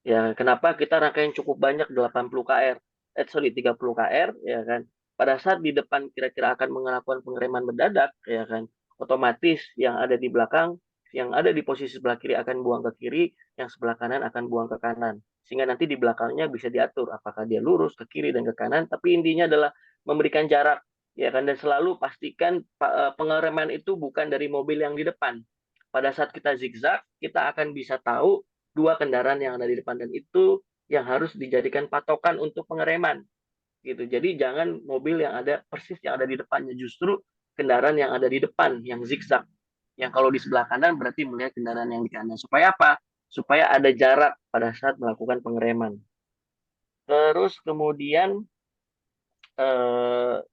Ya, kenapa kita rangkaian cukup banyak 80 kr, 30 kr ya kan. Pada saat di depan kira-kira akan melakukan pengereman mendadak ya kan, otomatis yang ada di belakang, yang ada di posisi sebelah kiri akan buang ke kiri, yang sebelah kanan akan buang ke kanan. Sehingga nanti di belakangnya bisa diatur apakah dia lurus ke kiri dan ke kanan, tapi intinya adalah memberikan jarak ya kan, dan selalu pastikan pengereman itu bukan dari mobil yang di depan. Pada saat kita zigzag, kita akan bisa tahu dua kendaraan yang ada di depan, dan itu yang harus dijadikan patokan untuk pengereman gitu. Jadi jangan mobil yang ada persis yang ada di depannya, justru kendaraan yang ada di depan yang zigzag, yang kalau di sebelah kanan berarti melihat kendaraan yang di kanan. Supaya apa? Supaya ada jarak pada saat melakukan pengereman Terus kemudian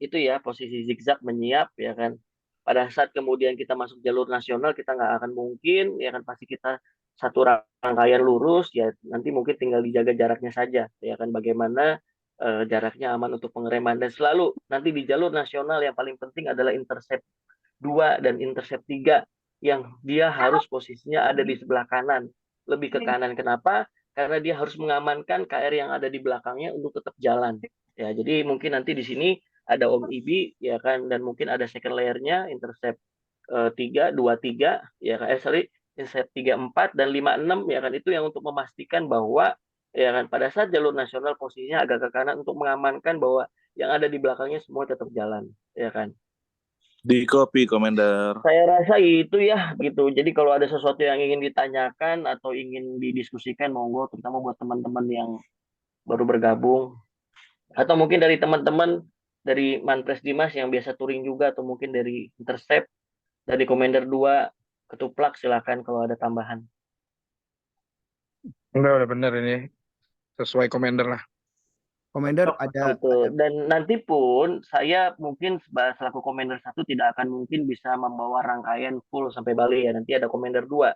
itu ya posisi zigzag menyiap ya kan. Pada saat kemudian kita masuk jalur nasional kita nggak akan mungkin ya kan pasti kita satu rangkaian lurus ya nanti mungkin tinggal dijaga jaraknya saja ya kan bagaimana jaraknya aman untuk pengereman dan selalu nanti di jalur nasional yang paling penting adalah intercept 2 dan intercept 3 yang dia harus posisinya ada di sebelah kanan lebih ke kanan kenapa karena dia harus mengamankan KR yang ada di belakangnya untuk tetap jalan ya jadi mungkin nanti di sini ada Om Ibi ya kan dan mungkin ada second layer-nya intercept 3 2 3 ya kan sorry intercept 3 4 dan 5 6 ya kan itu yang untuk memastikan bahwa ya kan pada saat jalur nasional posisinya agak ke kanan untuk mengamankan bahwa yang ada di belakangnya semua tetap jalan ya kan Di copy, Komander. saya rasa itu ya gitu. Jadi kalau ada sesuatu yang ingin ditanyakan atau ingin didiskusikan, monggo terutama buat teman-teman yang baru bergabung atau mungkin dari teman-teman dari Manpres Dimas yang biasa touring juga atau mungkin dari Intercept, dari Commander 2, Ketuplak silakan kalau ada tambahan. Enggak, udah bener ini. Sesuai Commander lah. Commander ada Gitu. Dan nanti pun saya mungkin selaku Commander 1 tidak akan mungkin bisa membawa rangkaian full sampai Bali ya. Nanti ada Commander 2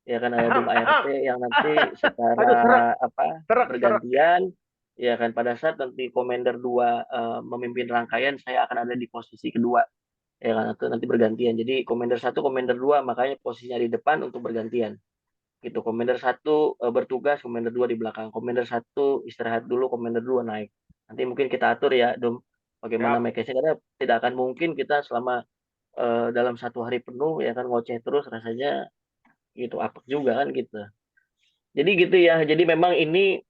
ya kan ada tim ART yang nanti secara bergantian ya kan pada saat nanti Commander 2 memimpin rangkaian saya akan ada di posisi kedua ya kan itu nanti bergantian jadi Commander 1 Commander 2 makanya posisinya di depan untuk bergantian gitu Commander 1 bertugas Commander 2 di belakang Commander 1 istirahat dulu Commander 2 naik nanti mungkin kita atur ya Dom bagaimana mekanisnya karena tidak akan mungkin kita selama dalam satu hari penuh ya kan ngoceh terus rasanya gitu apek juga kan gitu jadi gitu ya jadi memang ini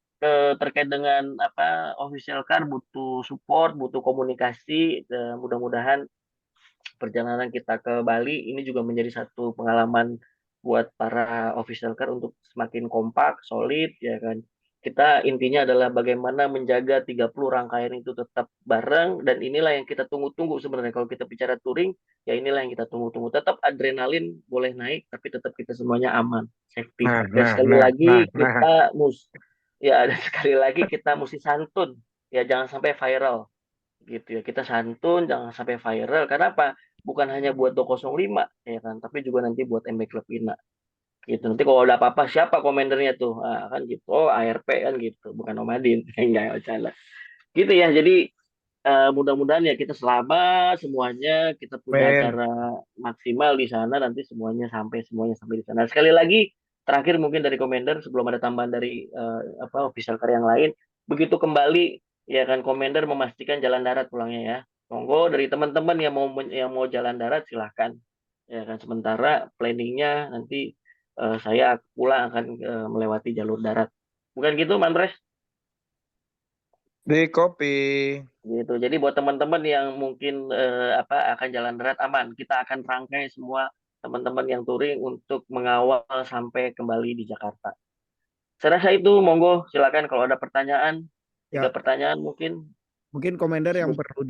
terkait dengan apa official car butuh support butuh komunikasi mudah-mudahan perjalanan kita ke Bali ini juga menjadi satu pengalaman buat para official car untuk semakin kompak solid ya kan kita intinya adalah bagaimana menjaga 30 rangkaian itu tetap bareng dan inilah yang kita tunggu-tunggu sebenarnya kalau kita bicara touring ya inilah yang kita tunggu-tunggu tetap adrenalin boleh naik tapi tetap kita semuanya aman safety dan sekali lagi kita ya ada sekali lagi kita mesti santun ya jangan sampai viral gitu ya kita santun jangan sampai viral karena apa bukan hanya buat 205 ya kan tapi juga nanti buat MB Club Ina gitu nanti kalau ada apa-apa siapa komendernya tuh kan gitu oh ARP kan gitu bukan Omadin enggak bercanda gitu ya jadi mudah-mudahan ya kita selamat semuanya kita punya acara maksimal di sana nanti semuanya sampai di sana sekali lagi terakhir mungkin dari komentar sebelum ada tambahan dari official car yang lain begitu kembali ya kan komentar memastikan jalan darat pulangnya ya monggo dari teman-teman yang mau jalan darat silahkan ya kan sementara planningnya nanti saya pulang akan melewati jalur darat bukan gitu Manpres Di copy. gitu. Jadi buat teman-teman yang mungkin akan jalan darat aman, kita akan rangkai semua teman-teman yang touring untuk mengawal sampai kembali di Jakarta. Saya rasa itu monggo silakan kalau ada pertanyaan, 3 pertanyaan mungkin. Mungkin komentar yang perlu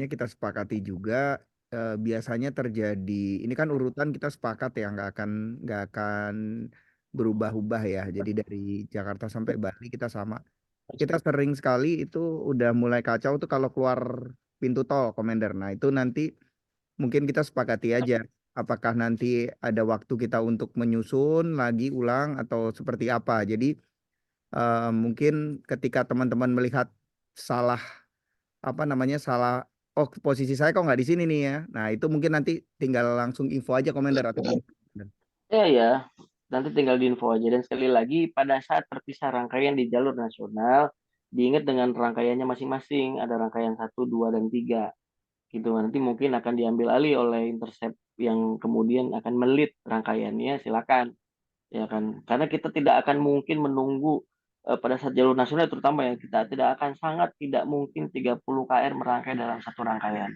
kita sepakati juga biasanya terjadi ini kan urutan kita sepakat ya nggak akan berubah-ubah ya. Jadi dari Jakarta sampai Bali kita sama. Kita sering sekali itu udah mulai kacau tuh kalau keluar pintu tol komentar. Nah itu nanti mungkin kita sepakati aja. Apakah nanti ada waktu kita untuk menyusun lagi ulang atau seperti apa. Jadi mungkin ketika teman-teman melihat salah oh posisi saya kok nggak di sini nih ya. Nah itu mungkin nanti tinggal langsung info aja komentar atau Ya, nanti tinggal diinfo aja. Dan sekali lagi, pada saat terpisah rangkaian di jalur nasional, diingat dengan rangkaiannya masing-masing. Ada rangkaian 1, 2, dan 3. Gitu. Nanti mungkin akan diambil alih oleh Intercept yang kemudian akan melit rangkaiannya, silakan. Ya kan? Karena kita tidak akan mungkin menunggu pada saat jalur nasional, terutama ya, kita sangat tidak mungkin 30 KR merangkai dalam satu rangkaian.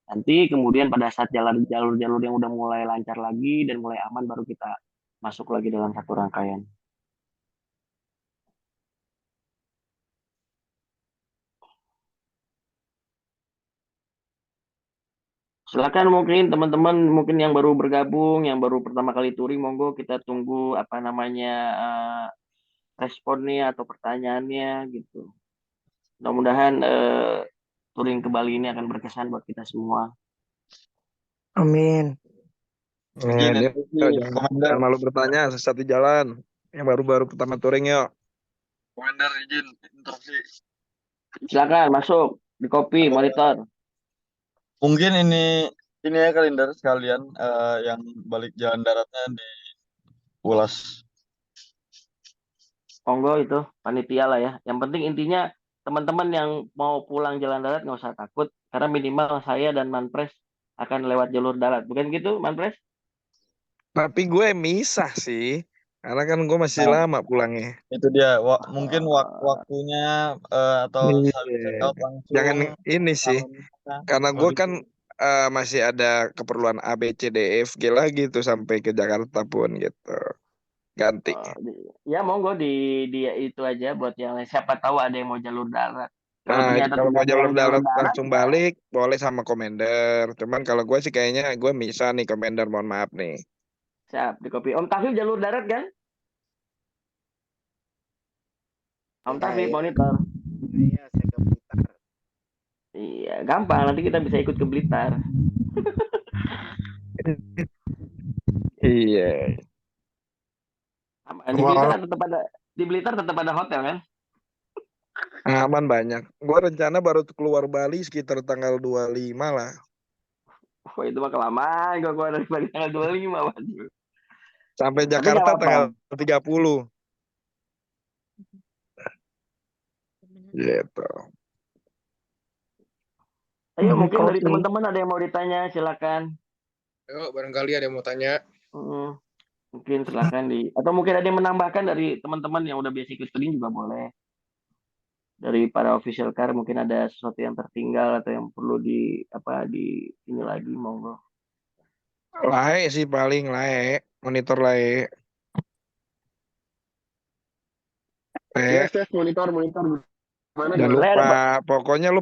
Nanti kemudian pada saat jalur-jalur yang udah mulai lancar lagi dan mulai aman baru kita masuk lagi dalam satu rangkaian. Silakan mungkin teman-teman mungkin yang baru bergabung, yang baru pertama kali touring, monggo kita tunggu responnya atau pertanyaannya gitu. Mudah-mudahan touring ke Bali ini akan berkesan buat kita semua. Amin. Men, Izin yuk, interupsi, jangan Komander. malu bertanya, sesat di jalan. Yang baru-baru pertama touring yuk. Komander izin interupsi. Silakan masuk di copy monitor. Mungkin ini ya kalender sekalian yang balik jalan daratnya diulas. Monggo itu panitia lah ya. Yang penting intinya teman-teman yang mau pulang jalan darat nggak usah takut karena minimal saya dan Manpres akan lewat jalur darat. Bukan gitu, Manpres? Tapi gue misah sih. Karena kan gue masih Nah, lama pulangnya. itu dia. Mungkin waktunya atau Iya. saling check out langsung. Jangan ini sih. Kalau Karena gue gitu. kan masih ada keperluan A, B, C, D, F, G lagi tuh sampai ke Jakarta pun gitu. Ganti. Ya monggo di itu aja buat yang lain. Siapa tahu ada yang mau jalur darat. Kalau Nah, ternyata kalau tidak mau ada jalur yang jalur darat darat, langsung balik, boleh sama Commander. Cuman kalau gue sih kayaknya gue misah nih Commander, mohon maaf nih. siap di copy. Om Tafif jalur darat kan? Om Tafif monitor. Iya, saya ke Blitar. Iya, gampang. Nanti kita bisa ikut ke Blitar. Iya. Di Blitar tetap ada hotel kan? Aman banyak. Gue rencana baru keluar Bali sekitar tanggal 25 lah. Oh, itu mah kelamaan gua keluar dari Bali tanggal 25, waduh. Sampai Tapi Jakarta nggak tanggal apa-apa. 30. Gitu. Ayo mungkin dari teman-teman ada yang mau ditanya, silakan. Yuk, barangkali ada yang mau tanya. Mungkin silakan atau mungkin ada yang menambahkan dari teman-teman yang udah biasa ikut touring juga boleh. Dari para official car mungkin ada sesuatu yang tertinggal atau yang perlu di ini lagi, monggo. Lae sih paling lae, monitor lae. Yes, monitor. Gimana? Jangan lupa, pokoknya lu